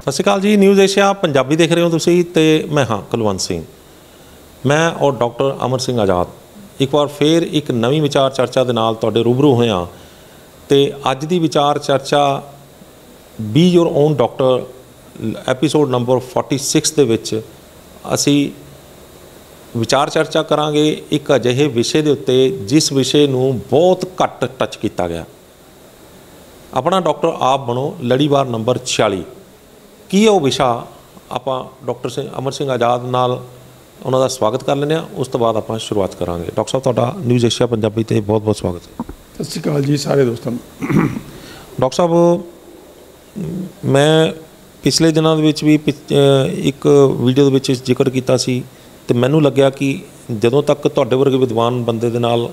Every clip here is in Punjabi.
ਸਤਿ ਸ਼੍ਰੀ ਅਕਾਲ ਜੀ। ਨਿਊਜ਼ ਏਸ਼ੀਆ ਪੰਜਾਬੀ ਦੇਖ ਰਹੇ ਹੋ ਤੁਸੀਂ ਤੇ ਮੈਂ ਹਾਂ ਕੁਲਵੰਤ ਸਿੰਘ। ਮੈਂ ਔਰ ਡਾਕਟਰ ਅਮਰ ਸਿੰਘ ਆਜ਼ਾਦ ਇੱਕ ਵਾਰ ਫਿਰ ਇੱਕ ਨਵੀਂ ਵਿਚਾਰ ਚਰਚਾ ਦੇ ਨਾਲ ਤੁਹਾਡੇ ਰੂਬਰੂ ਹੋਏ ਹਾਂ ਤੇ ਅੱਜ ਦੀ ਵਿਚਾਰ ਚਰਚਾ B your own doctor episode number 46 ਦੇ ਵਿੱਚ ਅਸੀਂ ਵਿਚਾਰ ਚਰਚਾ ਕਰਾਂਗੇ ਇੱਕ ਅਜਿਹੇ ਵਿਸ਼ੇ ਦੇ ਉੱਤੇ ਜਿਸ ਵਿਸ਼ੇ ਨੂੰ ਬਹੁਤ ਘੱਟ ਟੱਚ ਕੀਤਾ ਗਿਆ। ਆਪਣਾ ਡਾਕਟਰ ਆਪ ਬਣੋ ਲੜੀਵਾਰ ਨੰਬਰ 46 ਕੀ ਹੈ ਉਹ ਵਿਸ਼ਾ। ਆਪਾਂ ਡਾਕਟਰ ਅਮਰ ਸਿੰਘ ਆਜ਼ਾਦ ਨਾਲ ਉਹਨਾਂ ਦਾ ਸਵਾਗਤ ਕਰ ਲੈਂਦੇ ਹਾਂ। ਉਸ ਤੋਂ ਬਾਅਦ ਆਪਾਂ ਸ਼ੁਰੂਆਤ ਕਰਾਂਗੇ। ਡਾਕਟਰ ਸਾਹਿਬ ਤੁਹਾਡਾ ਨਿਊਜ਼ ਏਸ਼ੀਆ ਪੰਜਾਬੀ 'ਤੇ ਬਹੁਤ ਬਹੁਤ ਸਵਾਗਤ ਹੈ। ਸਤਿ ਸ਼੍ਰੀ ਅਕਾਲ ਜੀ ਸਾਰੇ ਦੋਸਤਾਂ ਨੂੰ। ਡਾਕਟਰ ਸਾਹਿਬ ਮੈਂ ਪਿਛਲੇ ਦਿਨਾਂ ਦੇ ਵਿੱਚ ਵੀ ਇੱਕ ਵੀਡੀਓ ਦੇ ਵਿੱਚ ਜ਼ਿਕਰ ਕੀਤਾ ਸੀ ਅਤੇ ਮੈਨੂੰ ਲੱਗਿਆ ਕਿ ਜਦੋਂ ਤੱਕ ਤੁਹਾਡੇ ਵਰਗੇ ਵਿਦਵਾਨ ਬੰਦੇ ਦੇ ਨਾਲ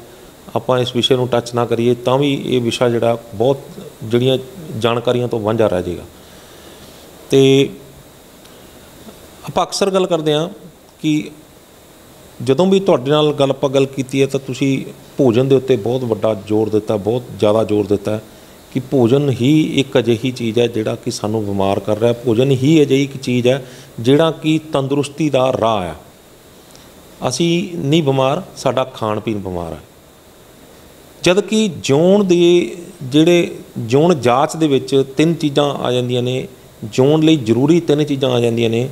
ਆਪਾਂ ਇਸ ਵਿਸ਼ੇ ਨੂੰ ਟੱਚ ਨਾ ਕਰੀਏ ਤਾਂ ਵੀ ਇਹ ਵਿਸ਼ਾ ਜਿਹੜਾ ਬਹੁਤ ਜਿਹੜੀਆਂ ਜਾਣਕਾਰੀਆਂ ਤੋਂ ਵਾਂਝਾ ਰਹਿ ਜਾਏਗਾ। ਅਤੇ ਆਪਾਂ ਅਕਸਰ ਗੱਲ ਕਰਦੇ ਹਾਂ ਕਿ ਜਦੋਂ ਵੀ ਤੁਹਾਡੇ ਨਾਲ ਗੱਲ ਕੀਤੀ ਹੈ ਤਾਂ ਤੁਸੀਂ ਭੋਜਨ ਦੇ ਉੱਤੇ ਬਹੁਤ ਵੱਡਾ ਜ਼ੋਰ ਦਿੱਤਾ, ਬਹੁਤ ਜ਼ਿਆਦਾ ਜ਼ੋਰ ਦਿੱਤਾ ਕਿ ਭੋਜਨ ਹੀ ਇੱਕ ਅਜਿਹੀ ਚੀਜ਼ ਹੈ ਜਿਹੜਾ ਕਿ ਸਾਨੂੰ ਬਿਮਾਰ ਕਰ ਰਿਹਾ। ਭੋਜਨ ਹੀ ਅਜਿਹੀ ਇੱਕ ਚੀਜ਼ ਹੈ ਜਿਹੜਾ ਕਿ ਤੰਦਰੁਸਤੀ ਦਾ ਰਾਹ ਹੈ। ਅਸੀਂ ਨਹੀਂ ਬਿਮਾਰ, ਸਾਡਾ ਖਾਣ ਪੀਣ ਬਿਮਾਰ ਹੈ। ਜਦ ਕਿ ਜੌਣ ਜਾਂਚ ਦੇ ਵਿੱਚ 3 ਚੀਜ਼ਾਂ ਆ ਜਾਂਦੀਆਂ ਨੇ। ਜਿਉਣ ਲਈ ਜ਼ਰੂਰੀ 3 ਚੀਜ਼ਾਂ ਆ ਜਾਂਦੀਆਂ ਨੇ,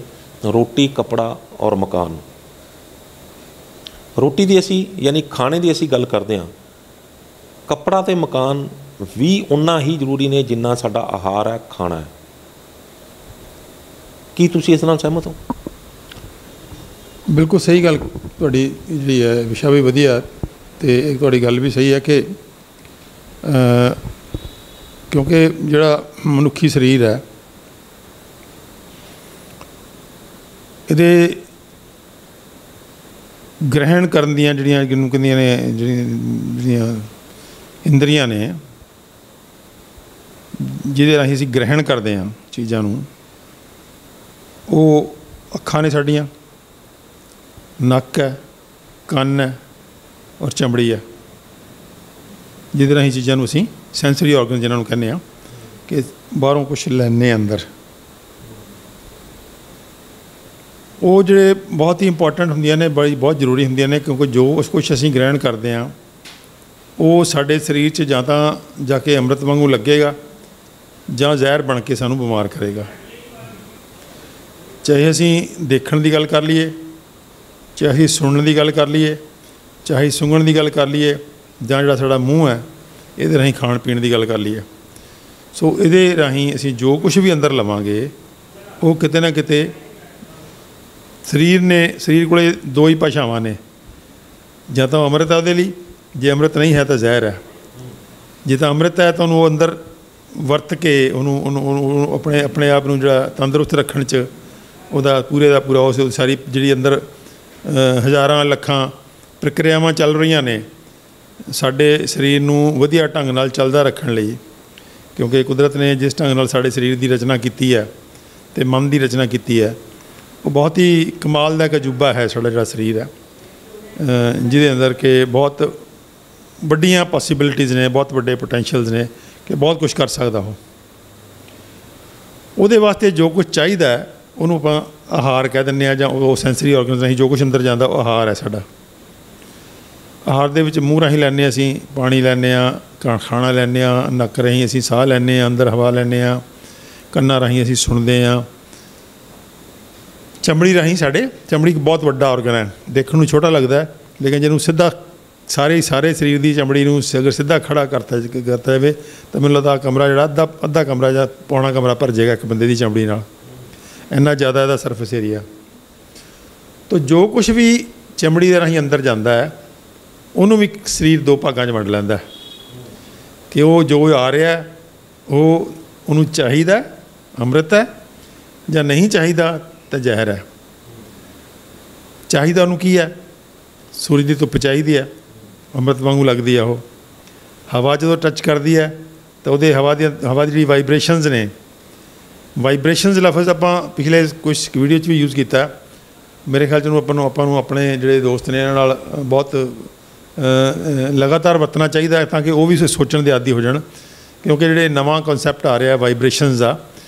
ਰੋਟੀ, ਕੱਪੜਾ ਔਰ ਮਕਾਨ। ਰੋਟੀ ਦੀ ਅਸੀਂ ਯਾਨੀ ਖਾਣੇ ਦੀ ਅਸੀਂ ਗੱਲ ਕਰਦੇ ਹਾਂ। ਕੱਪੜਾ ਅਤੇ ਮਕਾਨ ਵੀ ਉਨਾ ਹੀ ਜ਼ਰੂਰੀ ਨੇ ਜਿੰਨਾ ਸਾਡਾ ਆਹਾਰ ਹੈ, ਖਾਣਾ ਹੈ। ਕੀ ਤੁਸੀਂ ਇਸ ਨਾਲ ਸਹਿਮਤ ਹੋ? ਬਿਲਕੁਲ ਸਹੀ ਗੱਲ ਤੁਹਾਡੀ ਜਿਹੜੀ ਹੈ, ਵਿਸ਼ਾ ਵੀ ਵਧੀਆ ਅਤੇ ਇੱਕ ਤੁਹਾਡੀ ਗੱਲ ਵੀ ਸਹੀ ਹੈ ਕਿ ਕਿਉਂਕਿ ਜਿਹੜਾ ਮਨੁੱਖੀ ਸਰੀਰ ਹੈ ਇਹਦੇ ਗ੍ਰਹਿਣ ਕਰਨ ਦੀਆਂ ਜਿਹੜੀਆਂ ਜਿਹਨੂੰ ਕਹਿੰਦੀਆਂ ਨੇ ਜਿਹੜੀਆਂ ਇੰਦਰੀਆਂ ਨੇ ਜਿਹਦੇ ਰਾਹੀਂ ਅਸੀਂ ਗ੍ਰਹਿਣ ਕਰਦੇ ਹਾਂ ਚੀਜ਼ਾਂ ਨੂੰ, ਉਹ ਅੱਖਾਂ ਨੇ ਸਾਡੀਆਂ, ਨੱਕ ਹੈ, ਕੰਨ ਹੈ ਔਰ ਚਮੜੀ ਹੈ, ਜਿਹਦੇ ਰਾਹੀਂ ਚੀਜ਼ਾਂ ਨੂੰ ਅਸੀਂ ਸੈਂਸਰੀ ਔਰਗਨ ਜਿਹਨਾਂ ਨੂੰ ਕਹਿੰਦੇ ਹਾਂ ਕਿ ਬਾਹਰੋਂ ਕੁਛ ਲੈਂਦੇ ਅੰਦਰ। ਉਹ ਜਿਹੜੇ ਬਹੁਤ ਹੀ ਇੰਪੋਰਟੈਂਟ ਹੁੰਦੀਆਂ ਨੇ, ਬਹੁਤ ਜ਼ਰੂਰੀ ਹੁੰਦੀਆਂ ਨੇ ਕਿਉਂਕਿ ਜੋ ਕੁਛ ਅਸੀਂ ਗ੍ਰਹਿਣ ਕਰਦੇ ਹਾਂ ਉਹ ਸਾਡੇ ਸਰੀਰ 'ਚ ਜਾਂ ਤਾਂ ਜਾ ਕੇ ਅੰਮ੍ਰਿਤ ਵਾਂਗੂ ਲੱਗੇਗਾ ਜਾਂ ਜ਼ਹਿਰ ਬਣ ਕੇ ਸਾਨੂੰ ਬਿਮਾਰ ਕਰੇਗਾ। ਚਾਹੇ ਅਸੀਂ ਦੇਖਣ ਦੀ ਗੱਲ ਕਰ ਲਈਏ, ਚਾਹੇ ਸੁਣਨ ਦੀ ਗੱਲ ਕਰ ਲਈਏ, ਚਾਹੇ ਸੁੰਘਣ ਦੀ ਗੱਲ ਕਰ ਲਈਏ, ਜਾਂ ਜਿਹੜਾ ਸਾਡਾ ਮੂੰਹ ਹੈ ਇਹਦੇ ਰਾਹੀਂ ਖਾਣ ਪੀਣ ਦੀ ਗੱਲ ਕਰ ਲਈਏ। ਸੋ ਇਹਦੇ ਰਾਹੀਂ ਅਸੀਂ ਜੋ ਕੁਛ ਵੀ ਅੰਦਰ ਲਵਾਂਗੇ ਉਹ ਕਿਤੇ ਨਾ ਕਿਤੇ ਸਰੀਰ ਕੋਲ 2 ਹੀ ਭਾਸ਼ਾਵਾਂ ਨੇ, ਜਾਂ ਤਾਂ ਅੰਮ੍ਰਿਤ ਹੈ ਉਹਦੇ ਲਈ, ਜੇ ਅੰਮ੍ਰਿਤ ਨਹੀਂ ਹੈ ਤਾਂ ਜ਼ਹਿਰ ਹੈ। ਜੇ ਤਾਂ ਅੰਮ੍ਰਿਤ ਹੈ ਤਾਂ ਉਹਨੂੰ ਉਹ ਅੰਦਰ ਵਰਤ ਕੇ ਉਹਨੂੰ ਆਪਣੇ ਆਪ ਨੂੰ ਜਿਹੜਾ ਤੰਦਰੁਸਤ ਰੱਖਣ 'ਚ ਉਹਦਾ ਪੂਰੇ ਦਾ ਪੂਰਾ ਉਸ ਸਾਰੀ ਜਿਹੜੀ ਅੰਦਰ ਹਜ਼ਾਰਾਂ ਲੱਖਾਂ ਪ੍ਰਕਿਰਿਆਵਾਂ ਚੱਲ ਰਹੀਆਂ ਨੇ ਸਾਡੇ ਸਰੀਰ ਨੂੰ ਵਧੀਆ ਢੰਗ ਨਾਲ ਚੱਲਦਾ ਰੱਖਣ ਲਈ। ਕਿਉਂਕਿ ਕੁਦਰਤ ਨੇ ਜਿਸ ਢੰਗ ਨਾਲ ਸਾਡੇ ਸਰੀਰ ਦੀ ਰਚਨਾ ਕੀਤੀ ਹੈ ਅਤੇ ਮਨ ਦੀ ਰਚਨਾ ਕੀਤੀ ਹੈ ਉਹ ਬਹੁਤ ਹੀ ਕਮਾਲ ਦਾ ਇੱਕ ਅਜੂਬਾ ਹੈ ਸਾਡਾ ਜਿਹੜਾ ਸਰੀਰ ਹੈ, ਜਿਹਦੇ ਅੰਦਰ ਕਿ ਬਹੁਤ ਵੱਡੀਆਂ ਪੋਸੀਬਿਲਿਟੀਜ਼ ਨੇ, ਬਹੁਤ ਵੱਡੇ ਪੋਟੈਂਸ਼ੀਅਲਸ ਨੇ ਕਿ ਬਹੁਤ ਕੁਛ ਕਰ ਸਕਦਾ ਉਹਦੇ ਵਾਸਤੇ ਜੋ ਕੁਛ ਚਾਹੀਦਾ ਉਹਨੂੰ ਆਪਾਂ ਆਹਾਰ ਕਹਿ ਦਿੰਦੇ ਹਾਂ, ਜਾਂ ਉਹ ਸੈਂਸਰੀ ਔਰਗਨਸ ਰਾਹੀਂ ਜੋ ਕੁਛ ਅੰਦਰ ਜਾਂਦਾ ਉਹ ਆਹਾਰ ਹੈ ਸਾਡਾ। ਆਹਾਰ ਦੇ ਵਿੱਚ ਮੂੰਹ ਰਾਹੀਂ ਲੈਂਦੇ ਹਾਂ, ਅਸੀਂ ਪਾਣੀ ਲੈਂਦੇ ਹਾਂ, ਖਾਣਾ ਲੈਂਦੇ ਹਾਂ, ਨੱਕ ਰਾਹੀਂ ਅਸੀਂ ਸਾਹ ਲੈਂਦੇ ਹਾਂ, ਅੰਦਰ ਹਵਾ ਲੈਂਦੇ ਹਾਂ, ਕੰਨਾਂ ਰਾਹੀਂ ਅਸੀਂ ਸੁਣਦੇ ਹਾਂ, ਚਮੜੀ ਰਾਹੀਂ ਚਮੜੀ ਇੱਕ ਬਹੁਤ ਵੱਡਾ ਔਰਗਨ ਹੈ, ਦੇਖਣ ਨੂੰ ਛੋਟਾ ਲੱਗਦਾ ਲੇਕਿਨ ਜਿਹਨੂੰ ਸਿੱਧਾ ਸਾਰੇ ਸਰੀਰ ਦੀ ਚਮੜੀ ਨੂੰ ਅਗਰ ਸਿੱਧਾ ਖੜਾ ਕਰਤਾ ਜਾਵੇ ਤਾਂ ਮੈਨੂੰ ਲੱਗਦਾ ਕਮਰਾ ਜਿਹੜਾ ਅੱਧਾ ਕਮਰਾ ਜਾਂ ਪੌਣਾ ਕਮਰਾ ਭਰ ਜਾਏਗਾ ਇੱਕ ਬੰਦੇ ਦੀ ਚਮੜੀ ਨਾਲ, ਇੰਨਾ ਜ਼ਿਆਦਾ ਇਹਦਾ ਸਰਫੇਸ ਏਰੀਆ। ਤਾਂ ਜੋ ਕੁਛ ਵੀ ਚਮੜੀ ਦੇ ਰਾਹੀਂ ਅੰਦਰ ਜਾਂਦਾ ਹੈ ਉਹਨੂੰ ਵੀ ਸਰੀਰ 2 ਭਾਗਾਂ 'ਚ ਵੰਡ ਲੈਂਦਾ ਕਿ ਉਹ ਜੋ ਆ ਰਿਹਾ ਉਹਨੂੰ ਚਾਹੀਦਾ ਅੰਮ੍ਰਿਤ ਹੈ ਜਾਂ ਨਹੀਂ ਚਾਹੀਦਾ ਤਾਂ ਜ਼ਹਿਰ ਹੈ। ਚਾਹੀਦਾ ਉਹਨੂੰ ਕੀ ਹੈ? ਸੂਰਜ ਦੀ ਧੁੱਪ ਚਾਹੀਦੀ ਹੈ, ਅੰਮ੍ਰਿਤ ਵਾਂਗੂ ਲੱਗਦੀ ਆ ਉਹ। ਹਵਾ ਜਦੋਂ ਟੱਚ ਕਰਦੀ ਹੈ ਤਾਂ ਉਹਦੇ ਹਵਾ ਦੀ ਜਿਹੜੀ ਵਾਈਬ੍ਰੇਸ਼ਨਸ ਨੇ, ਵਾਈਬ੍ਰੇਸ਼ਨਸ ਲਫ਼ਜ਼ ਆਪਾਂ ਪਿਛਲੇ ਕੁਛ ਵੀਡੀਓ 'ਚ ਵੀ ਯੂਜ਼ ਕੀਤਾ। ਮੇਰੇ ਖਿਆਲ 'ਚ ਉਹਨੂੰ ਆਪਾਂ ਨੂੰ ਆਪਣੇ ਜਿਹੜੇ ਦੋਸਤ ਨੇ ਇਹਨਾਂ ਨਾਲ ਬਹੁਤ ਲਗਾਤਾਰ ਵਰਤਣਾ ਚਾਹੀਦਾ ਤਾਂ ਕਿ ਉਹ ਵੀ ਸੋਚਣ ਦੇ ਆਦੀ ਹੋ ਜਾਣ। ਕਿਉਂਕਿ ਜਿਹੜੇ ਨਵਾਂ ਕਨਸੈਪਟ ਆ ਰਿਹਾ ਵਾਈਬ੍ਰੇਸ਼ਨਸ ਦਾ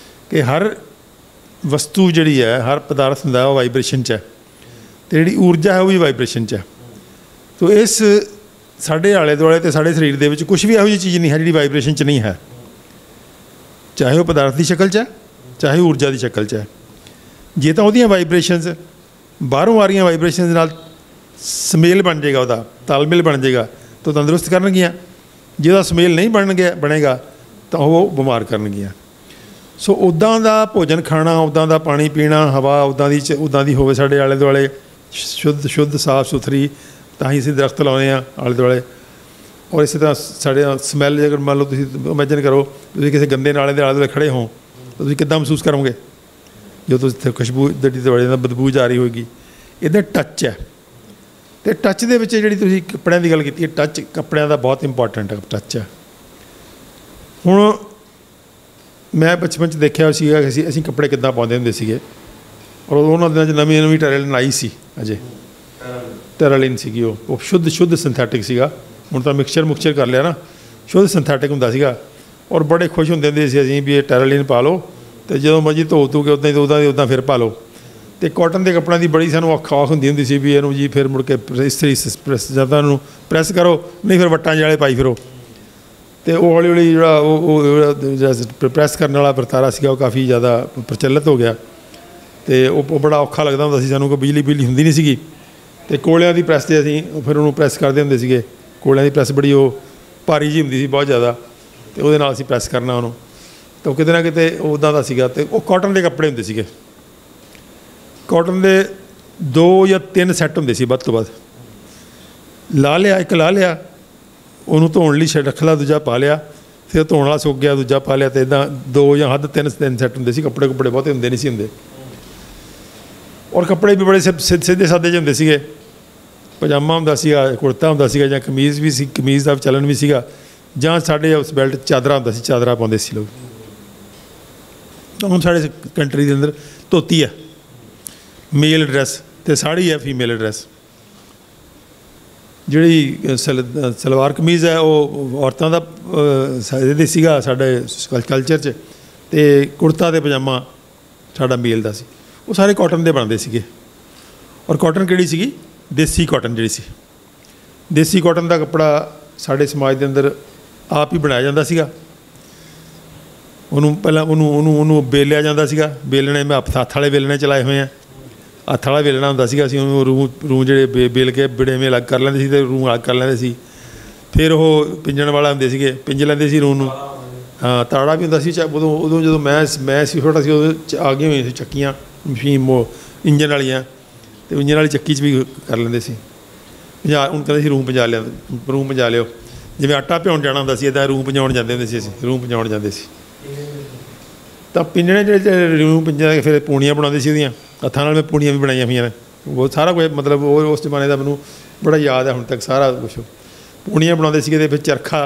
ਕਿ ਹਰ ਵਸਤੂ ਜਿਹੜੀ ਹੈ, ਹਰ ਪਦਾਰਥ ਹੁੰਦਾ ਉਹ ਵਾਈਬ੍ਰੇਸ਼ਨ 'ਚ ਹੈ, ਅਤੇ ਜਿਹੜੀ ਊਰਜਾ ਹੈ ਉਹ ਵੀ ਵਾਈਬ੍ਰੇਸ਼ਨ 'ਚ ਹੈ। ਤੋ ਇਸ ਸਾਡੇ ਆਲੇ ਦੁਆਲੇ ਅਤੇ ਸਾਡੇ ਸਰੀਰ ਦੇ ਵਿੱਚ ਕੁਛ ਵੀ ਇਹੋ ਜਿਹੀ ਚੀਜ਼ ਨਹੀਂ ਹੈ ਜਿਹੜੀ ਵਾਈਬ੍ਰੇਸ਼ਨ 'ਚ ਨਹੀਂ ਹੈ, ਚਾਹੇ ਉਹ ਪਦਾਰਥ ਦੀ ਸ਼ਕਲ 'ਚ ਹੈ, ਚਾਹੇ ਊਰਜਾ ਦੀ ਸ਼ਕਲ 'ਚ ਹੈ। ਜੇ ਤਾਂ ਉਹਦੀਆਂ ਵਾਈਬ੍ਰੇਸ਼ਨਸ ਬਾਹਰੋਂ ਆ ਰਹੀਆਂ ਵਾਈਬ੍ਰੇਸ਼ਨਸ ਨਾਲ ਸਮੇਲ ਬਣ ਜਾਏਗਾ, ਉਹਦਾ ਤਾਲਮੇਲ ਬਣ ਜਾਏਗਾ ਤਾਂ ਤੰਦਰੁਸਤ ਕਰਨਗੀਆਂ। ਜੇ ਉਹਦਾ ਸਮੇਲ ਨਹੀਂ ਬਣੇਗਾ ਤਾਂ ਉਹ ਬਿਮਾਰ ਕਰਨਗੀਆਂ। ਸੋ ਉੱਦਾਂ ਦਾ ਭੋਜਨ ਖਾਣਾ, ਉੱਦਾਂ ਦਾ ਪਾਣੀ ਪੀਣਾ, ਹਵਾ ਉੱਦਾਂ ਦੀ ਹੋਵੇ ਸਾਡੇ ਆਲੇ ਦੁਆਲੇ, ਸ਼ੁੱਧ ਸਾਫ ਸੁਥਰੀ, ਤਾਂ ਹੀ ਅਸੀਂ ਦਰਖਤ ਲਾਉਂਦੇ ਹਾਂ ਆਲੇ ਦੁਆਲੇ। ਔਰ ਇਸੇ ਤਰ੍ਹਾਂ ਸਾਡੇ ਸਮੈਲ, ਜੇਕਰ ਮੰਨ ਲਓ ਤੁਸੀਂ ਇਮੈਜਨ ਕਰੋ ਤੁਸੀਂ ਕਿਸੇ ਗੰਦੇ ਨਾਲੇ ਦੇ ਆਲੇ ਦੁਆਲੇ ਖੜ੍ਹੇ ਹੋ ਤਾਂ ਤੁਸੀਂ ਕਿੱਦਾਂ ਮਹਿਸੂਸ ਕਰੋਗੇ ਜਦੋਂ ਤੁਸੀਂ ਖੁਸ਼ਬੂ ਜਿਹੜੀ ਤੁਹਾਡੇ ਨਾਲ ਬਦਬੂ ਜਾ ਰਹੀ ਹੋਏਗੀ। ਇੱਦਾਂ ਟੱਚ ਹੈ, ਅਤੇ ਟੱਚ ਦੇ ਵਿੱਚ ਜਿਹੜੀ ਤੁਸੀਂ ਕੱਪੜਿਆਂ ਦੀ ਗੱਲ ਕੀਤੀ ਹੈ, ਟੱਚ ਕੱਪੜਿਆਂ ਦਾ ਬਹੁਤ ਇੰਪੋਰਟੈਂਟ ਟੱਚ ਹੈ। ਹੁਣ ਮੈਂ ਬਚਪਨ 'ਚ ਦੇਖਿਆ ਸੀਗਾ ਕਿ ਅਸੀਂ ਕੱਪੜੇ ਕਿੱਦਾਂ ਪਾਉਂਦੇ ਹੁੰਦੇ ਸੀਗੇ, ਔਰ ਉਹਨਾਂ ਦਿਨਾਂ 'ਚ ਨਵੀਂ ਟੈਰਲਿਨ ਆਈ ਸੀ, ਅਜੇ ਟੈਰਲਿਨ ਸੀਗੀ, ਉਹ ਸ਼ੁੱਧ ਸਿੰਥੈਟਿਕ ਸੀਗਾ। ਹੁਣ ਤਾਂ ਮੁਕਸਚਰ ਕਰ ਲਿਆ ਨਾ, ਸ਼ੁੱਧ ਸਿੰਥੈਟਿਕ ਹੁੰਦਾ ਸੀਗਾ। ਔਰ ਬੜੇ ਖੁਸ਼ ਹੁੰਦੇ ਸੀ ਅਸੀਂ ਵੀ ਇਹ ਟੈਰਲਿਨ ਪਾ ਲਓ, ਅਤੇ ਜਦੋਂ ਮਰਜ਼ੀ ਧੋ ਕੇ ਉੱਦਾਂ ਫਿਰ ਪਾ ਲਓ। ਅਤੇ ਕਾਟਨ ਦੇ ਕੱਪੜਿਆਂ ਦੀ ਬੜੀ ਸਾਨੂੰ ਔਖ ਹੁੰਦੀ ਸੀ ਵੀ ਇਹਨੂੰ ਜੀ ਫਿਰ ਮੁੜ ਕੇ ਇਸਤਰੀ ਪ੍ਰੈਸ ਜਾਂ ਤਾਂ ਇਹਨੂੰ ਪ੍ਰੈਸ ਕਰੋ, ਨਹੀਂ ਫਿਰ ਵੱਟਾਂ ਜਿਹੇ ਵਾਲੇ ਪਾਈ ਫਿਰੋ। ਅਤੇ ਉਹ ਹੌਲੀ ਹੌਲੀ ਜਿਹੜਾ ਉਹ ਪ੍ਰੈਸ ਕਰਨ ਵਾਲਾ ਵਰਤਾਰਾ ਸੀਗਾ ਉਹ ਕਾਫੀ ਜ਼ਿਆਦਾ ਪ੍ਰਚਲਿਤ ਹੋ ਗਿਆ, ਅਤੇ ਉਹ ਬੜਾ ਔਖਾ ਲੱਗਦਾ ਹੁੰਦਾ ਸੀ ਸਾਨੂੰ, ਕੋਈ ਬਿਜਲੀ ਹੁੰਦੀ ਨਹੀਂ ਸੀਗੀ। ਅਤੇ ਕੋਲਿਆਂ ਦੀ ਪ੍ਰੈਸ 'ਤੇ ਅਸੀਂ ਫਿਰ ਉਹਨੂੰ ਪ੍ਰੈਸ ਕਰਦੇ ਹੁੰਦੇ ਸੀਗੇ। ਕੋਲਿਆਂ ਦੀ ਪ੍ਰੈਸ ਬੜੀ ਉਹ ਭਾਰੀ ਜਿਹੀ ਹੁੰਦੀ ਸੀ ਬਹੁਤ ਜ਼ਿਆਦਾ, ਅਤੇ ਉਹਦੇ ਨਾਲ ਅਸੀਂ ਪ੍ਰੈਸ ਕਰਨਾ ਉਹਨੂੰ, ਤਾਂ ਕਿਤੇ ਨਾ ਕਿਤੇ ਉੱਦਾਂ ਦਾ ਸੀਗਾ। ਅਤੇ ਉਹ ਕਾਟਨ ਦੇ ਕੱਪੜੇ ਹੁੰਦੇ ਸੀਗੇ, ਕਾਟਨ ਦੇ 2 ਜਾਂ 3 ਸੈੱਟ ਹੁੰਦੇ ਸੀ ਵੱਧ ਤੋਂ ਵੱਧ। ਇੱਕ ਲਾ ਲਿਆ, ਉਹਨੂੰ ਧੋਣ ਲਈ ਰੱਖ ਲਿਆ, ਦੂਜਾ ਪਾ ਲਿਆ, ਫਿਰ ਧੋਣ ਵਾਲਾ ਸੁੱਕ ਗਿਆ, ਦੂਜਾ ਪਾ ਲਿਆ, ਅਤੇ ਇੱਦਾਂ 2 ਜਾਂ ਹੱਦ 3 ਸੈੱਟ ਹੁੰਦੇ ਸੀ। ਕੱਪੜੇ ਬਹੁਤੇ ਹੁੰਦੇ ਨਹੀਂ ਸੀ ਹੁੰਦੇ, ਔਰ ਕੱਪੜੇ ਵੀ ਬੜੇ ਸਿੱਧੇ ਸਾਦੇ ਜਿਹੇ ਹੁੰਦੇ ਸੀਗੇ। ਪਜਾਮਾ ਹੁੰਦਾ ਸੀਗਾ, ਕੁੜਤਾ ਹੁੰਦਾ ਸੀਗਾ, ਜਾਂ ਕਮੀਜ਼ ਵੀ ਸੀ, ਕਮੀਜ਼ ਦਾ ਚੱਲਣ ਵੀ ਸੀਗਾ, ਜਾਂ ਸਾਡੇ ਉਸ ਬੈਲਟ ਚਾਦਰਾ ਹੁੰਦਾ ਸੀ, ਚਾਦਰਾ ਪਾਉਂਦੇ ਸੀ ਲੋਕ। ਹੁਣ ਸਾਡੇ ਕੰਟਰੀ ਦੇ ਅੰਦਰ ਧੋਤੀ ਹੈ ਮੇਲ ਡਰੈਸ, ਅਤੇ ਸਾੜੀ ਹੈ ਫੀਮੇਲ ਡਰੈਸ। ਜਿਹੜੀ ਸਲਵਾਰ ਕਮੀਜ਼ ਹੈ ਉਹ ਔਰਤਾਂ ਦਾ ਇਹਦੇ ਸੀਗਾ ਸਾਡੇ ਕਲਚਰ 'ਚ, ਅਤੇ ਕੁੜਤਾ ਅਤੇ ਪਜਾਮਾ ਸਾਡਾ ਮੇਲ ਦਾ ਸੀ। ਉਹ ਸਾਰੇ ਕਾਟਨ ਦੇ ਬਣਦੇ ਸੀਗੇ। ਔਰ ਕਾਟਨ ਕਿਹੜੀ ਸੀਗੀ? ਦੇਸੀ ਕਾਟਨ ਜਿਹੜੀ ਸੀ। ਦੇਸੀ ਕਾਟਨ ਦਾ ਕੱਪੜਾ ਸਾਡੇ ਸਮਾਜ ਦੇ ਅੰਦਰ ਆਪ ਹੀ ਬਣਾਇਆ ਜਾਂਦਾ ਸੀਗਾ। ਉਹਨੂੰ ਪਹਿਲਾਂ ਉਹਨੂੰ ਬੇਲਿਆ ਜਾਂਦਾ ਸੀਗਾ। ਬੇਲਣੇ ਮੈਂ ਹੱਥ ਵਾਲੇ ਬੇਲਣੇ ਚਲਾਏ ਹੋਏ ਆ। ਹੱਥ ਵਾਲਾ ਵੇਲਣਾ ਹੁੰਦਾ ਸੀਗਾ, ਅਸੀਂ ਉਹਨੂੰ ਰੂੰ ਜਿਹੜੇ ਬੇਲ ਕੇ ਬਿੜੇਵੇਂ ਅਲੱਗ ਕਰ ਲੈਂਦੇ ਸੀ ਅਤੇ ਰੂੰ ਅਲੱਗ ਕਰ ਲੈਂਦੇ ਸੀ। ਫਿਰ ਉਹ ਪਿੰਜਣ ਵਾਲਾ ਹੁੰਦੇ ਸੀਗੇ, ਪਿੰਜ ਲੈਂਦੇ ਸੀ ਰੂੰ ਨੂੰ। ਹਾਂ, ਤਾੜਾ ਵੀ ਹੁੰਦਾ ਸੀ। ਉਦੋਂ ਜਦੋਂ ਮੈਂ ਸੀ ਛੋਟਾ ਸੀ, ਉਦੋਂ ਆ ਗਈਆਂ ਹੋਈਆਂ ਸੀ ਚੱਕੀਆਂ, ਮਸ਼ੀਨ ਇੰਜਨ ਵਾਲੀਆਂ, ਅਤੇ ਇੰਜਨ ਵਾਲੀ ਚੱਕੀ 'ਚ ਵੀ ਕਰ ਲੈਂਦੇ ਸੀ। ਹੁਣ ਕਹਿੰਦੇ ਸੀ ਰੂੰ ਪਜਾ ਲਿਓ। ਜਿਵੇਂ ਆਟਾ ਭਿਉਣ ਜਾਣਾ ਹੁੰਦਾ ਸੀ, ਇੱਦਾਂ ਰੂੰ ਪਜਾਉਣ ਜਾਂਦੇ ਹੁੰਦੇ ਸੀ, ਅਸੀਂ ਰੂੰ ਪਜਾਉਣ ਜਾਂਦੇ ਸੀ। ਤਾਂ ਪਿੰਜਣੇ ਜਿਹੜੇ ਰੂੰ ਪਿੰਜਾ ਕੇ ਫਿਰ ਪੂਣੀਆਂ ਬਣਾਉਂਦੇ ਸੀ ਉਹਦੀਆਂ। ਹੱਥਾਂ ਨਾਲ ਮੈਂ ਪੂਣੀਆਂ ਵੀ ਬਣਾਈਆਂ ਹੋਈਆਂ ਨੇ। ਉਹ ਸਾਰਾ ਕੁਝ ਮਤਲਬ ਉਹ ਉਸ ਜ਼ਮਾਨੇ ਦਾ ਮੈਨੂੰ ਬੜਾ ਯਾਦ ਹੈ ਹੁਣ ਤੱਕ ਸਾਰਾ ਕੁਛ। ਪੂਣੀਆਂ ਬਣਾਉਂਦੇ ਸੀਗੇ, ਅਤੇ ਫਿਰ ਚਰਖਾ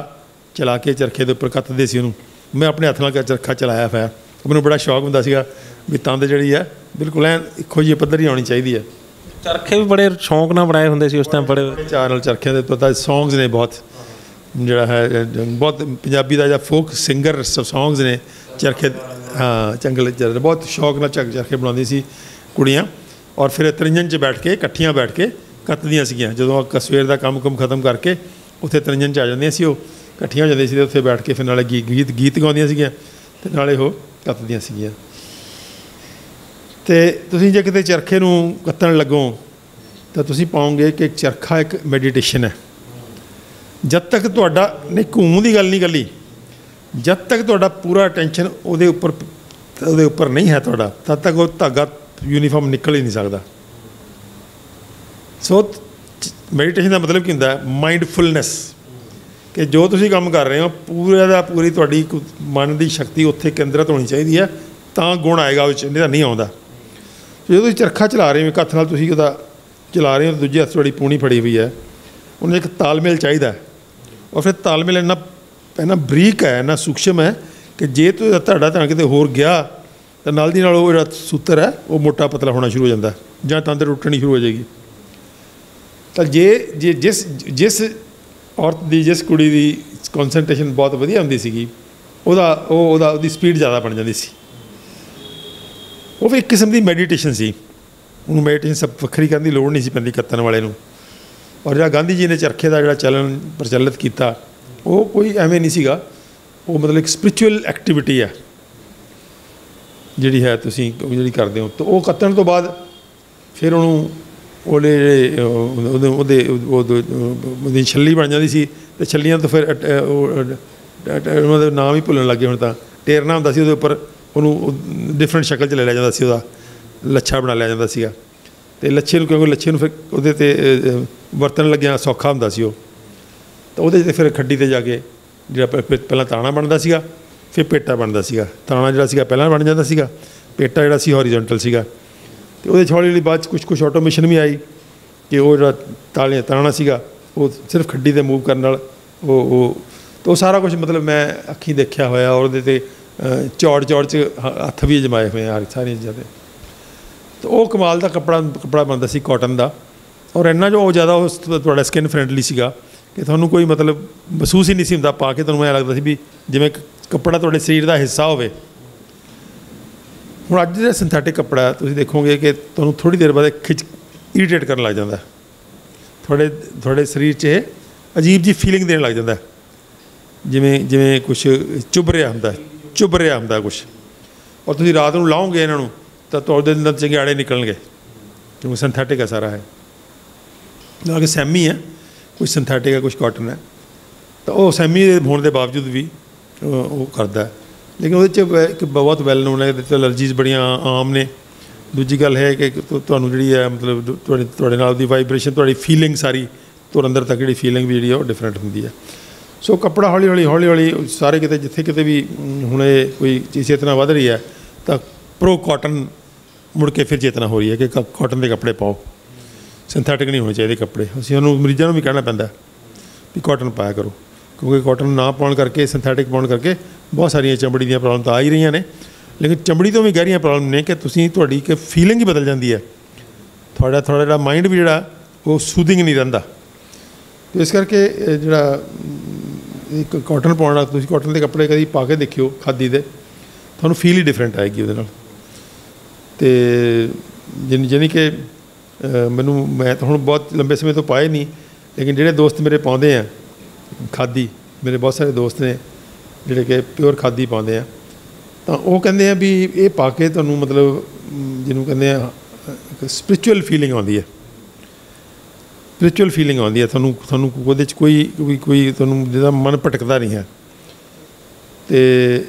ਚਲਾ ਕੇ ਚਰਖੇ ਦੇ ਉੱਪਰ ਕੱਤਦੇ ਸੀ ਉਹਨੂੰ। ਮੈਂ ਆਪਣੇ ਹੱਥ ਨਾਲ ਚਰਖਾ ਚਲਾਇਆ ਫਿਰ। ਮੈਨੂੰ ਬੜਾ ਸ਼ੌਕ ਹੁੰਦਾ ਸੀਗਾ ਵੀ ਤੰਦ ਜਿਹੜੀ ਹੈ ਬਿਲਕੁਲ ਐਨ ਇੱਕੋ ਜਿਹੀ ਪੱਧਰ ਹੀ ਆਉਣੀ ਚਾਹੀਦੀ ਹੈ। ਚਰਖੇ ਵੀ ਬੜੇ ਸ਼ੌਂਕ ਨਾਲ ਬਣਾਏ ਹੁੰਦੇ ਸੀ ਉਸ ਟਾਈਮ, ਬੜੇ ਚਾਅ ਨਾਲ। ਚਰਖਿਆਂ ਦੇ ਪਤਾ ਸੌਂਗਸ ਨੇ ਬਹੁਤ, ਜਿਹੜਾ ਹੈ ਬਹੁਤ ਪੰਜਾਬੀ ਦਾ ਜਾਂ ਫੋਕ ਸਿੰਗਰ ਸੌਂਗਸ ਨੇ ਚਰਖੇ। ਹਾਂ, ਚੰਗਲ ਬਹੁਤ ਸ਼ੌਕ ਨਾਲ ਚਰਖੇ ਬਣਾਉਂਦੀ ਸੀ ਕੁੜੀਆਂ। ਔਰ ਫਿਰ ਤਰਿੰਜਣ 'ਚ ਬੈਠ ਕੇ ਇਕੱਠੀਆਂ ਬੈਠ ਕੇ ਕੱਤਦੀਆਂ ਸੀਗੀਆਂ। ਜਦੋਂ ਸਵੇਰ ਦਾ ਕੰਮ ਖਤਮ ਕਰਕੇ ਉੱਥੇ ਤਰਿੰਜਣ 'ਚ ਆ ਜਾਂਦੀਆਂ ਸੀ, ਉਹ ਇਕੱਠੀਆਂ ਹੋ ਜਾਂਦੀਆਂ ਸੀ, ਅਤੇ ਉੱਥੇ ਬੈਠ ਕੇ ਫਿਰ ਨਾਲੇ ਗੀਤ ਗਾਉਂਦੀਆਂ ਸੀਗੀਆਂ, ਅਤੇ ਨਾਲੇ ਉਹ ਕੱਤਦੀਆਂ ਸੀਗੀਆਂ। ਅਤੇ ਤੁਸੀਂ ਜੇ ਕਿਤੇ ਚਰਖੇ ਨੂੰ ਕੱਤਣ ਲੱਗੋ ਤਾਂ ਤੁਸੀਂ ਪਾਓਗੇ ਕਿ ਚਰਖਾ ਇੱਕ ਮੈਡੀਟੇਸ਼ਨ ਹੈ। ਜਦ ਤੱਕ ਤੁਹਾਡਾ ਨਹੀਂ ਘੂੰ ਦੀ ਗੱਲ ਨਹੀਂ ਇਕੱਲੀ, ਜਦ ਤੱਕ ਤੁਹਾਡਾ ਪੂਰਾ ਅਟੈਂਸ਼ਨ ਉਹਦੇ ਉੱਪਰ ਨਹੀਂ ਹੈ ਤੁਹਾਡਾ, ਤਦ ਤੱਕ ਉਹ ਧਾਗਾ ਯੂਨੀਫਾਰਮ ਨਿਕਲ ਹੀ ਨਹੀਂ ਸਕਦਾ। ਸੋ ਮੈਡੀਟੇਸ਼ਨ ਦਾ ਮਤਲਬ ਕੀ ਹੁੰਦਾ? ਮਾਈਂਡਫੁਲਨੈਸ, ਕਿ ਜੋ ਤੁਸੀਂ ਕੰਮ ਕਰ ਰਹੇ ਹੋ ਪੂਰੇ ਦਾ ਪੂਰੀ ਤੁਹਾਡੀ ਮਨ ਦੀ ਸ਼ਕਤੀ ਉੱਥੇ ਕੇਂਦਰਿਤ ਹੋਣੀ ਚਾਹੀਦੀ ਹੈ, ਤਾਂ ਗੁਣ ਆਏਗਾ ਉਹ 'ਚ, ਨਹੀਂ ਤਾਂ ਨਹੀਂ ਆਉਂਦਾ। ਜਦੋਂ ਤੁਸੀਂ ਚਰਖਾ ਚਲਾ ਰਹੇ ਹੋ ਇੱਕ ਹੱਥ ਨਾਲ, ਤੁਸੀਂ ਉਹਦਾ ਚਲਾ ਰਹੇ ਹੋ, ਦੂਜੇ ਹੱਥ ਤੁਹਾਡੀ ਪੂਣੀ ਫੜੀ ਹੋਈ ਹੈ, ਉਹਨੂੰ ਇੱਕ ਤਾਲਮੇਲ ਚਾਹੀਦਾ। ਔਰ ਫਿਰ ਤਾਲਮੇਲ ਇੰਨਾ ਬਰੀਕ ਹੈ, ਇੰਨਾ ਸੂਖਸ਼ਮ ਹੈ ਕਿ ਜੇ ਤੁਹਾਡਾ ਧਿਆਨ ਕਿਤੇ ਹੋਰ ਗਿਆ ਤਾਂ ਨਾਲ ਦੀ ਨਾਲ ਉਹ ਜਿਹੜਾ ਸੂਤਰ ਹੈ ਉਹ ਮੋਟਾ ਪਤਲਾ ਹੋਣਾ ਸ਼ੁਰੂ ਹੋ ਜਾਂਦਾ, ਜਾਂ ਤੰਦ ਟੁੱਟਣੀ ਸ਼ੁਰੂ ਹੋ ਜਾਏਗੀ। ਤਾਂ ਜੇ ਜਿਸ ਔਰਤ ਦੀ, ਜਿਸ ਕੁੜੀ ਦੀ ਕੌਨਸਨਟ੍ਰੇਸ਼ਨ ਬਹੁਤ ਵਧੀਆ ਹੁੰਦੀ ਸੀਗੀ, ਉਹਦੀ ਸਪੀਡ ਜ਼ਿਆਦਾ ਬਣ ਜਾਂਦੀ ਸੀ। ਉਹ ਵੀ ਇੱਕ ਕਿਸਮ ਦੀ ਮੈਡੀਟੇਸ਼ਨ ਸੀ। ਉਹਨੂੰ ਮੈਡੀਟੇਸ਼ਨ ਸਭ ਵੱਖਰੀ ਕਰਨ ਦੀ ਲੋੜ ਨਹੀਂ ਸੀ ਪੈਂਦੀ ਕੱਤਣ ਵਾਲੇ ਨੂੰ। ਔਰ ਜਿਹੜਾ ਗਾਂਧੀ ਜੀ ਨੇ ਚਰਖੇ ਦਾ ਜਿਹੜਾ ਚਲਨ ਪ੍ਰਚਲਿਤ ਕੀਤਾ, ਉਹ ਕੋਈ ਐਵੇਂ ਨਹੀਂ ਸੀਗਾ। ਉਹ ਮਤਲਬ ਇੱਕ ਸਪਿਰਿਚੁਅਲ ਐਕਟੀਵਿਟੀ ਹੈ ਜਿਹੜੀ ਹੈ ਤੁਸੀਂ ਜਿਹੜੀ ਕਰਦੇ ਹੋ। ਤਾਂ ਉਹ ਕੱਤਣ ਤੋਂ ਬਾਅਦ ਫਿਰ ਉਹਨੂੰ ਉਹਦੇ ਉਹਦੀ ਛੱਲੀ ਬਣ ਜਾਂਦੀ ਸੀ। ਅਤੇ ਛੱਲੀਆਂ ਤੋਂ ਫਿਰ ਉਹਨਾਂ ਦੇ ਨਾਮ ਹੀ ਭੁੱਲਣ ਲੱਗੇ ਹੁਣ ਤਾਂ। ਟੇਰਨਾ ਹੁੰਦਾ ਸੀ ਉਹਦੇ ਉੱਪਰ, ਉਹਨੂੰ ਡਿਫਰੈਂਟ ਸ਼ਕਲ 'ਚ ਲੈ ਲਿਆ ਜਾਂਦਾ ਸੀ, ਉਹਦਾ ਲੱਛਾ ਬਣਾ ਲਿਆ ਜਾਂਦਾ ਸੀਗਾ। ਅਤੇ ਲੱਛੇ ਨੂੰ, ਕਿਉਂਕਿ ਲੱਛੇ ਨੂੰ ਫਿਰ ਉਹਦੇ 'ਤੇ ਵਰਤਣ ਲੱਗਿਆ ਸੌਖਾ ਹੁੰਦਾ ਸੀ ਉਹ। ਤਾਂ ਉਹਦੇ 'ਤੇ ਫਿਰ ਖੱਡੀ 'ਤੇ ਜਾ ਕੇ ਜਿਹੜਾ ਪਹਿਲਾਂ ਤਾਣਾ ਬਣਦਾ ਸੀਗਾ, ਫਿਰ ਪੇਟਾ ਬਣਦਾ ਸੀਗਾ। ਤਾਣਾ ਜਿਹੜਾ ਸੀਗਾ ਪਹਿਲਾਂ ਬਣ ਜਾਂਦਾ ਸੀਗਾ, ਪੇਟਾ ਜਿਹੜਾ ਸੀ ਹੌਰੀਜ਼ੌਂਟਲ ਸੀਗਾ। ਅਤੇ ਉਹਦੇ 'ਚ ਹੌਲੀ ਹੌਲੀ ਬਾਅਦ 'ਚ ਕੁਛ ਆਟੋਮੇਸ਼ਨ ਵੀ ਆਈ ਕਿ ਉਹ ਜਿਹੜਾ ਤਾਣਾ ਸੀਗਾ ਉਹ ਸਿਰਫ ਖੱਡੀ 'ਤੇ ਮੂਵ ਕਰਨ ਨਾਲ ਉਹ ਸਾਰਾ ਕੁਛ ਮਤਲਬ ਮੈਂ ਅੱਖੀਂ ਦੇਖਿਆ ਹੋਇਆ। ਔਰ ਉਹਦੇ 'ਤੇ ਚੌੜ 'ਚ ਹੱਥ ਵੀ ਅਜਮਾਏ ਹੋਏ ਆ ਸਾਰੀਆਂ ਚੀਜ਼ਾਂ 'ਤੇ। ਤਾਂ ਉਹ ਕਮਾਲ ਦਾ ਕੱਪੜਾ ਬਣਦਾ ਸੀ ਕਾਟਨ ਦਾ। ਔਰ ਇੰਨਾ ਜੋ ਜ਼ਿਆਦਾ ਉਹ ਤੁਹਾਡਾ ਸਕਿਨ ਫਰੈਂਡਲੀ ਸੀਗਾ ਕਿ ਤੁਹਾਨੂੰ ਕੋਈ ਮਤਲਬ ਮਹਿਸੂਸ ਹੀ ਨਹੀਂ ਸੀ ਹੁੰਦਾ ਪਾ ਕੇ। ਤੁਹਾਨੂੰ ਐਂ ਲੱਗਦਾ ਸੀ ਵੀ ਜਿਵੇਂ ਕੱਪੜਾ ਤੁਹਾਡੇ ਸਰੀਰ ਦਾ ਹਿੱਸਾ ਹੋਵੇ। ਹੁਣ ਅੱਜ ਜਿਹੜਾ ਸਿੰਥੈਟਿਕ ਕੱਪੜਾ ਤੁਸੀਂ ਦੇਖੋਗੇ ਕਿ ਤੁਹਾਨੂੰ ਥੋੜ੍ਹੀ ਦੇਰ ਬਾਅਦ ਇਰੀਟੇਟ ਕਰਨ ਲੱਗ ਜਾਂਦਾ। ਤੁਹਾਡੇ ਸਰੀਰ 'ਚ ਇਹ ਅਜੀਬ ਜਿਹੀ ਫੀਲਿੰਗ ਦੇਣ ਲੱਗ ਜਾਂਦਾ, ਜਿਵੇਂ ਕੁਛ ਚੁੱਭ ਰਿਹਾ ਹੁੰਦਾ ਕੁਛ। ਔਰ ਤੁਸੀਂ ਰਾਤ ਨੂੰ ਲਾਓਗੇ ਇਹਨਾਂ ਨੂੰ ਤਾਂ ਤੁਹਾਡੇ ਅੰਦਰ ਚੰਗਿਆੜੇ ਨਿਕਲਣਗੇ, ਕਿਉਂਕਿ ਸਿੰਥੈਟਿਕ ਹੈ ਸਾਰਾ। ਹੈ ਨਾ ਕਿ ਸੈਮੀ ਹੈ, ਕੁਛ ਸਿੰਥੈਟਿਕ ਹੈ, ਕੁਛ ਕਾਟਨ ਹੈ। ਤਾਂ ਉਹ ਸੈਮੀ ਹੋਣ ਦੇ ਬਾਵਜੂਦ ਵੀ ਉਹ ਕਰਦਾ। ਲੇਕਿਨ ਉਹਦੇ 'ਚ ਇੱਕ ਬਹੁਤ ਵੈਲ ਨੋਨ ਹੈ, ਇਹਦੇ 'ਚ ਐਲਰਜੀਜ਼ ਬੜੀਆਂ ਆਮ ਨੇ। ਦੂਜੀ ਗੱਲ ਹੈ ਕਿ ਤੁਹਾਨੂੰ ਜਿਹੜੀ ਹੈ ਮਤਲਬ ਤੁਹਾਡੇ ਨਾਲ ਦੀ ਵਾਈਬ੍ਰੇਸ਼ਨ, ਤੁਹਾਡੀ ਫੀਲਿੰਗ ਸਾਰੀ ਤੁਰ ਅੰਦਰ ਤੱਕ ਜਿਹੜੀ ਫੀਲਿੰਗ ਵੀ ਜਿਹੜੀ ਉਹ ਡਿਫਰੈਂਟ ਹੁੰਦੀ ਹੈ। ਸੋ ਕੱਪੜਾ ਹੌਲੀ ਹੌਲੀ ਸਾਰੇ ਕਿਤੇ ਜਿੱਥੇ ਕਿਤੇ ਵੀ ਹੁਣ ਇਹ ਕੋਈ ਚੇਤਨਾ ਵੱਧ ਰਹੀ ਹੈ ਤਾਂ ਪ੍ਰੋ ਕਾਟਨ ਮੁੜ ਕੇ ਫਿਰ ਚੇਤਨਾ ਹੋ ਰਹੀ ਹੈ ਕਿ ਕਾਟਨ ਦੇ ਕੱਪੜੇ ਪਾਓ, ਸਿੰਥੈਟਿਕ ਨਹੀਂ ਹੋਣੇ ਚਾਹੀਦੇ ਕੱਪੜੇ। ਅਸੀਂ ਉਹਨੂੰ ਮਰੀਜ਼ਾਂ ਨੂੰ ਵੀ ਕਹਿਣਾ ਪੈਂਦਾ ਵੀ ਕਾਟਨ ਪਾਇਆ ਕਰੋ, ਕਿਉਂਕਿ ਕਾਟਨ ਨਾ ਪਾਉਣ ਕਰਕੇ, ਸਿੰਥੈਟਿਕ ਪਾਉਣ ਕਰਕੇ ਬਹੁਤ ਸਾਰੀਆਂ ਚਮੜੀ ਦੀਆਂ ਪ੍ਰੋਬਲਮ ਤਾਂ ਆ ਹੀ ਰਹੀਆਂ ਨੇ। ਲੇਕਿਨ ਚਮੜੀ ਤੋਂ ਵੀ ਗਹਿਰੀਆਂ ਪ੍ਰੋਬਲਮ ਨੇ ਕਿ ਤੁਹਾਡੀ ਇੱਕ ਫੀਲਿੰਗ ਹੀ ਬਦਲ ਜਾਂਦੀ ਹੈ। ਤੁਹਾਡਾ ਜਿਹੜਾ ਮਾਈਂਡ ਵੀ ਜਿਹੜਾ ਉਹ ਸੂਦਿੰਗ ਨਹੀਂ ਰਹਿੰਦਾ। ਅਤੇ ਇਸ ਕਰਕੇ ਜਿਹੜਾ ਇੱਕ ਕਾਟਨ ਪਾਉਣਾ, ਤੁਸੀਂ ਕਾਟਨ ਦੇ ਕੱਪੜੇ ਕਦੀ ਪਾ ਕੇ ਦੇਖਿਓ ਖਾਦੀ ਦੇ, ਤੁਹਾਨੂੰ ਫੀਲ ਹੀ ਡਿਫਰੈਂਟ ਆਏਗੀ ਉਹਦੇ ਨਾਲ। ਅਤੇ ਜਾਣੀ ਕਿ ਮੈਂ ਤਾਂ ਹੁਣ ਬਹੁਤ ਲੰਬੇ ਸਮੇਂ ਤੋਂ ਪਾਏ ਨਹੀਂ, ਲੇਕਿਨ ਜਿਹੜੇ ਦੋਸਤ ਮੇਰੇ ਪਾਉਂਦੇ ਆ ਖਾਦੀ, ਮੇਰੇ ਬਹੁਤ ਸਾਰੇ ਦੋਸਤ ਨੇ ਜਿਹੜੇ ਕਿ ਪਿਓਰ ਖਾਦੀ ਪਾਉਂਦੇ ਆ, ਤਾਂ ਉਹ ਕਹਿੰਦੇ ਆ ਵੀ ਇਹ ਪਾ ਕੇ ਤੁਹਾਨੂੰ ਮਤਲਬ ਜਿਹਨੂੰ ਕਹਿੰਦੇ ਆ ਸਪਿਰਿਚੁਅਲ ਫੀਲਿੰਗ ਆਉਂਦੀ ਹੈ। ਸਪਿਰਿਚੁਅਲ ਫੀਲਿੰਗ ਆਉਂਦੀ ਹੈ ਤੁਹਾਨੂੰ ਉਹਦੇ 'ਚ ਕੋਈ ਤੁਹਾਨੂੰ ਜਿਹਦਾ ਮਨ ਭਟਕਦਾ ਨਹੀਂ ਹੈ। ਅਤੇ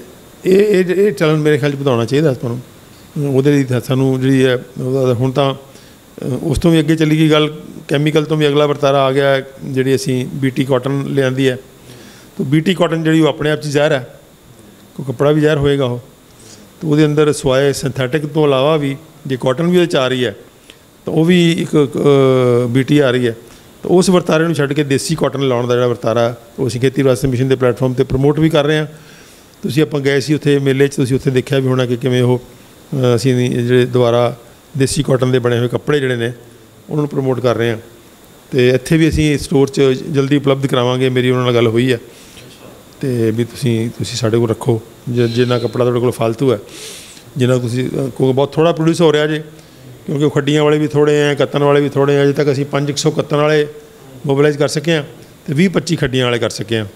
ਇਹ ਚਲਨ ਮੇਰੇ ਖਿਆਲ 'ਚ ਵਧਾਉਣਾ ਚਾਹੀਦਾ ਤੁਹਾਨੂੰ। ਉਹਦੇ ਲਈ ਸਾਨੂੰ ਜਿਹੜੀ ਹੈ ਉਹਦਾ ਹੁਣ ਤਾਂ ਉਸ ਤੋਂ ਵੀ ਅੱਗੇ ਚਲੀ ਗਈ ਗੱਲ, ਕੈਮੀਕਲ ਤੋਂ ਵੀ ਅਗਲਾ ਵਰਤਾਰਾ ਆ ਗਿਆ ਜਿਹੜੀ ਅਸੀਂ BT ਕਾਟਨ ਲਿਆਂਦੀ ਹੈ। ਤਾਂ BT ਕਾਟਨ ਜਿਹੜੀ ਉਹ ਆਪਣੇ ਆਪ 'ਚ ਜ਼ਹਿਰ ਹੈ, ਕੋਈ ਕੱਪੜਾ ਵੀ ਜ਼ਹਿਰ ਹੋਏਗਾ ਉਹ। ਤਾਂ ਉਹਦੇ ਅੰਦਰ ਸਵਾਏ ਸਿੰਥੈਟਿਕ ਤੋਂ ਇਲਾਵਾ ਵੀ ਜੇ ਕਾਟਨ ਵੀ ਉਹਦੇ 'ਚ ਆ ਰਹੀ ਹੈ ਤਾਂ ਉਹ ਵੀ ਇੱਕ BT ਆ ਰਹੀ ਹੈ। ਤਾਂ ਉਸ ਵਰਤਾਰੇ ਨੂੰ ਛੱਡ ਕੇ ਦੇਸੀ ਕਾਟਨ ਲਾਉਣ ਦਾ ਜਿਹੜਾ ਵਰਤਾਰਾ ਉਹ ਅਸੀਂ ਖੇਤੀ ਵਿਕਾਸ ਮਿਸ਼ਨ ਦੇ ਪਲੇਟਫਾਰਮ 'ਤੇ ਪ੍ਰਮੋਟ ਵੀ ਕਰ ਰਹੇ ਹਾਂ। ਤੁਸੀਂ ਆਪਾਂ ਗਏ ਸੀ ਉੱਥੇ ਮੇਲੇ 'ਚ, ਤੁਸੀਂ ਉੱਥੇ ਦੇਖਿਆ ਵੀ ਹੋਣਾ ਕਿ ਕਿਵੇਂ ਉਹ ਅਸੀਂ ਜਿਹੜੇ ਦੁਬਾਰਾ ਦੇਸੀ ਕਾਟਨ ਦੇ ਬਣੇ ਹੋਏ ਕੱਪੜੇ ਜਿਹੜੇ ਨੇ ਉਹਨਾਂ ਨੂੰ ਪ੍ਰਮੋਟ ਕਰ ਰਹੇ ਹਾਂ। ਅਤੇ ਇੱਥੇ ਵੀ ਅਸੀਂ ਸਟੋਰ 'ਚ ਜਲਦੀ ਉਪਲਬਧ ਕਰਾਵਾਂਗੇ, ਮੇਰੀ ਉਹਨਾਂ ਨਾਲ ਗੱਲ ਹੋਈ ਹੈ। ਅਤੇ ਵੀ ਤੁਸੀਂ ਸਾਡੇ ਕੋਲ ਰੱਖੋ ਜਿੰਨਾ ਕੱਪੜਾ ਤੁਹਾਡੇ ਕੋਲ ਫਾਲਤੂ ਹੈ, ਜਿੰਨਾ ਤੁਸੀਂ ਕਿਉਂਕਿ ਬਹੁਤ ਥੋੜ੍ਹਾ ਪ੍ਰੋਡਿਊਸ ਹੋ ਰਿਹਾ ਜੇ, ਕਿਉਂਕਿ ਖੱਡੀਆਂ ਵਾਲੇ ਵੀ ਥੋੜ੍ਹੇ ਹੈ, ਕੱਤਣ ਵਾਲੇ ਵੀ ਥੋੜ੍ਹੇ ਹੈ। ਅਜੇ ਤੱਕ ਅਸੀਂ 500 ਕੱਤਣ ਵਾਲੇ ਮੋਬਿਲਾਈਜ਼ ਕਰ ਸਕੇ ਹਾਂ ਅਤੇ 20-25 ਖੱਡੀਆਂ ਵਾਲੇ ਕਰ ਸਕੇ ਹਾਂ।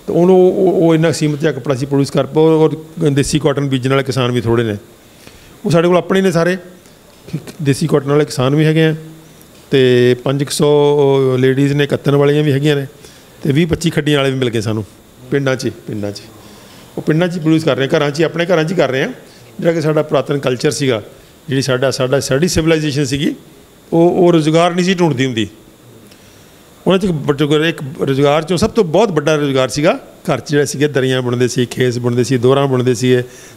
ਤਾਂ ਉਹਨੂੰ ਉਹ ਇੰਨਾ ਸੀਮਤ ਜਿਹਾ ਕੱਪੜਾ ਅਸੀਂ ਪ੍ਰੋਡਿਊਸ ਕਰ ਪਾਓ। ਔਰ ਦੇਸੀ ਕਾਟਨ ਬੀਜਣ ਵਾਲੇ ਕਿਸਾਨ ਵੀ ਥੋੜ੍ਹੇ ਨੇ, ਉਹ ਸਾਡੇ ਕੋਲ ਆਪਣੇ ਨੇ ਸਾਰੇ ਦੇਸੀ ਕਾਟਨ ਵਾਲੇ ਕਿਸਾਨ ਵੀ ਹੈਗੇ ਆ। ਅਤੇ 500 ਲੇਡੀਜ਼ ਨੇ ਕੱਤਣ ਵਾਲੀਆਂ ਵੀ ਹੈਗੀਆਂ ਨੇ, ਅਤੇ 20-25 ਖੱਡੀਆਂ ਵਾਲੇ ਵੀ ਮਿਲ ਗਏ ਸਾਨੂੰ ਪਿੰਡਾਂ 'ਚ ਉਹ ਪਿੰਡਾਂ 'ਚ ਪ੍ਰੋਡਿਊਸ ਕਰ ਰਹੇ ਹਾਂ, ਘਰਾਂ 'ਚ ਆਪਣੇ ਘਰਾਂ 'ਚ ਹੀ ਕਰ ਰਹੇ ਹਾਂ। ਜਿਹੜਾ ਕਿ ਸਾਡਾ ਪੁਰਾਤਨ ਕਲਚਰ ਸੀਗਾ, ਜਿਹੜੀ ਸਾਡੀ ਸਿਵਲਾਈਜੇਸ਼ਨ ਸੀਗੀ, ਉਹ ਰੁਜ਼ਗਾਰ ਨਹੀਂ ਸੀ ਢੂੰਡਦੀ ਹੁੰਦੀ। ਉਹਨਾਂ 'ਚ ਇੱਕ ਰੁਜ਼ਗਾਰ 'ਚੋਂ ਸਭ ਤੋਂ ਬਹੁਤ ਵੱਡਾ ਰੁਜ਼ਗਾਰ ਸੀਗਾ ਘਰ 'ਚ ਜਿਹੜੇ ਸੀਗੇ ਦਰੀਆਂ ਬੁਣਦੇ ਸੀ, ਖੇਸ ਬੁਣਦੇ ਸੀ, ਦੋਹਰਾਂ ਬੁਣਦੇ ਸੀ,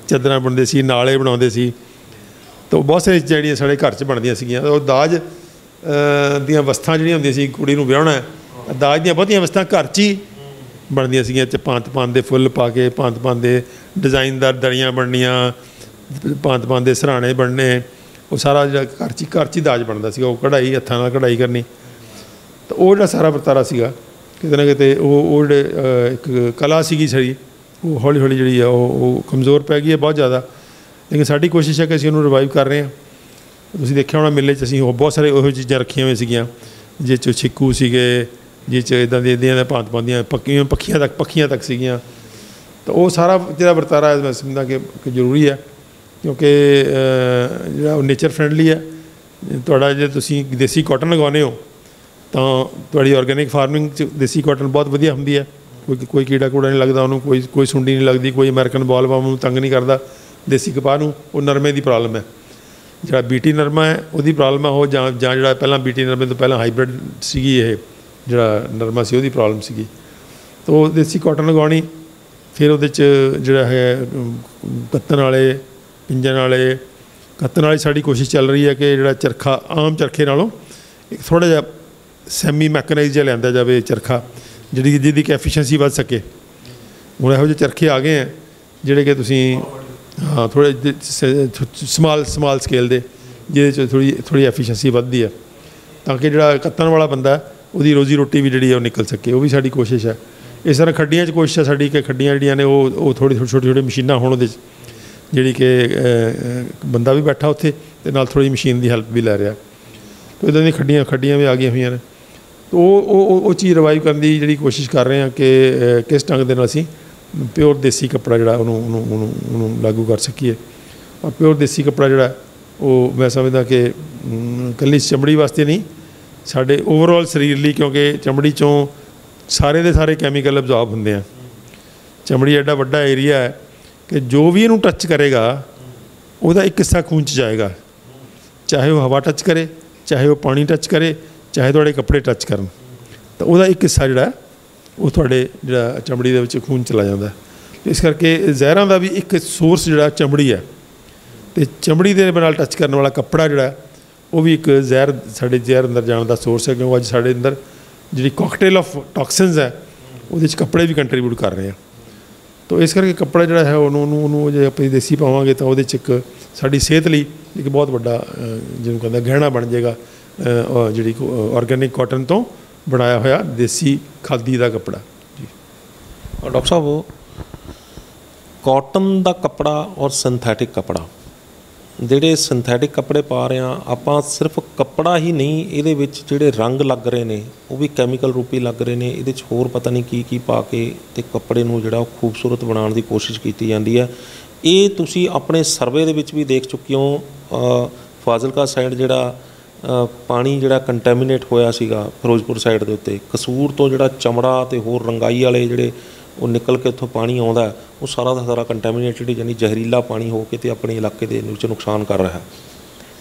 ਚਾਦਰਾਂ ਬੁਣਦੇ ਸੀ, ਨਾਲੇ ਬਣਾਉਂਦੇ ਸੀ। ਤਾਂ ਬਹੁਤ ਸਾਰੀਆਂ ਜਿਹੜੀਆਂ ਸਾਡੇ ਘਰ 'ਚ ਬਣਦੀਆਂ ਸੀਗੀਆਂ। ਉਹ ਦਾਜ ਦੀਆਂ ਵਸਤਾਂ ਜਿਹੜੀਆਂ ਹੁੰਦੀਆਂ ਸੀ, ਕੁੜੀ ਨੂੰ ਵਿਆਹੁਣਾ, ਦਾਜ ਦੀਆਂ ਬਹੁਤੀਆਂ ਵਸਤਾਂ ਘਰ 'ਚ ਹੀ ਬਣਦੀਆਂ ਸੀਗੀਆਂ। ਭਾਂਤ ਦੇ ਫੁੱਲ ਪਾ ਕੇ, ਭਾਂਤ ਦੇ ਡਿਜ਼ਾਈਨਦਾਰ ਦਰੀਆਂ ਬਣਨੀਆਂ, ਭਾਂਤ ਦੇ ਸਿਰਹਾਣੇ ਬਣਨੇ, ਉਹ ਸਾਰਾ ਜਿਹੜਾ ਘਰ 'ਚ ਹੀ ਦਾਜ ਬਣਦਾ ਸੀਗਾ। ਉਹ ਕਢਾਈ, ਹੱਥਾਂ ਨਾਲ ਕਢਾਈ ਕਰਨੀ। ਤਾਂ ਉਹ ਜਿਹੜਾ ਸਾਰਾ ਵਰਤਾਰਾ ਸੀਗਾ ਕਿਤੇ ਨਾ ਕਿਤੇ ਉਹ ਜਿਹੜੇ ਇੱਕ ਕਲਾ ਸੀਗੀ ਸਾਡੀ, ਉਹ ਹੌਲੀ ਹੌਲੀ ਜਿਹੜੀ ਆ ਉਹ ਕਮਜ਼ੋਰ ਪੈ ਗਈ ਹੈ ਬਹੁਤ ਜ਼ਿਆਦਾ। ਲੇਕਿਨ ਸਾਡੀ ਕੋਸ਼ਿਸ਼ ਹੈ ਕਿ ਅਸੀਂ ਉਹਨੂੰ ਰਿਵਾਈਵ ਕਰ ਰਹੇ ਹਾਂ। ਤੁਸੀਂ ਦੇਖਿਆ ਹੋਣਾ ਮੇਲੇ 'ਚ ਅਸੀਂ ਹੋਰ ਬਹੁਤ ਸਾਰੇ ਉਹੋ ਚੀਜ਼ਾਂ ਰੱਖੀਆਂ ਹੋਈਆਂ ਸੀਗੀਆਂ, ਜਿਸ 'ਚ ਛਿੱਕੂ ਸੀਗੇ, ਜਿਸ 'ਚ ਇੱਦਾਂ ਦੀਆਂ ਭਾਂਤ ਦੀਆਂ ਪੱਖੀਆਂ ਤੱਕ ਸੀਗੀਆਂ। ਤਾਂ ਉਹ ਸਾਰਾ ਜਿਹੜਾ ਵਰਤਾਰਾ ਮੈਂ ਸਮਝਦਾ ਕਿ ਜ਼ਰੂਰੀ ਹੈ, ਕਿਉਂਕਿ ਜਿਹੜਾ ਉਹ ਨੇਚਰ ਫਰੈਂਡਲੀ ਹੈ। ਤੁਹਾਡਾ ਜੇ ਤੁਸੀਂ ਦੇਸੀ ਕਾਟਨ ਲਗਾਉਂਦੇ ਹੋ ਤਾਂ ਤੁਹਾਡੀ ਆਰਗੈਨਿਕ ਫਾਰਮਿੰਗ 'ਚ ਦੇਸੀ ਕਾਟਨ ਬਹੁਤ ਵਧੀਆ ਹੁੰਦੀ ਹੈ। ਕੋਈ ਕੀੜਾ ਕੂੜਾ ਨਹੀਂ ਲੱਗਦਾ ਉਹਨੂੰ, ਕੋਈ ਸੁੰਡੀ ਨਹੀਂ ਲੱਗਦੀ, ਕੋਈ ਅਮਰੀਕਨ ਬਾਲਬਾਮ ਨੂੰ ਤੰਗ ਨਹੀਂ ਕਰਦਾ ਦੇਸੀ ਕਪਾਹ ਨੂੰ। ਉਹ ਨਰਮੇ ਦੀ ਪ੍ਰੋਬਲਮ ਹੈ। ਜਿਹੜਾ ਬੀਟੀ ਨਰਮਾ ਹੈ ਉਹਦੀ ਪ੍ਰੋਬਲਮ ਹੈ ਉਹ, ਜਾਂ ਜਿਹੜਾ ਪਹਿਲਾਂ ਬੀਟੀ ਨਰਮੇ ਤੋਂ ਪਹਿਲਾਂ ਹਾਈਬ੍ਰਿਡ ਸੀਗੀ, ਇਹ ਜਿਹੜਾ ਨਰਮਾ ਸੀ ਉਹਦੀ ਪ੍ਰੋਬਲਮ ਸੀਗੀ। ਤਾਂ ਉਹ ਦੇਸੀ ਕਾਟਨ ਲਗਾਉਣੀ, ਫਿਰ ਉਹਦੇ 'ਚ ਜਿਹੜਾ ਹੈ ਕੱਤਣ ਵਾਲੇ, ਪਿੰਜਣ ਵਾਲੇ। ਕੱਤਣ ਵਾਲੀ ਸਾਡੀ ਕੋਸ਼ਿਸ਼ ਚੱਲ ਰਹੀ ਹੈ ਕਿ ਜਿਹੜਾ ਚਰਖਾ ਆਮ ਚਰਖੇ ਨਾਲੋਂ ਇੱਕ ਥੋੜ੍ਹਾ ਜਿਹਾ ਸੈਮੀ ਮੈਕਨਾਈਜ਼ ਜਿਹਾ ਲਿਆਂਦਾ ਜਾਵੇ ਚਰਖਾ, ਜਿਹਦੀ ਕਿ ਐਫੀਸ਼ੀਐਂਸੀ ਵੱਧ ਸਕੇ। ਹੁਣ ਇਹੋ ਜਿਹੇ ਚਰਖੇ ਆ ਗਏ ਹੈ ਜਿਹੜੇ ਕਿ ਤੁਸੀਂ ਹਾਂ ਥੋੜ੍ਹੇ ਸਮਾਲ ਸਕੇਲ ਦੇ, ਜਿਹਦੇ 'ਚ ਥੋੜ੍ਹੀ ਐਫੀਸ਼ੀਐਂਸੀ ਵੱਧਦੀ ਹੈ, ਤਾਂ ਕਿ ਜਿਹੜਾ ਕੱਤਣ ਵਾਲਾ ਬੰਦਾ ਉਹਦੀ ਰੋਜ਼ੀ ਰੋਟੀ ਵੀ ਜਿਹੜੀ ਹੈ ਉਹ ਨਿਕਲ ਸਕੇ। ਉਹ ਵੀ ਸਾਡੀ ਕੋਸ਼ਿਸ਼ ਹੈ। ਇਸ ਤਰ੍ਹਾਂ ਖੱਡੀਆਂ 'ਚ ਕੋਸ਼ਿਸ਼ ਹੈ ਸਾਡੀ ਕਿ ਖੱਡੀਆਂ ਜਿਹੜੀਆਂ ਨੇ ਉਹ ਛੋਟੀ ਮਸ਼ੀਨਾਂ ਹੋਣ ਉਹਦੇ 'ਚ, ਜਿਹੜੀ ਕਿ ਬੰਦਾ ਵੀ ਬੈਠਾ ਉੱਥੇ ਅਤੇ ਨਾਲ ਥੋੜ੍ਹੀ ਮਸ਼ੀਨ ਦੀ ਹੈਲਪ ਵੀ ਲੈ ਰਿਹਾ। ਤਾਂ ਇੱਦਾਂ ਦੀਆਂ ਖੱਡੀਆਂ ਵੀ ਆ ਗਈਆਂ ਹੋਈਆਂ ਨੇ। ਤਾਂ ਉਹ ਚੀਜ਼ ਰਿਵਾਈਵ ਕਰਨ ਦੀ ਜਿਹੜੀ ਕੋਸ਼ਿਸ਼ ਕਰ ਰਹੇ ਹਾਂ ਕਿ ਕਿਸ ਢੰਗ ਦੇ ਨਾਲ ਅਸੀਂ ਪਿਓਰ ਦੇਸੀ ਕੱਪੜਾ ਜਿਹੜਾ ਉਹਨੂੰ ਲਾਗੂ ਕਰ ਸਕੀਏ। ਔਰ ਪਿਓਰ ਦੇਸੀ ਕੱਪੜਾ ਜਿਹੜਾ ਉਹ ਮੈਂ ਸਮਝਦਾ ਕਿ ਇਕੱਲੀ ਚਮੜੀ ਵਾਸਤੇ ਨਹੀਂ, ਸਾਡੇ ਓਵਰਆਲ ਸਰੀਰ ਲਈ, ਕਿਉਂਕਿ ਚਮੜੀ 'ਚੋਂ ਸਾਰੇ ਦੇ ਸਾਰੇ ਕੈਮੀਕਲ ਅਬਜ਼ੌਰਬ ਹੁੰਦੇ ਆ। ਚਮੜੀ ਐਡਾ ਵੱਡਾ ਏਰੀਆ ਹੈ ਕਿ ਜੋ ਵੀ ਇਹਨੂੰ ਟੱਚ ਕਰੇਗਾ ਉਹਦਾ ਇੱਕ ਹਿੱਸਾ ਖੂਨ 'ਚ ਜਾਏਗਾ, ਚਾਹੇ ਉਹ ਹਵਾ ਟੱਚ ਕਰੇ, ਚਾਹੇ ਉਹ ਪਾਣੀ ਟੱਚ ਕਰੇ, ਚਾਹੇ ਤੁਹਾਡੇ ਕੱਪੜੇ ਟੱਚ ਕਰਨ, ਤਾਂ ਉਹਦਾ ਇੱਕ ਹਿੱਸਾ ਜਿਹੜਾ ਉਹ ਤੁਹਾਡੇ ਜਿਹੜਾ ਚਮੜੀ ਦੇ ਵਿੱਚ ਖੂਨ ਚਲਾ ਜਾਂਦਾ। ਇਸ ਕਰਕੇ ਜ਼ਹਿਰਾਂ ਦਾ ਵੀ ਇੱਕ ਸੋਰਸ ਜਿਹੜਾ ਚਮੜੀ ਹੈ, ਅਤੇ ਚਮੜੀ ਦੇ ਨਾਲ ਟੱਚ ਕਰਨ ਵਾਲਾ ਕੱਪੜਾ ਜਿਹੜਾ ਉਹ ਵੀ ਇੱਕ ਸਾਡੇ ਜ਼ਹਿਰ ਅੰਦਰ ਜਾਣ ਦਾ ਸੋਰਸ ਹੈ। ਕਿਉਂਕਿ ਅੱਜ ਸਾਡੇ ਅੰਦਰ ਜਿਹੜੀ ਕਾਕਟੇਲ ਆਫ ਟੌਕਸਿਨਸ ਹੈ ਉਹਦੇ 'ਚ ਕੱਪੜੇ ਵੀ ਕੰਟਰੀਬਿਊਟ ਕਰ ਰਹੇ ਆ। ਤਾਂ ਇਸ ਕਰਕੇ ਕੱਪੜਾ ਜਿਹੜਾ ਹੈ ਉਹਨੂੰ ਜੇ ਆਪਾਂ ਦੇਸੀ ਪਾਵਾਂਗੇ ਤਾਂ ਉਹਦੇ 'ਚ ਇੱਕ ਸਾਡੀ ਸਿਹਤ ਲਈ ਇੱਕ ਬਹੁਤ ਵੱਡਾ ਜਿਹਨੂੰ ਕਹਿੰਦਾ ਗਹਿਣਾ ਬਣ ਜਾਏਗਾ, ਜਿਹੜੀ ਆਰਗੈਨਿਕ ਕਾਟਨ ਤੋਂ ਬਣਾਇਆ ਹੋਇਆ ਦੇਸੀ ਖਾਦੀ ਦਾ ਕੱਪੜਾ ਜੀ। ਡਾਕਟਰ ਸਾਹਿਬ, ਕਾਟਨ ਦਾ ਕੱਪੜਾ ਔਰ ਸਿੰਥੈਟਿਕ ਕੱਪੜਾ, ਜਿਹੜੇ ਸਿੰਥੈਟਿਕ ਕੱਪੜੇ ਪਾ ਰਹੇ ਹਾਂ ਆਪਾਂ, ਸਿਰਫ ਕੱਪੜਾ ਹੀ ਨਹੀਂ, ਇਹਦੇ ਵਿੱਚ ਜਿਹੜੇ ਰੰਗ ਲੱਗ ਰਹੇ ਨੇ ਉਹ ਵੀ ਕੈਮੀਕਲ ਰੂਪੀ ਲੱਗ ਰਹੇ ਨੇ। ਇਹਦੇ 'ਚ ਹੋਰ ਪਤਾ ਨਹੀਂ ਕੀ ਪਾ ਕੇ ਅਤੇ ਕੱਪੜੇ ਨੂੰ ਜਿਹੜਾ ਉਹ ਖੂਬਸੂਰਤ ਬਣਾਉਣ ਦੀ ਕੋਸ਼ਿਸ਼ ਕੀਤੀ ਜਾਂਦੀ ਹੈ। ਇਹ ਤੁਸੀਂ ਆਪਣੇ ਸਰਵੇ ਦੇ ਵਿੱਚ ਵੀ ਦੇਖ ਚੁੱਕੇ ਹੋ। ਫਾਜ਼ਿਲਕਾ ਸਾਈਡ ਜਿਹੜਾ ਪਾਣੀ ਜਿਹੜਾ ਕੰਟੈਮੀਨੇਟ ਹੋਇਆ ਸੀਗਾ ਫਿਰੋਜ਼ਪੁਰ ਸਾਈਡ ਦੇ ਉੱਤੇ, ਕਸੂਰ ਤੋਂ ਜਿਹੜਾ ਚਮੜਾ ਅਤੇ ਹੋਰ ਰੰਗਾਈ ਵਾਲੇ ਜਿਹੜੇ ਉਹ ਨਿਕਲ ਕੇ ਉੱਥੋਂ ਪਾਣੀ ਆਉਂਦਾ, ਉਹ ਸਾਰਾ ਦਾ ਸਾਰਾ ਕੰਟੈਮੀਨੇਟਡ, ਯਾਨੀ ਜ਼ਹਿਰੀਲਾ ਪਾਣੀ ਹੋ ਕੇ ਅਤੇ ਆਪਣੇ ਇਲਾਕੇ ਦੇ ਵਿੱਚ ਨੁਕਸਾਨ ਕਰ ਰਿਹਾ।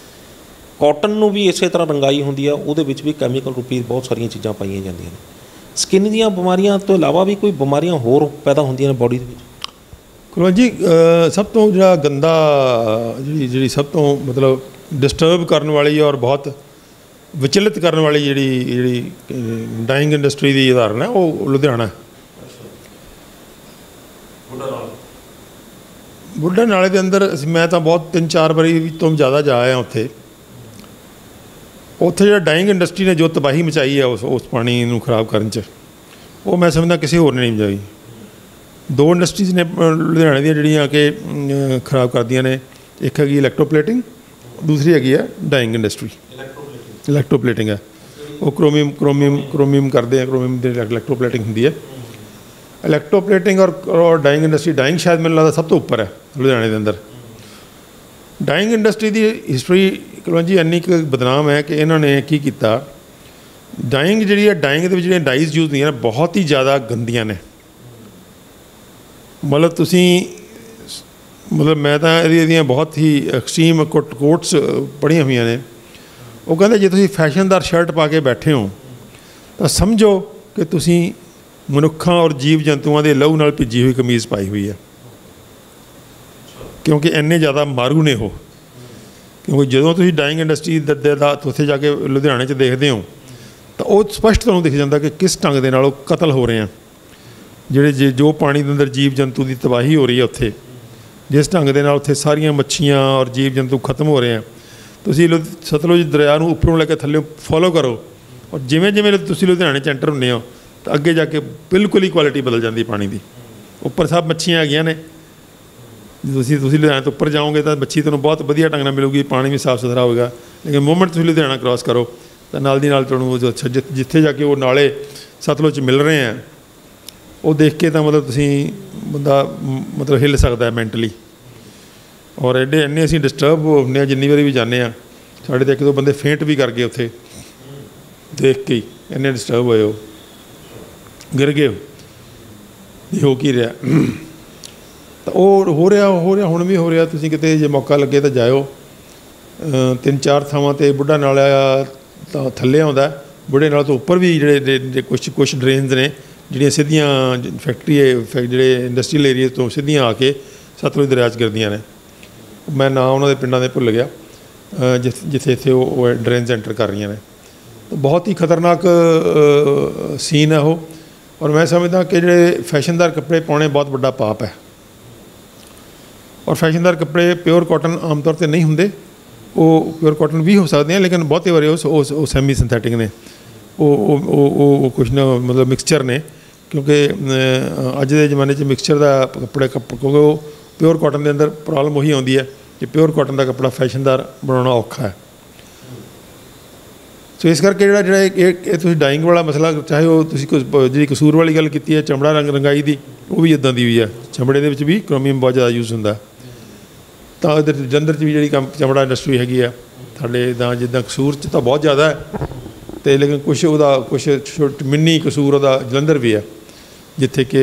ਕਾਟਨ ਨੂੰ ਵੀ ਇਸੇ ਤਰ੍ਹਾਂ ਰੰਗਾਈ ਹੁੰਦੀ ਆ, ਉਹਦੇ ਵਿੱਚ ਵੀ ਕੈਮੀਕਲ ਰੂਪੀ ਬਹੁਤ ਸਾਰੀਆਂ ਚੀਜ਼ਾਂ ਪਾਈਆਂ ਜਾਂਦੀਆਂ ਨੇ। ਸਕਿਨ ਦੀਆਂ ਬਿਮਾਰੀਆਂ ਤੋਂ ਇਲਾਵਾ ਵੀ ਕੋਈ ਬਿਮਾਰੀਆਂ ਹੋਰ ਪੈਦਾ ਹੁੰਦੀਆਂ ਨੇ ਬੋਡੀ ਦੇ ਵਿੱਚ? ਕੁਲਵੰਤ ਜੀ, ਸਭ ਤੋਂ ਜਿਹੜਾ ਗੰਦਾ ਜਿਹੜੀ ਸਭ ਤੋਂ ਮਤਲਬ ਡਿਸਟਰਬ ਕਰਨ ਵਾਲੀ ਔਰ ਬਹੁਤ ਵਿਚਲਿਤ ਕਰਨ ਵਾਲੀ ਜਿਹੜੀ ਡਾਈਂਗ ਇੰਡਸਟਰੀ ਦੀ ਉਦਾਹਰਨ ਹੈ ਉਹ ਲੁਧਿਆਣਾ। ਬੁੱਢਾ ਨਾਲੇ ਦੇ ਅੰਦਰ ਮੈਂ ਤਾਂ ਬਹੁਤ 3-4 ਵਾਰੀ ਤੋਂ ਜ਼ਿਆਦਾ ਜਾ ਆਇਆ ਉੱਥੇ ਜਿਹੜਾ ਡਾਈਂਗ ਇੰਡਸਟਰੀ ਨੇ ਜੋ ਤਬਾਹੀ ਮਚਾਈ ਹੈ ਉਸ ਪਾਣੀ ਨੂੰ ਖਰਾਬ ਕਰਨ 'ਚ, ਉਹ ਮੈਂ ਸਮਝਦਾ ਕਿਸੇ ਹੋਰ ਨੇ ਨਹੀਂ ਮਚਾਈ। 2 ਇੰਡਸਟਰੀਜ਼ ਨੇ ਲੁਧਿਆਣੇ ਦੀਆਂ ਜਿਹੜੀਆਂ ਕਿ ਖਰਾਬ ਕਰਦੀਆਂ ਨੇ। ਇੱਕ ਹੈਗੀ ਇਲੈਕਟ੍ਰੋਪਲੇਟਿੰਗ, ਦੂਸਰੀ ਹੈਗੀ ਹੈ ਡਾਈਂਗ ਇੰਡਸਟਰੀ। ਇਲੈਕਟ੍ਰੋਪਲੇਟਿੰਗ ਹੈ ਉਹ ਕ੍ਰੋਮੀਅਮ ਕਰਦੇ ਆ, ਕ੍ਰੋਮੀਅਮ ਦੀ ਇਲੈਕਟ੍ਰੋਪਲੇਟਿੰਗ ਹੁੰਦੀ ਹੈ। ਇਲੈਕਟ੍ਰੋਪਲੇਟਿੰਗ ਔਰ ਡਾਈਂਗ ਇੰਡਸਟਰੀ, ਡਾਈਂਗ ਸ਼ਾਇਦ ਮੈਨੂੰ ਲੱਗਦਾ ਸਭ ਤੋਂ ਉੱਪਰ ਹੈ ਲੁਧਿਆਣੇ ਦੇ ਅੰਦਰ। ਡਾਈਂਗ ਇੰਡਸਟਰੀ ਦੀ ਹਿਸਟਰੀ ਕੁਲਵੰਤ ਜੀ ਇੰਨੀ ਕੁ ਬਦਨਾਮ ਹੈ ਕਿ ਇਹਨਾਂ ਨੇ ਕੀ ਕੀਤਾ, ਡਾਈਂਗ ਜਿਹੜੀ ਹੈ, ਡਾਈਂਗ ਦੇ ਵਿੱਚ ਜਿਹੜੀਆਂ ਡਾਈਜ਼ ਯੂਜ਼ ਹੁੰਦੀਆਂ ਨੇ ਬਹੁਤ ਹੀ ਜ਼ਿਆਦਾ ਗੰਦੀਆਂ ਨੇ। ਮਤਲਬ ਤੁਸੀਂ ਮੈਂ ਤਾਂ ਇਹਦੀਆਂ ਬਹੁਤ ਹੀ ਐਕਸਟ੍ਰੀਮ ਕੋਟਸ ਪੜ੍ਹੀਆਂ ਹੋਈਆਂ ਨੇ। ਉਹ ਕਹਿੰਦੇ ਜੇ ਤੁਸੀਂ ਫੈਸ਼ਨਦਾਰ ਸ਼ਰਟ ਪਾ ਕੇ ਬੈਠੇ ਹੋ ਤਾਂ ਸਮਝੋ ਕਿ ਤੁਸੀਂ ਮਨੁੱਖਾਂ ਔਰ ਜੀਵ ਜੰਤੂਆਂ ਦੇ ਲਹੂ ਨਾਲ ਭਿੱਜੀ ਹੋਈ ਕਮੀਜ਼ ਪਾਈ ਹੋਈ ਹੈ, ਕਿਉਂਕਿ ਇੰਨੇ ਜ਼ਿਆਦਾ ਮਾਰੂ ਨੇ ਉਹ। ਕਿਉਂਕਿ ਜਦੋਂ ਤੁਸੀਂ ਡਾਈਂਗ ਇੰਡਸਟਰੀ ਦਾ ਉੱਥੇ ਜਾ ਕੇ ਲੁਧਿਆਣੇ 'ਚ ਦੇਖਦੇ ਹੋ ਤਾਂ ਉਹ ਸਪਸ਼ਟ ਤੁਹਾਨੂੰ ਦਿਖ ਜਾਂਦਾ ਕਿ ਕਿਸ ਢੰਗ ਦੇ ਨਾਲ ਉਹ ਕਤਲ ਹੋ ਰਹੇ ਆ। ਜੋ ਪਾਣੀ ਦੇ ਅੰਦਰ ਜੀਵ ਜੰਤੂ ਦੀ ਤਬਾਹੀ ਹੋ ਰਹੀ ਹੈ ਉੱਥੇ, ਜਿਸ ਢੰਗ ਦੇ ਨਾਲ ਉੱਥੇ ਸਾਰੀਆਂ ਮੱਛੀਆਂ ਔਰ ਜੀਵ ਜੰਤੂ ਖਤਮ ਹੋ ਰਹੇ ਆ। ਤੁਸੀਂ ਸਤਲੁਜ ਦਰਿਆ ਨੂੰ ਉੱਪਰੋਂ ਲੈ ਕੇ ਥੱਲੇ ਫੋਲੋ ਕਰੋ, ਔਰ ਜਿਵੇਂ ਜਿਵੇਂ ਤੁਸੀਂ ਲੁਧਿਆਣੇ 'ਚ ਐਂਟਰ ਹੁੰਦੇ ਹੋ ਤਾਂ ਅੱਗੇ ਜਾ ਕੇ ਬਿਲਕੁਲ ਹੀ ਕੁਆਲਿਟੀ ਬਦਲ ਜਾਂਦੀ ਪਾਣੀ ਦੀ। ਉੱਪਰ ਸਭ ਮੱਛੀਆਂ ਹੈਗੀਆਂ ਨੇ, ਤੁਸੀਂ ਲੁਧਿਆਣਾ ਤੋਂ ਉੱਪਰ ਜਾਓਗੇ ਤਾਂ ਮੱਛੀ ਤੁਹਾਨੂੰ ਬਹੁਤ ਵਧੀਆ ਢੰਗ ਨਾਲ ਮਿਲੂਗੀ, ਪਾਣੀ ਵੀ ਸਾਫ਼ ਸੁਥਰਾ ਹੋਵੇਗਾ। ਲੇਕਿਨ ਮੂਮੈਂਟ ਤੁਸੀਂ ਲੁਧਿਆਣਾ ਕ੍ਰਾਸ ਕਰੋ ਤਾਂ ਨਾਲ ਦੀ ਨਾਲ ਤੁਹਾਨੂੰ ਜਿੱਥੇ ਜਾ ਕੇ ਉਹ ਨਾਲੇ ਸਤਲੁਜ 'ਚ ਮਿਲ ਰਹੇ ਆ, ਉਹ ਦੇਖ ਕੇ ਤਾਂ ਮਤਲਬ ਬੰਦਾ ਮਤਲਬ ਹਿੱਲ ਸਕਦਾ ਹੈ ਮੈਂਟਲੀ। ਔਰ ਇੰਨੇ ਅਸੀਂ ਡਿਸਟਰਬ ਹੁੰਦੇ ਹਾਂ ਜਿੰਨੀ ਵਾਰੀ ਵੀ ਜਾਂਦੇ ਹਾਂ। ਸਾਡੇ ਤਾਂ 1-2 ਬੰਦੇ ਫੇਂਟ ਵੀ ਕਰ ਗਏ ਉੱਥੇ ਦੇਖ ਕੇ ਹੀ, ਇੰਨੇ ਡਿਸਟਰਬ ਹੋਏ, ਉਹ ਗਿਰ ਗਏ ਹੋ ਕੀ ਰਿਹਾ। ਤਾਂ ਉਹ ਹੋ ਰਿਹਾ ਹੁਣ ਵੀ ਹੋ ਰਿਹਾ। ਤੁਸੀਂ ਕਿਤੇ ਜੇ ਮੌਕਾ ਲੱਗੇ ਤਾਂ ਜਾਇਓ। 3-4 ਥਾਵਾਂ 'ਤੇ ਬੁੱਢਾ ਨਾਲਾ ਤਾਂ ਥੱਲੇ ਆਉਂਦਾ, ਬੁੱਢੇ ਨਾਲੇ ਤੋਂ ਉੱਪਰ ਵੀ ਜਿਹੜੇ ਕੁਛ ਡਰੇਨਸ ਨੇ ਜਿਹੜੀਆਂ ਸਿੱਧੀਆਂ ਜਿਹੜੇ ਇੰਡਸਟਰੀਅਲ ਏਰੀਏ ਤੋਂ ਸਿੱਧੀਆਂ ਆ ਕੇ ਸਤਲੁਜ ਦਰਿਆ 'ਚ ਗਿਰਦੀਆਂ ਨੇ। ਮੈਂ ਨਾਂ ਉਹਨਾਂ ਦੇ ਪਿੰਡਾਂ ਦੇ ਭੁੱਲ ਗਿਆ ਜਿੱਥੇ ਇੱਥੇ ਉਹ ਡਰੇਨਸ ਐਂਟਰ ਕਰ ਰਹੀਆਂ ਨੇ। ਬਹੁਤ ਹੀ ਖਤਰਨਾਕ ਸੀਨ ਹੈ ਉਹ। ਔਰ ਮੈਂ ਸਮਝਦਾ ਕਿ ਜਿਹੜੇ ਫੈਸ਼ਨਦਾਰ ਕੱਪੜੇ ਪਾਉਣੇ ਬਹੁਤ ਵੱਡਾ ਪਾਪ ਹੈ। ਔਰ ਫੈਸ਼ਨਦਾਰ ਕੱਪੜੇ ਪਿਓਰ ਕਾਟਨ ਆਮ ਤੌਰ 'ਤੇ ਨਹੀਂ ਹੁੰਦੇ, ਉਹ ਪਿਓਰ ਕਾਟਨ ਵੀ ਹੋ ਸਕਦੇ ਆ, ਲੇਕਿਨ ਬਹੁਤੇ ਵਾਰੀ ਉਹ ਸੈਮੀ ਸਿੰਥੈਟਿਕ ਨੇ, ਉਹ ਕੁਛ ਨਾ ਮਤਲਬ ਮਿਕਸਚਰ ਨੇ। ਕਿਉਂਕਿ ਅੱਜ ਦੇ ਜ਼ਮਾਨੇ 'ਚ ਮਿਕਸਚਰ ਦਾ ਕਿਉਂਕਿ ਉਹ ਪਿਓਰ ਕਾਟਨ ਦੇ ਅੰਦਰ ਪ੍ਰੋਬਲਮ ਉਹੀ ਆਉਂਦੀ ਹੈ ਕਿ ਪਿਓਰ ਕਾਟਨ ਦਾ ਕੱਪੜਾ ਫੈਸ਼ਨਦਾਰ ਬਣਾਉਣਾ ਔਖਾ ਹੈ। ਸੋ ਇਸ ਕਰਕੇ ਜਿਹੜਾ ਇਹ ਤੁਸੀਂ ਡਾਈਂਗ ਵਾਲਾ ਮਸਲਾ, ਚਾਹੇ ਉਹ ਤੁਸੀਂ ਜਿਹੜੀ ਕਸੂਰ ਵਾਲੀ ਗੱਲ ਕੀਤੀ ਹੈ ਚਮੜਾ ਰੰਗਾਈ ਦੀ, ਉਹ ਵੀ ਇੱਦਾਂ ਦੀ ਹੋਈ ਹੈ। ਚਮੜੇ ਦੇ ਵਿੱਚ ਵੀ ਕ੍ਰੋਮੀਅਮ ਬਹੁਤ ਜ਼ਿਆਦਾ ਯੂਜ਼ ਹੁੰਦਾ। ਤਾਂ ਇੱਧਰ ਜਲੰਧਰ 'ਚ ਵੀ ਜਿਹੜੀ ਚਮੜਾ ਇੰਡਸਟਰੀ ਹੈਗੀ ਆ ਸਾਡੇ, ਜਿੱਦਾਂ ਕਸੂਰ 'ਚ ਤਾਂ ਬਹੁਤ ਜ਼ਿਆਦਾ ਹੈ, ਅਤੇ ਲੇਕਿਨ ਕੁਛ ਮਿੰਨੀ ਕਸੂਰ ਉਹਦਾ ਜਲੰਧਰ ਵੀ ਹੈ, ਜਿੱਥੇ ਕਿ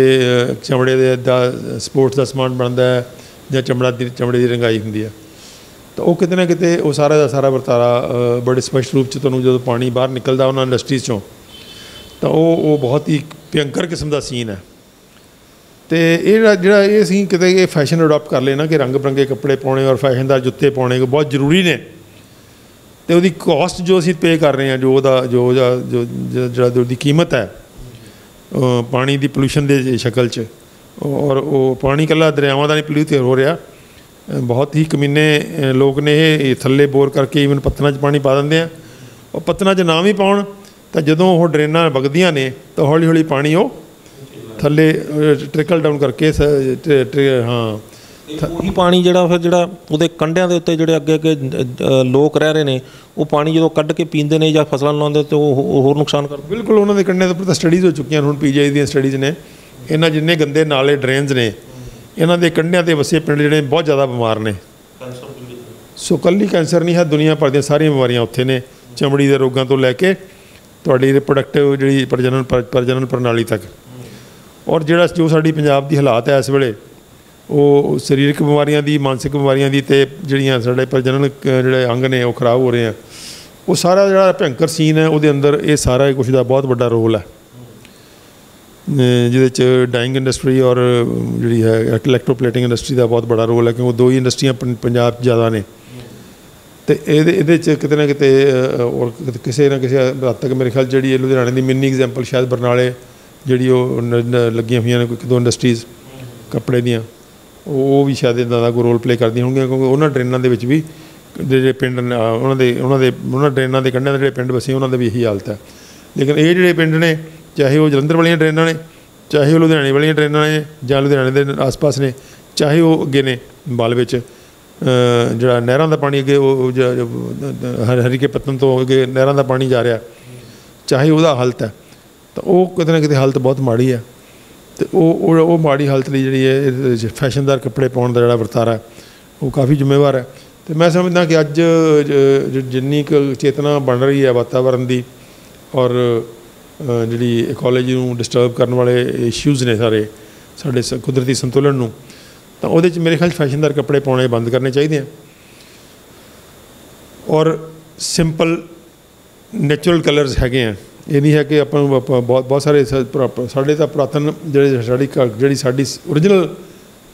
ਚਮੜੇ ਦਾ ਸਪੋਰਟਸ ਦਾ ਸਮਾਨ ਬਣਦਾ ਹੈ ਜਾਂ ਚਮੜੇ ਦੀ ਰੰਗਾਈ ਹੁੰਦੀ ਹੈ। ਤਾਂ ਉਹ ਕਿਤੇ ਨਾ ਕਿਤੇ ਉਹ ਸਾਰਾ ਦਾ ਸਾਰਾ ਵਰਤਾਰਾ ਬੜੇ ਸਪਸ਼ਟ ਰੂਪ 'ਚ ਤੁਹਾਨੂੰ ਜਦੋਂ ਪਾਣੀ ਬਾਹਰ ਨਿਕਲਦਾ ਉਹਨਾਂ ਇੰਡਸਟਰੀਜ਼ 'ਚੋਂ, ਤਾਂ ਉਹ ਬਹੁਤ ਹੀ ਭਿਅੰਕਰ ਕਿਸਮ ਦਾ ਸੀਨ ਹੈ। ਅਤੇ ਜਿਹੜਾ ਇਹ ਅਸੀਂ ਕਿਤੇ ਇਹ ਫੈਸ਼ਨ ਅਡੋਪਟ ਕਰ ਲੈਣਾ ਕਿ ਰੰਗ ਬਿਰੰਗੇ ਕੱਪੜੇ ਪਾਉਣੇ ਔਰ ਫੈਸ਼ਨਦਾਰ ਜੁੱਤੇ ਪਾਉਣੇ ਬਹੁਤ ਜ਼ਰੂਰੀ ਨੇ, ਅਤੇ ਉਹਦੀ ਕੋਸਟ ਜੋ ਅਸੀਂ ਪੇ ਕਰ ਰਹੇ ਹਾਂ, ਜਿਹੜਾ ਉਹਦੀ ਕੀਮਤ ਹੈ ਪਾਣੀ ਦੀ ਪੋਲਿਊਸ਼ਨ ਦੇ ਸ਼ਕਲ 'ਚ। ਔਰ ਉਹ ਪਾਣੀ ਇਕੱਲਾ ਦਰਿਆਵਾਂ ਦਾ ਨਹੀਂ ਪੋਲਿਊਟ ਹੋ ਰਿਹਾ, ਬਹੁਤ ਹੀ ਕਮੀਨੇ ਲੋਕ ਨੇ ਇਹ ਥੱਲੇ ਬੋਰ ਕਰਕੇ ਈਵਨ ਪੱਤਨਾਂ 'ਚ ਪਾਣੀ ਪਾ ਦਿੰਦੇ ਆ। ਉਹ ਪੱਤਨਾਂ 'ਚ ਨਾ ਵੀ ਪਾਉਣ ਤਾਂ ਜਦੋਂ ਉਹ ਡਰੇਨਾਂ ਵਗਦੀਆਂ ਨੇ ਤਾਂ ਹੌਲੀ ਹੌਲੀ ਪਾਣੀ ਉਹ ਥੱਲੇ ਟ੍ਰਿਕਲ ਡਾਊਨ ਕਰਕੇ ਉਹੀ ਪਾਣੀ ਜਿਹੜਾ ਉਹਦੇ ਕੰਢਿਆਂ ਦੇ ਉੱਤੇ ਜਿਹੜੇ ਅੱਗੇ ਲੋਕ ਰਹਿ ਰਹੇ ਨੇ, ਉਹ ਪਾਣੀ ਜਦੋਂ ਕੱਢ ਕੇ ਪੀਂਦੇ ਨੇ ਜਾਂ ਫਸਲਾਂ ਲਾਉਂਦੇ ਤਾਂ ਉਹ ਹੋਰ ਨੁਕਸਾਨ ਕਰਦਾ। ਬਿਲਕੁਲ, ਉਹਨਾਂ ਦੇ ਕੰਢਿਆਂ ਦੇ ਉੱਪਰ ਤਾਂ ਸਟੱਡੀਜ਼ ਹੋ ਚੁੱਕੀਆਂ ਹੁਣ, PGI ਦੀਆਂ ਸਟੱਡੀਜ਼ ਨੇ। ਇਹਨਾਂ ਜਿੰਨੇ ਗੰਦੇ ਨਾਲੇ ਡਰੇਨਸ ਨੇ, ਇਹਨਾਂ ਦੇ ਕੰਢਿਆਂ 'ਤੇ ਵਸੇ ਪਿੰਡ ਜਿਹੜੇ ਬਹੁਤ ਜ਼ਿਆਦਾ ਬਿਮਾਰ ਨੇ। ਸੋ ਇਕੱਲੀ ਕੈਂਸਰ ਨਹੀਂ ਹੈ, ਦੁਨੀਆ ਭਰ ਦੀਆਂ ਸਾਰੀਆਂ ਬਿਮਾਰੀਆਂ ਉੱਥੇ ਨੇ, ਚਮੜੀ ਦੇ ਰੋਗਾਂ ਤੋਂ ਲੈ ਕੇ ਤੁਹਾਡੀ ਰਿਪਰੋਡਕਟਿਵ ਜਿਹੜੀ ਪ੍ਰਜਨਨ ਪ੍ਰਣਾਲੀ ਤੱਕ। ਔਰ ਜੋ ਸਾਡੀ ਪੰਜਾਬ ਦੀ ਹਾਲਾਤ ਹੈ ਇਸ ਵੇਲੇ, ਉਹ ਸਰੀਰਕ ਬਿਮਾਰੀਆਂ ਦੀ, ਮਾਨਸਿਕ ਬਿਮਾਰੀਆਂ ਦੀ, ਅਤੇ ਜਿਹੜੀਆਂ ਸਾਡੇ ਪ੍ਰਜਨਨ ਜਿਹੜੇ ਅੰਗ ਨੇ ਉਹ ਖਰਾਬ ਹੋ ਰਹੇ ਆ, ਉਹ ਸਾਰਾ ਜਿਹੜਾ ਭਿਅੰਕਰ ਸੀਨ ਹੈ ਉਹਦੇ ਅੰਦਰ ਇਹ ਸਾਰਾ ਕੁਛ ਦਾ ਬਹੁਤ ਵੱਡਾ ਰੋਲ ਹੈ, ਜਿਹਦੇ 'ਚ ਡਾਈਂਗ ਇੰਡਸਟਰੀ ਔਰ ਜਿਹੜੀ ਹੈ ਇਲੈਕਟ੍ਰੋਪਲੇਟਿੰਗ ਇੰਡਸਟਰੀ ਦਾ ਬਹੁਤ ਬੜਾ ਰੋਲ ਹੈ, ਕਿਉਂਕਿ 2 ਹੀ ਇੰਡਸਟਰੀਆਂ ਪੰਜਾਬ 'ਚ ਜ਼ਿਆਦਾ ਨੇ। ਅਤੇ ਇਹਦੇ 'ਚ ਕਿਤੇ ਨਾ ਕਿਤੇ ਔਰ ਕਿਸੇ ਨਾ ਕਿਸੇ ਹੱਦ ਤੱਕ ਮੇਰੇ ਖਿਆਲ ਜਿਹੜੀ ਲੁਧਿਆਣੇ ਦੀ ਮਿੰਨੀ ਐਗਜ਼ਾਮਪਲ ਸ਼ਾਇਦ ਬਰਨਾਲੇ ਜਿਹੜੀ ਉਹ ਲੱਗੀਆਂ ਹੋਈਆਂ ਨੇ 1-2 ਇੰਡਸਟਰੀਜ਼ ਕੱਪੜੇ ਦੀਆਂ, ਉਹ ਵੀ ਸ਼ਾਇਦ ਇੱਦਾਂ ਦਾ ਕੋਈ ਰੋਲ ਪਲੇ ਕਰਦੀਆਂ ਹੋਣਗੀਆਂ, ਕਿਉਂਕਿ ਉਹਨਾਂ ਡਰੇਨਾਂ ਦੇ ਵਿੱਚ ਵੀ ਜਿਹੜੇ ਪਿੰਡ ਉਹਨਾਂ ਡਰੇਨਾਂ ਦੇ ਕੰਢਿਆਂ ਦੇ ਜਿਹੜੇ ਪਿੰਡ ਵਸੇ ਉਹਨਾਂ ਦੀ ਵੀ ਇਹੀ ਹਾਲਤ ਹੈ। ਲੇਕਿਨ ਇਹ ਜਿਹੜੇ ਪਿੰਡ ਨੇ, ਚਾਹੇ ਉਹ ਜਲੰਧਰ ਵਾਲੀਆਂ ਡਰੇਨਾਂ ਨੇ, ਚਾਹੇ ਉਹ ਲੁਧਿਆਣੇ ਵਾਲੀਆਂ ਡਰੇਨਾਂ ਨੇ, ਜਾਂ ਲੁਧਿਆਣੇ ਦੇ ਆਸ-ਪਾਸ ਨੇ, ਚਾਹੇ ਉਹ ਅੱਗੇ ਨੇ ਬਲ ਵਿੱਚ ਜਿਹੜਾ ਨਹਿਰਾਂ ਦਾ ਪਾਣੀ ਅੱਗੇ ਉਹ ਹਰੀਕੇ ਪੱਤਨ ਤੋਂ ਅੱਗੇ ਨਹਿਰਾਂ ਦਾ ਪਾਣੀ ਜਾ ਰਿਹਾ, ਚਾਹੇ ਉਹਦਾ ਹਾਲਤ ਹੈ, ਤਾਂ ਉਹ ਕਿਤੇ ਨਾ ਕਿਤੇ ਹਾਲਤ ਬਹੁਤ ਮਾੜੀ ਹੈ। ਅਤੇ ਉਹ ਮਾੜੀ ਹਾਲਤ ਲਈ ਜਿਹੜੀ ਹੈ ਫੈਸ਼ਨਦਾਰ ਕੱਪੜੇ ਪਾਉਣ ਦਾ ਜਿਹੜਾ ਵਰਤਾਰਾ ਉਹ ਕਾਫੀ ਜ਼ਿੰਮੇਵਾਰ ਹੈ। ਅਤੇ ਮੈਂ ਸਮਝਦਾ ਕਿ ਅੱਜ ਜਿੰਨੀ ਕੁ ਚੇਤਨਾ ਬਣ ਰਹੀ ਹੈ ਵਾਤਾਵਰਨ ਦੀ, ਔਰ ਜਿਹੜੀ ਇਕੋਲੋਜੀ ਨੂੰ ਡਿਸਟਰਬ ਕਰਨ ਵਾਲੇ ਇਸ਼ੂਜ਼ ਨੇ ਸਾਰੇ ਸਾਡੇ ਕੁਦਰਤੀ ਸੰਤੁਲਨ ਨੂੰ, ਤਾਂ ਉਹਦੇ 'ਚ ਮੇਰੇ ਖਿਆਲ ਫੈਸ਼ਨਦਾਰ ਕੱਪੜੇ ਪਾਉਣੇ ਬੰਦ ਕਰਨੇ ਚਾਹੀਦੇ ਆ। ਔਰ ਸਿੰਪਲ ਨੈਚੁਰਲ ਕਲਰਸ ਹੈਗੇ ਆ, ਇਹ ਨਹੀਂ ਹੈ ਕਿ ਆਪਾਂ ਨੂੰ ਬਹੁਤ ਸਾਰੇ ਸਾਡੇ ਤਾਂ ਪੁਰਾਤਨ ਜਿਹੜੀ ਸਾਡੀ ਓਰੀਜਨਲ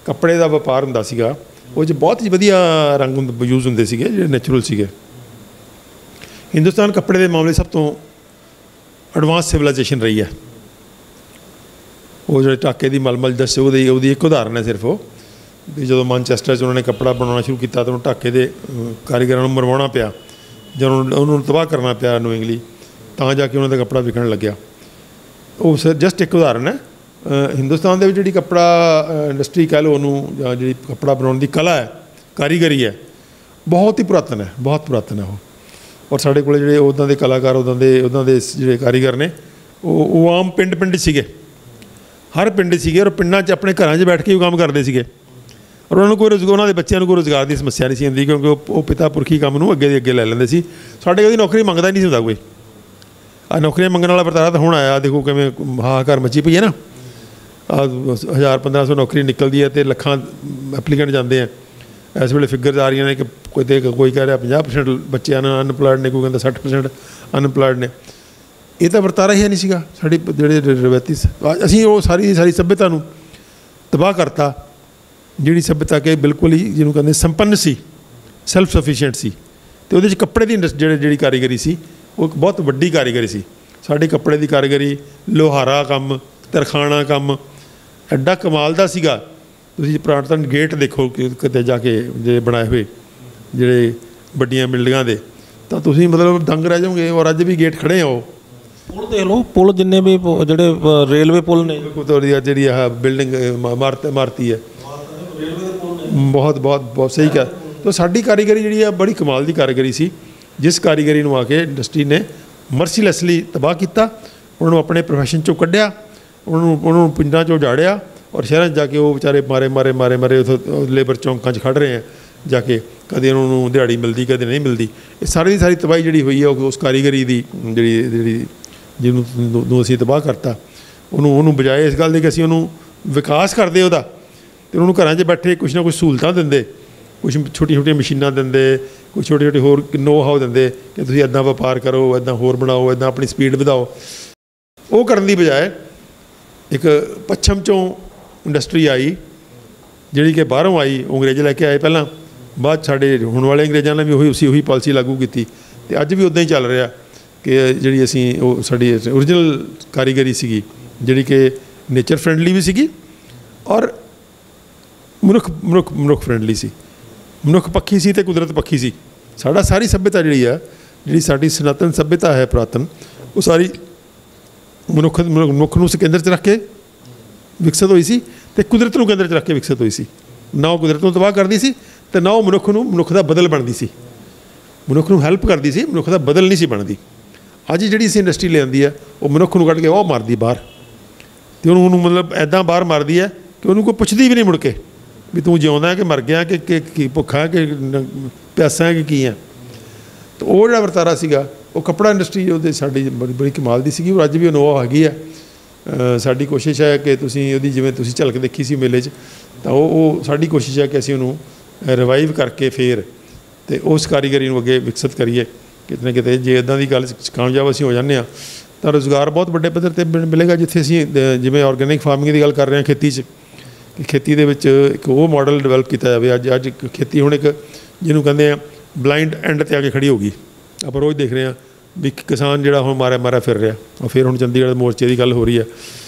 ਕੱਪੜੇ ਦਾ ਵਪਾਰ ਹੁੰਦਾ ਸੀਗਾ, ਉਹ 'ਚ ਬਹੁਤ ਹੀ ਵਧੀਆ ਰੰਗ ਯੂਜ਼ ਹੁੰਦੇ ਸੀਗੇ ਜਿਹੜੇ ਨੈਚੁਰਲ ਸੀਗੇ। ਹਿੰਦੁਸਤਾਨ ਕੱਪੜੇ ਦੇ ਮਾਮਲੇ ਸਭ ਤੋਂ ਐਡਵਾਂਸ ਸਿਵਲਾਈਜੇਸ਼ਨ ਰਹੀ ਹੈ। ਉਹ ਜਿਹੜੇ ਢਾਕੇ ਦੀ ਮਲਮਲ ਦੱਸੇ ਉਹਦੀ ਇੱਕ ਉਦਾਹਰਨ ਹੈ ਸਿਰਫ ਉਹ, ਵੀ ਜਦੋਂ ਮਾਨਚੈਸਟਰ 'ਚ ਉਹਨਾਂ ਨੇ ਕੱਪੜਾ ਬਣਾਉਣਾ ਸ਼ੁਰੂ ਕੀਤਾ ਤਾਂ ਉਹਨੂੰ ਢਾਕੇ ਦੇ ਕਾਰੀਗਰਾਂ ਨੂੰ ਮਰਵਾਉਣਾ ਪਿਆ, ਜਦੋਂ ਉਹਨੂੰ ਤਬਾਹ ਕਰਨਾ ਪਿਆ ਨੋਇੰਗਲੀ, ਤਾਂ ਜਾ ਕੇ ਉਹਨਾਂ ਦਾ ਕੱਪੜਾ ਵਿਕਣ ਲੱਗਿਆ। ਉਹ ਸਰ ਜਸਟ ਇੱਕ ਉਦਾਹਰਨ ਹੈ, ਹਿੰਦੁਸਤਾਨ ਦੇ ਵਿੱਚ ਜਿਹੜੀ ਕੱਪੜਾ ਇੰਡਸਟਰੀ ਕਹਿ ਲਓ ਉਹਨੂੰ, ਜਾਂ ਜਿਹੜੀ ਕੱਪੜਾ ਬਣਾਉਣ ਦੀ ਕਲਾ ਹੈ, ਕਾਰੀਗਰੀ ਹੈ, ਬਹੁਤ ਹੀ ਪੁਰਾਤਨ ਹੈ, ਬਹੁਤ ਪੁਰਾਤਨ ਹੈ ਉਹ। ਔਰ ਸਾਡੇ ਕੋਲ ਜਿਹੜੇ ਉੱਦਾਂ ਦੇ ਕਲਾਕਾਰ, ਉੱਦਾਂ ਦੇ ਜਿਹੜੇ ਕਾਰੀਗਰ ਨੇ, ਉਹ ਆਮ ਪਿੰਡ ਸੀਗੇ, ਹਰ ਪਿੰਡ ਸੀਗੇ, ਔਰ ਪਿੰਡਾਂ 'ਚ ਆਪਣੇ ਘਰਾਂ 'ਚ ਬੈਠ ਕੇ ਉਹ ਕੰਮ ਕਰਦੇ ਸੀਗੇ। ਔਰ ਉਹਨਾਂ ਨੂੰ ਕੋਈ ਉਹਨਾਂ ਦੇ ਬੱਚਿਆਂ ਨੂੰ ਕੋਈ ਰੁਜ਼ਗਾਰ ਦੀ ਸਮੱਸਿਆ ਨਹੀਂ ਸੀ ਹੁੰਦੀ, ਕਿਉਂਕਿ ਉਹ ਪਿਤਾ ਪੁਰਖੀ ਕੰਮ ਨੂੰ ਅੱਗੇ ਦੇ ਅੱਗੇ ਲੈ ਲੈਂਦੇ ਸੀ। ਸਾਡੇ ਕਦੀ ਨੌਕਰੀ ਮੰਗਦਾ ਹੀ ਨਹੀਂ ਸੀ ਹੁੰਦਾ ਕੋਈ। ਆ ਨੌਕਰੀਆਂ ਮੰਗਣ ਵਾਲਾ ਵਰਤਾਰਾ ਤਾਂ ਹੁਣ ਆਇਆ, ਦੇਖੋ ਕਿਵੇਂ ਹਾਹਾਕਾਰ ਮੱਚੀ ਪਈ ਹੈ ਨਾ। 1000-1500 ਨੌਕਰੀ ਨਿਕਲਦੀ ਹੈ ਅਤੇ ਲੱਖਾਂ ਐਪਲੀਕੈਂਟ ਜਾਂਦੇ ਆ। ਇਸ ਵੇਲੇ ਫਿਗਰਸ ਆ ਰਹੀਆਂ ਨੇ ਕਿ ਕੋਈ ਕਹਿ ਰਿਹਾ 50% ਬੱਚੇ ਅਨਪਲਾਇਡ ਨੇ, ਕੋਈ ਕਹਿੰਦਾ 60% ਅਨਪਲਾਇਡ ਨੇ। ਇਹ ਤਾਂ ਵਰਤਾਰਾ ਹੀ ਨਹੀਂ ਸੀਗਾ ਸਾਡੀ ਜਿਹੜੇ ਰਵਾਇਤੀ। ਅਸੀਂ ਉਹ ਸਾਰੀ ਸੱਭਿਅਤਾ ਨੂੰ ਤਬਾਹ ਕਰਤਾ, ਜਿਹੜੀ ਸੱਭਿਅਤਾ ਕਿ ਬਿਲਕੁਲ ਹੀ ਜਿਹਨੂੰ ਕਹਿੰਦੇ ਸੰਪੰਨ ਸੀ, ਸੈਲਫ ਸਫੀਸ਼ੀਐਂਟ ਸੀ। ਅਤੇ ਉਹਦੇ 'ਚ ਕੱਪੜੇ ਦੀ ਜਿਹੜੀ ਕਾਰੀਗਰੀ ਸੀ ਉਹ ਇੱਕ ਬਹੁਤ ਵੱਡੀ ਕਾਰੀਗਰੀ ਸੀ। ਸਾਡੇ ਕੱਪੜੇ ਦੀ ਕਾਰੀਗਰੀ, ਲੋਹਾਰਾ ਕੰਮ, ਤਰਖਾਣਾ ਕੰਮ ਐਡਾ ਕਮਾਲ ਦਾ ਸੀਗਾ। ਤੁਸੀਂ ਪੁਰਾਤਨ ਗੇਟ ਦੇਖੋ ਕਿਤੇ ਜਾ ਕੇ ਜੇ ਬਣਾਏ ਹੋਏ ਜਿਹੜੇ ਵੱਡੀਆਂ ਬਿਲਡਿੰਗਾਂ ਦੇ, ਤਾਂ ਤੁਸੀਂ ਮਤਲਬ ਦੰਗ ਰਹਿ ਜਾਓਗੇ। ਔਰ ਅੱਜ ਵੀ ਗੇਟ ਖੜ੍ਹੇ ਆ ਉਹ ਪੁਲ ਦੇਖ ਲਓ, ਪੁਲ ਜਿੰਨੇ ਵੀ ਜਿਹੜੇ ਰੇਲਵੇ ਪੁਲ ਨੇ, ਜਿਹੜੀ ਆਹ ਬਿਲਡਿੰਗ ਇਮਾਰਤੀ ਹੈ, ਬਹੁਤ ਸਹੀ ਕਿਹਾ। ਤਾਂ ਸਾਡੀ ਕਾਰੀਗਰੀ ਜਿਹੜੀ ਆ ਬੜੀ ਕਮਾਲ ਦੀ ਕਾਰੀਗਰੀ ਸੀ, ਜਿਸ ਕਾਰੀਗਰੀ ਨੂੰ ਆ ਕੇ ਇੰਡਸਟਰੀ ਨੇ ਮਰਸੀਲੈਸਲੀ ਤਬਾਹ ਕੀਤਾ। ਉਹਨਾਂ ਨੂੰ ਆਪਣੇ ਪ੍ਰੋਫੈਸ਼ਨ 'ਚੋਂ ਕੱਢਿਆ, ਉਹਨਾਂ ਨੂੰ ਪਿੰਡਾਂ 'ਚੋਂ ਉਜਾੜਿਆ, ਔਰ ਸ਼ਹਿਰਾਂ 'ਚ ਜਾ ਕੇ ਉਹ ਵਿਚਾਰੇ ਮਾਰੇ ਉੱਥੋਂ ਲੇਬਰ ਚੌਂਕਾਂ 'ਚ ਖੜ੍ਹ ਰਹੇ ਆ ਜਾ ਕੇ। ਕਦੇ ਉਹਨਾਂ ਨੂੰ ਦਿਹਾੜੀ ਮਿਲਦੀ, ਕਦੇ ਨਹੀਂ ਮਿਲਦੀ। ਇਹ ਸਾਰੀ ਦੀ ਸਾਰੀ ਤਬਾਹੀ ਜਿਹੜੀ ਹੋਈ ਹੈ ਉਸ ਕਾਰੀਗਰੀ ਦੀ, ਜਿਹਨੂੰ ਅਸੀਂ ਤਬਾਹ ਕਰਤਾ। ਉਹਨੂੰ ਬਜਾਏ ਇਸ ਗੱਲ ਦੇ ਕਿ ਅਸੀਂ ਉਹਨੂੰ ਵਿਕਾਸ ਕਰਦੇ ਉਹਦਾ, ਅਤੇ ਉਹਨੂੰ ਘਰਾਂ 'ਚ ਬੈਠੇ ਕੁਛ ਨਾ ਕੁਛ ਸਹੂਲਤਾਂ ਦਿੰਦੇ, ਕੁਛ ਛੋਟੀਆਂ ਮਸ਼ੀਨਾਂ ਦਿੰਦੇ, ਕੁਛ ਛੋਟੇ ਹੋਰ ਨੋ ਹਾਓ ਦਿੰਦੇ ਕਿ ਤੁਸੀਂ ਇੱਦਾਂ ਵਪਾਰ ਕਰੋ, ਇੱਦਾਂ ਹੋਰ ਬਣਾਓ, ਇੱਦਾਂ ਆਪਣੀ ਸਪੀਡ ਵਧਾਓ। ਉਹ ਕਰਨ ਦੀ ਬਜਾਏ ਇੱਕ ਪੱਛਮ 'ਚੋਂ ਇੰਡਸਟਰੀ ਆਈ, ਜਿਹੜੀ ਕਿ ਬਾਹਰੋਂ ਆਈ। ਅੰਗਰੇਜ਼ ਲੈ ਕੇ ਆਏ ਪਹਿਲਾਂ, ਬਾਅਦ ਸਾਡੇ ਹੁਣ ਵਾਲੇ ਅੰਗਰੇਜ਼ਾਂ ਨੇ ਵੀ ਉਹੀ ਪਾਲਿਸੀ ਲਾਗੂ ਕੀਤੀ, ਅਤੇ ਅੱਜ ਵੀ ਉੱਦਾਂ ਹੀ ਚੱਲ ਰਿਹਾ ਕਿ ਜਿਹੜੀ ਅਸੀਂ ਉਹ ਸਾਡੀ ਓਰੀਜਨਲ ਕਾਰੀਗਰੀ ਸੀਗੀ, ਜਿਹੜੀ ਕਿ ਨੇਚਰ ਫਰੈਂਡਲੀ ਵੀ ਸੀਗੀ ਔਰ ਮਨੁੱਖ ਫਰੈਂਡਲੀ ਸੀ, ਮਨੁੱਖ ਪੱਖੀ ਸੀ ਅਤੇ ਕੁਦਰਤ ਪੱਖੀ ਸੀ। ਸਾਰੀ ਸੱਭਿਅਤਾ ਜਿਹੜੀ ਸਾਡੀ ਸਨਾਤਨ ਸੱਭਿਅਤਾ ਹੈ ਪੁਰਾਤਨ, ਉਹ ਸਾਰੀ ਮਨੁੱਖ ਨੂੰ ਕੇਂਦਰ 'ਚ ਰੱਖ ਕੇ ਵਿਕਸਿਤ ਹੋਈ ਸੀ, ਅਤੇ ਕੁਦਰਤ ਨੂੰ ਕੇਂਦਰ 'ਚ ਰੱਖ ਕੇ ਵਿਕਸਿਤ ਹੋਈ ਸੀ। ਨਾ ਉਹ ਕੁਦਰਤ ਨੂੰ ਤਬਾਹ ਕਰਦੀ ਸੀ, ਅਤੇ ਨਾ ਉਹ ਮਨੁੱਖ ਦਾ ਬਦਲ ਬਣਦੀ ਸੀ, ਮਨੁੱਖ ਨੂੰ ਹੈਲਪ ਕਰਦੀ ਸੀ, ਮਨੁੱਖ ਦਾ ਬਦਲ ਨਹੀਂ ਸੀ ਬਣਦੀ। ਅੱਜ ਜਿਹੜੀ ਅਸੀਂ ਇੰਡਸਟਰੀ ਲਿਆਂਦੀ ਹੈ, ਉਹ ਮਨੁੱਖ ਨੂੰ ਕੱਢ ਕੇ ਉਹ ਮਾਰਦੀ ਬਾਹਰ, ਅਤੇ ਉਹਨੂੰ ਮਤਲਬ ਇੱਦਾਂ ਬਾਹਰ ਮਾਰਦੀ ਹੈ ਕਿ ਉਹਨੂੰ ਕੋਈ ਪੁੱਛਦੀ ਵੀ ਨਹੀਂ ਮੁੜ ਕੇ ਵੀ ਤੂੰ ਜਿਉਂਦਾ ਕਿ ਮਰ ਗਿਆ, ਕਿ ਭੁੱਖਾ, ਕਿ ਪਿਆਸਾ, ਕਿ ਕੀ ਹੈ। ਤਾਂ ਉਹ ਜਿਹੜਾ ਵਰਤਾਰਾ ਸੀਗਾ, ਉਹ ਕੱਪੜਾ ਇੰਡਸਟਰੀ ਉਹਦੇ ਸਾਡੀ ਬੜੀ ਕਮਾਲ ਦੀ ਸੀਗੀ। ਔਰ ਅੱਜ ਵੀ ਉਹ ਹੈਗੀ ਹੈ। ਸਾਡੀ ਕੋਸ਼ਿਸ਼ ਹੈ ਕਿ ਤੁਸੀਂ ਉਹਦੀ, ਜਿਵੇਂ ਤੁਸੀਂ ਝਲਕ ਦੇਖੀ ਸੀ ਮੇਲੇ 'ਚ, ਤਾਂ ਉਹ ਸਾਡੀ ਕੋਸ਼ਿਸ਼ ਹੈ ਕਿ ਅਸੀਂ ਉਹਨੂੰ ਰਿਵਾਈਵ ਕਰਕੇ ਫਿਰ ਅਤੇ ਉਸ ਕਾਰੀਗਰੀ ਨੂੰ ਅੱਗੇ ਵਿਕਸਿਤ ਕਰੀਏ ਕਿਤੇ ਨਾ ਕਿਤੇ। ਜੇ ਇੱਦਾਂ ਦੀ ਗੱਲ ਕਾਮਯਾਬ ਅਸੀਂ ਹੋ ਜਾਂਦੇ ਹਾਂ ਤਾਂ ਰੁਜ਼ਗਾਰ ਬਹੁਤ ਵੱਡੇ ਪੱਧਰ 'ਤੇ ਮਿਲੇਗਾ। ਜਿੱਥੇ ਅਸੀਂ ਜਿਵੇਂ ਔਰਗੈਨਿਕ ਫਾਰਮਿੰਗ ਦੀ ਗੱਲ ਕਰ ਰਹੇ ਹਾਂ ਖੇਤੀ 'ਚ, ਕਿ ਖੇਤੀ ਦੇ ਵਿੱਚ ਇੱਕ ਉਹ ਮਾਡਲ ਡਿਵੈਲਪ ਕੀਤਾ ਜਾਵੇ। ਅੱਜ ਖੇਤੀ ਹੁਣ ਇੱਕ ਜਿਹਨੂੰ ਕਹਿੰਦੇ ਆ ਬਲਾਈਂਡ ਐਂਡ 'ਤੇ ਆ ਕੇ ਖੜੀ ਹੋ ਗਈ। ਆਪਾਂ ਰੋਜ਼ ਦੇਖ ਰਹੇ ਹਾਂ ਵੀ ਕਿਸਾਨ ਜਿਹੜਾ ਹੁਣ ਮਾਰਿਆ ਫਿਰ ਰਿਹਾ। ਉਹ ਫਿਰ ਹੁਣ ਚੰਡੀਗੜ੍ਹ ਮੋਰਚੇ ਦੀ ਗੱਲ ਹੋ ਰਹੀ ਹੈ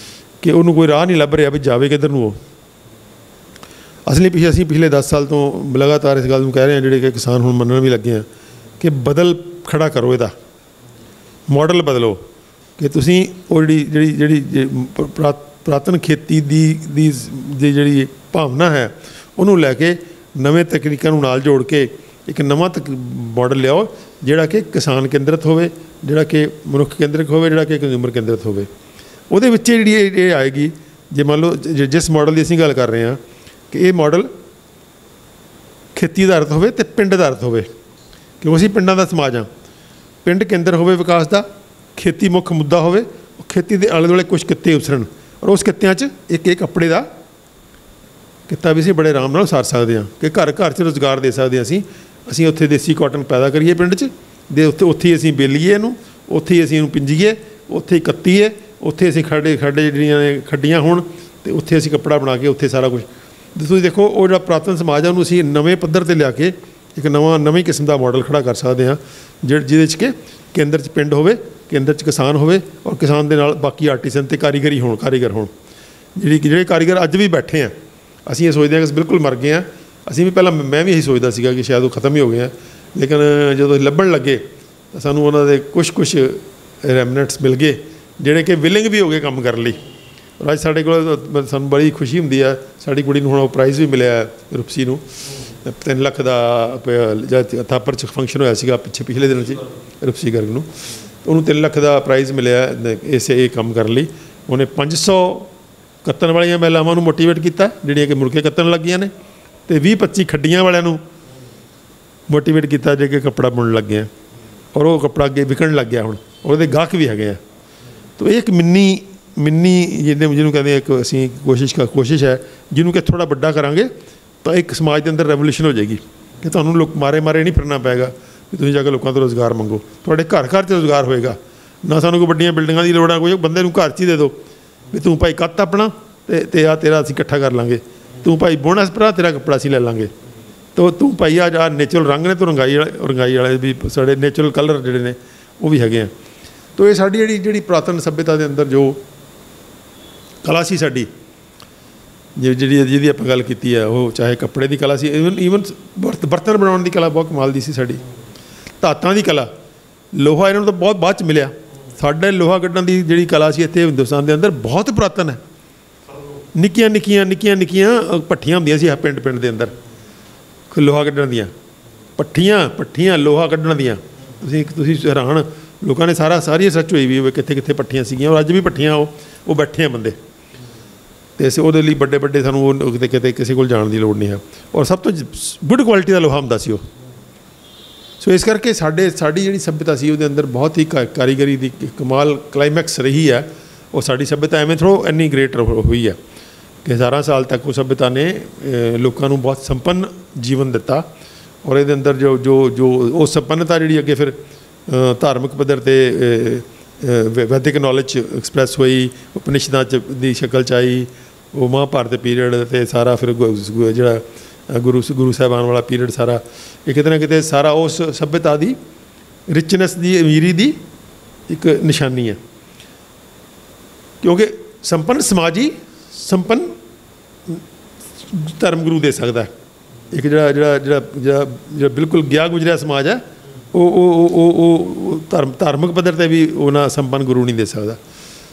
ਕਿ ਉਹਨੂੰ ਕੋਈ ਰਾਹ ਨਹੀਂ ਲੱਭ ਰਿਹਾ ਵੀ ਜਾਵੇ ਕਿੱਧਰ ਨੂੰ ਉਹ। ਅਸੀਂ ਪਿਛਲੇ 10 ਸਾਲ ਤੋਂ ਲਗਾਤਾਰ ਇਸ ਗੱਲ ਨੂੰ ਕਹਿ ਰਹੇ ਹਾਂ, ਜਿਹੜੇ ਕਿ ਕਿਸਾਨ ਹੁਣ ਮੰਨਣ ਵੀ ਲੱਗੇ ਆ ਕਿ ਬਦਲ ਖੜਾ ਕਰੋ, ਇਹਦਾ ਮਾਡਲ ਬਦਲੋ, ਕਿ ਤੁਸੀਂ ਉਹ ਜਿਹੜੀ ਪੁਰਾਤਨ ਖੇਤੀ ਦੀ ਜਿਹੜੀ ਭਾਵਨਾ ਹੈ ਉਹਨੂੰ ਲੈ ਕੇ ਨਵੇਂ ਤਕਨੀਕਾਂ ਨੂੰ ਨਾਲ ਜੋੜ ਕੇ ਇੱਕ ਨਵਾਂ ਮਾਡਲ ਲਿਆਓ, ਜਿਹੜਾ ਕਿ ਕਿਸਾਨ ਕੇਂਦਰਿਤ ਹੋਵੇ, ਜਿਹੜਾ ਕਿ ਮਨੁੱਖ ਕੇਂਦਰਿਤ ਹੋਵੇ, ਜਿਹੜਾ ਕਿ ਕੰਜ਼ਿਊਮਰ ਕੇਂਦਰਿਤ ਹੋਵੇ। ਉਹਦੇ ਵਿੱਚ ਜਿਹੜੀ ਇਹ ਆਏਗੀ, ਜੇ ਮੰਨ ਲਓ ਜਿਸ ਮਾਡਲ ਦੀ ਅਸੀਂ ਗੱਲ ਕਰ ਰਹੇ ਹਾਂ ਕਿ ਇਹ ਮਾਡਲ ਖੇਤੀ ਆਧਾਰਿਤ ਹੋਵੇ ਅਤੇ ਪਿੰਡ ਆਧਾਰਿਤ ਹੋਵੇ, ਕਿਉਂਕਿ ਅਸੀਂ ਪਿੰਡਾਂ ਦਾ ਸਮਾਜ ਹਾਂ। ਪਿੰਡ ਕੇਂਦਰ ਹੋਵੇ ਵਿਕਾਸ ਦਾ, ਖੇਤੀ ਮੁੱਖ ਮੁੱਦਾ ਹੋਵੇ, ਖੇਤੀ ਦੇ ਆਲੇ ਦੁਆਲੇ ਕੁਛ ਕਿੱਤੇ ਉਸਰਨ, ਔਰ ਉਸ ਕਿੱਤਿਆਂ 'ਚ ਇੱਕ ਕੱਪੜੇ ਦਾ ਕਿੱਤਾ ਵੀ ਅਸੀਂ ਬੜੇ ਆਰਾਮ ਨਾਲ ਸਾਰ ਸਕਦੇ ਹਾਂ ਕਿ ਘਰ 'ਚ ਰੁਜ਼ਗਾਰ ਦੇ ਸਕਦੇ ਹਾਂ। ਅਸੀਂ ਉੱਥੇ ਦੇਸੀ ਕਾਟਨ ਪੈਦਾ ਕਰੀਏ ਪਿੰਡ 'ਚ, ਉੱਥੇ ਹੀ ਅਸੀਂ ਬੇਲੀਏ ਇਹਨੂੰ, ਉੱਥੇ ਹੀ ਅਸੀਂ ਇਹਨੂੰ ਪਿੰਜੀਏ, ਉੱਥੇ ਹੀ ਕੱਤੀਏ, ਉੱਥੇ ਅਸੀਂ ਖੱਡੇ ਜਿਹੜੀਆਂ ਨੇ ਖੱਡੀਆਂ ਹੋਣ, ਅਤੇ ਉੱਥੇ ਅਸੀਂ ਕੱਪੜਾ ਬਣਾ ਕੇ ਉੱਥੇ ਸਾਰਾ ਕੁਛ। ਤੁਸੀਂ ਦੇਖੋ ਉਹ ਜਿਹੜਾ ਪੁਰਾਤਨ ਸਮਾਜ ਹੈ ਉਹਨੂੰ ਅਸੀਂ ਨਵੇਂ ਪੱਧਰ 'ਤੇ ਲਿਆ ਕੇ ਇੱਕ ਨਵੀਂ ਕਿਸਮ ਦਾ ਮਾਡਲ ਖੜਾ ਕਰ ਸਕਦੇ ਹਾਂ, ਜਿਹਦੇ 'ਚ ਕਿ ਕੇਂਦਰ 'ਚ ਪਿੰਡ ਹੋਵੇ, ਕੇਂਦਰ 'ਚ ਕਿਸਾਨ ਹੋਵੇ, ਔਰ ਕਿਸਾਨ ਦੇ ਨਾਲ ਬਾਕੀ ਆਰਟੀਸਨ ਅਤੇ ਕਾਰੀਗਰ ਹੋਣ। ਜਿਹੜੇ ਕਾਰੀਗਰ ਅੱਜ ਵੀ ਬੈਠੇ ਆ, ਅਸੀਂ ਇਹ ਸੋਚਦੇ ਹਾਂ ਕਿ ਬਿਲਕੁਲ ਮਰ ਗਏ ਹਾਂ। ਅਸੀਂ ਵੀ ਪਹਿਲਾਂ, ਮੈਂ ਵੀ ਇਹੀ ਸੋਚਦਾ ਸੀਗਾ ਕਿ ਸ਼ਾਇਦ ਉਹ ਖਤਮ ਹੀ ਹੋ ਗਏ ਆ, ਲੇਕਿਨ ਜਦੋਂ ਲੱਭਣ ਲੱਗੇ ਤਾਂ ਸਾਨੂੰ ਉਹਨਾਂ ਦੇ ਕੁਛ ਰੈਮਨੈਂਟਸ ਮਿਲ ਗਏ, ਜਿਹੜੇ ਕਿ ਵਿਲਿੰਗ ਵੀ ਹੋ ਗਏ ਕੰਮ ਕਰਨ ਲਈ। ਅੱਜ ਸਾਡੇ ਕੋਲ ਸਾਨੂੰ ਬੜੀ ਖੁਸ਼ੀ ਹੁੰਦੀ ਹੈ, ਸਾਡੀ ਕੁੜੀ ਨੂੰ ਹੁਣ ਉਹ ਪ੍ਰਾਈਜ਼ ਵੀ ਮਿਲਿਆ ਰੂਪਸੀ ਨੂੰ 3 ਲੱਖ ਦਾ ਜਦ ਥਾਪਰ 'ਚ ਫੰਕਸ਼ਨ ਹੋਇਆ ਸੀਗਾ ਪਿਛਲੇ ਦਿਨ 'ਚ ਰੂਪਸੀ ਗਰਗ ਨੂੰ, ਉਹਨੂੰ 3 ਲੱਖ ਦਾ ਪ੍ਰਾਈਜ਼ ਮਿਲਿਆ ਇਹ ਕੰਮ ਕਰਨ ਲਈ। ਉਹਨੇ 500 ਕੱਤਣ ਵਾਲੀਆਂ ਮਹਿਲਾਵਾਂ ਨੂੰ ਮੋਟੀਵੇਟ ਕੀਤਾ ਜਿਹੜੀਆਂ ਕਿ ਮੁੜ ਕੇ ਕੱਤਣ ਲੱਗੀਆਂ ਨੇ, ਅਤੇ 20-25 ਖੱਡੀਆਂ ਵਾਲਿਆਂ ਨੂੰ ਮੋਟੀਵੇਟ ਕੀਤਾ ਜੇ ਕਿ ਕੱਪੜਾ ਬੁਣਨ ਲੱਗੇ ਆ, ਔਰ ਉਹ ਕੱਪੜਾ ਅੱਗੇ ਵਿਕਣ ਲੱਗ ਗਿਆ। ਹੁਣ ਉਹਦੇ ਗਾਹਕ ਵੀ ਹੈਗੇ ਆ। ਤਾਂ ਇਹ ਇੱਕ ਮਿੰਨੀ ਜਿਹਨੂੰ ਕਹਿੰਦੇ ਇੱਕ ਅਸੀਂ ਕੋਸ਼ਿਸ਼ ਹੈ, ਜਿਹਨੂੰ ਕਿ ਥੋੜ੍ਹਾ ਵੱਡਾ ਕਰਾਂਗੇ ਤਾਂ ਇੱਕ ਸਮਾਜ ਦੇ ਅੰਦਰ ਰੈਵੋਲੂਸ਼ਨ ਹੋ ਜਾਏਗੀ ਕਿ ਤੁਹਾਨੂੰ ਲੋਕ ਮਾਰੇ ਨਹੀਂ ਫਿਰਨਾ ਪਏਗਾ ਵੀ ਤੁਸੀਂ ਜਾ ਕੇ ਲੋਕਾਂ ਤੋਂ ਰੁਜ਼ਗਾਰ ਮੰਗੋ। ਤੁਹਾਡੇ ਘਰ 'ਚ ਰੁਜ਼ਗਾਰ ਹੋਏਗਾ। ਨਾ ਸਾਨੂੰ ਕੋਈ ਵੱਡੀਆਂ ਬਿਲਡਿੰਗਾਂ ਦੀ ਲੋੜ ਆ, ਕੋਈ ਬੰਦੇ ਨੂੰ ਘਰ 'ਚ ਹੀ ਦੇ ਦਿਓ ਵੀ ਤੂੰ ਭਾਈ ਕੱਤ ਆਪਣਾ ਤੇ ਆ ਤੇਰਾ ਅਸੀਂ ਇਕੱਠਾ ਕਰ ਲਾਂਗੇ, ਤੂੰ ਭਾਈ ਬੁਣ ਭਰਾ ਤੇਰਾ ਕੱਪੜਾ ਅਸੀਂ ਲੈ ਲਾਂਗੇ, ਤੋ ਤੂੰ ਭਾਈ ਆ ਨੇਚਰਲ ਰੰਗ ਨੇ, ਤੂੰ ਰੰਗਾਈ ਵਾਲੇ ਵੀ ਸਾਡੇ ਨੇਚਰਲ ਕਲਰ ਜਿਹੜੇ ਨੇ ਉਹ ਵੀ ਹੈਗੇ ਆ। ਤੋ ਇਹ ਸਾਡੀ ਜਿਹੜੀ ਪੁਰਾਤਨ ਸੱਭਿਅਤਾ ਦੇ ਅੰਦਰ ਜੋ ਕਲਾ ਸੀ ਸਾਡੀ, ਜਿਹਦੀ ਆਪਾਂ ਗੱਲ ਕੀਤੀ ਹੈ, ਉਹ ਚਾਹੇ ਕੱਪੜੇ ਦੀ ਕਲਾ ਸੀ, ਈਵਨ ਬਰਤਨ ਬਣਾਉਣ ਦੀ ਕਲਾ ਬਹੁਤ ਕਮਾਲ ਦੀ ਸੀ ਸਾਡੀ, ਧਾਤਾਂ ਦੀ ਕਲਾ, ਲੋਹਾ ਇਹਨਾਂ ਨੂੰ ਤਾਂ ਬਹੁਤ ਬਾਅਦ 'ਚ ਮਿਲਿਆ। ਸਾਡੇ ਲੋਹਾ ਕੱਢਣ ਦੀ ਜਿਹੜੀ ਕਲਾ ਸੀ ਇੱਥੇ ਹਿੰਦੁਸਤਾਨ ਦੇ ਅੰਦਰ ਬਹੁਤ ਪੁਰਾਤਨ ਹੈ। ਨਿੱਕੀਆਂ ਭੱਠੀਆਂ ਹੁੰਦੀਆਂ ਸੀ ਪਿੰਡ ਦੇ ਅੰਦਰ ਲੋਹਾ ਕੱਢਣ ਦੀਆਂ, ਭੱਠੀਆਂ ਲੋਹਾ ਕੱਢਣ ਦੀਆਂ। ਤੁਸੀਂ ਹੈਰਾਨ, ਲੋਕਾਂ ਨੇ ਸਾਰੀ ਸੱਚ ਹੋਈ ਵੀ ਕਿੱਥੇ ਭੱਠੀਆਂ ਸੀਗੀਆਂ, ਔਰ ਅੱਜ ਵੀ ਭੱਠੀਆਂ ਉਹ ਬੈਠੇ ਆ ਬੰਦੇ, ਅਤੇ ਅਸੀਂ ਉਹਦੇ ਲਈ ਵੱਡੇ ਸਾਨੂੰ ਉਹ ਕਿਤੇ ਕਿਸੇ ਕੋਲ ਜਾਣ ਦੀ ਲੋੜ ਨਹੀਂ ਹੈ, ਔਰ ਸਭ ਤੋਂ ਗੁੱਡ ਕੁਆਲਿਟੀ ਦਾ ਲੋਹਾ ਹੁੰਦਾ ਸੀ ਉਹ। ਸੋ ਇਸ ਕਰਕੇ ਸਾਡੀ ਜਿਹੜੀ ਸੱਭਿਅਤਾ ਸੀ ਉਹਦੇ ਅੰਦਰ ਬਹੁਤ ਹੀ ਕਾਰੀਗਰੀ ਦੀ ਕਮਾਲ ਕਲਾਈਮੈਕਸ ਰਹੀ ਹੈ। ਉਹ ਸਾਡੀ ਸੱਭਿਅਤਾ ਐਵੇਂ ਥੋੜ੍ਹਾ ਇੰਨੀ ਗ੍ਰੇਟ ਹੋਈ ਹੈ ਕਿ 1000 ਸਾਲ ਤੱਕ ਉਹ ਸੱਭਿਅਤਾ ਨੇ ਲੋਕਾਂ ਨੂੰ ਬਹੁਤ ਸੰਪੰਨ ਜੀਵਨ ਦਿੱਤਾ, ਔਰ ਇਹਦੇ ਅੰਦਰ ਜੋ ਉਹ ਸੰਪੰਨਤਾ ਜਿਹੜੀ ਅੱਗੇ ਫਿਰ ਧਾਰਮਿਕ ਪੱਧਰ 'ਤੇ ਵੈਦਿਕ ਨੌਲੇਜ ਐਕਸਪ੍ਰੈਸ ਹੋਈ, ਉਪਨਿਸ਼ਦਾਂ ਦੀ ਸ਼ਕਲ 'ਚ ਆਈ, ਉਹ ਮਹਾਂਭਾਰਤ ਪੀਰੀਅਡ ਅਤੇ ਸਾਰਾ ਫਿਰ ਜਿਹੜਾ ਗੁਰੂ ਸਾਹਿਬਾਨ ਵਾਲਾ ਪੀਰੀਅਡ ਸਾਰਾ, ਇਹ ਕਿਤੇ ਨਾ ਕਿਤੇ ਸਾਰਾ ਉਸ ਸੱਭਿਅਤਾ ਦੀ ਰਿਚਨੈਸ ਦੀ ਅਮੀਰੀ ਦੀ ਇੱਕ ਨਿਸ਼ਾਨੀ ਹੈ। ਕਿਉਂਕਿ ਸੰਪੰਨ ਸਮਾਜ ਹੀ ਸੰਪੰਨ ਧਰਮ ਗੁਰੂ ਦੇ ਸਕਦਾ। ਇੱਕ ਜਿਹੜਾ ਬਿਲਕੁਲ ਗਿਆ ਗੁਜ਼ਰਿਆ ਸਮਾਜ ਹੈ, ਉਹ ਧਾਰਮਿਕ ਪੱਧਰ 'ਤੇ ਵੀ ਉਹਨਾਂ ਸੰਪੰਨ ਗੁਰੂ ਨਹੀਂ ਦੇ ਸਕਦਾ।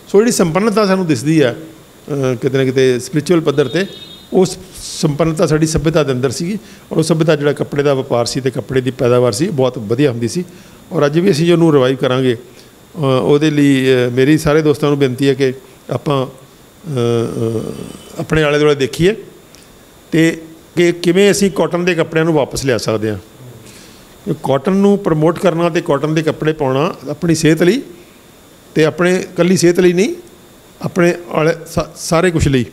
ਸੋ ਜਿਹੜੀ ਸੰਪੰਨਤਾ ਸਾਨੂੰ ਦਿਸਦੀ ਹੈ ਕਿਤੇ ਨਾ ਕਿਤੇ ਸਪਿਰਿਚੁਅਲ ਪੱਧਰ 'ਤੇ, ਉਸ ਸੰਪੰਨਤਾ ਸਾਡੀ ਸੱਭਿਅਤਾ ਦੇ ਅੰਦਰ ਸੀਗੀ, ਔਰ ਉਹ ਸੱਭਿਅਤਾ ਜਿਹੜਾ ਕੱਪੜੇ ਦਾ ਵਪਾਰ ਸੀ ਅਤੇ ਕੱਪੜੇ ਦੀ ਪੈਦਾਵਾਰ ਸੀ ਬਹੁਤ ਵਧੀਆ ਹੁੰਦੀ ਸੀ। ਔਰ ਅੱਜ ਵੀ ਅਸੀਂ ਉਹਨੂੰ ਰਿਵਾਈਵ ਕਰਾਂਗੇ। ਉਹਦੇ ਲਈ ਮੇਰੀ ਸਾਰੇ ਦੋਸਤਾਂ ਨੂੰ ਬੇਨਤੀ ਹੈ ਕਿ ਆਪਾਂ ਆਪਣੇ ਆਲੇ ਦੁਆਲੇ ਦੇਖੀਏ ਅਤੇ ਕਿ ਕਿਵੇਂ ਅਸੀਂ ਕਾਟਨ ਦੇ ਕੱਪੜਿਆਂ ਨੂੰ ਵਾਪਸ ਲਿਆ ਸਕਦੇ ਹਾਂ। ਕਾਟਨ ਨੂੰ ਪ੍ਰਮੋਟ ਕਰਨਾ ਅਤੇ ਕਾਟਨ ਦੇ ਕੱਪੜੇ ਪਾਉਣਾ ਆਪਣੀ ਸਿਹਤ ਲਈ, ਅਤੇ ਇਕੱਲੀ ਸਿਹਤ ਲਈ ਨਹੀਂ, ਆਪਣੇ ਸਾਰੇ ਕੁਛ ਲਈ,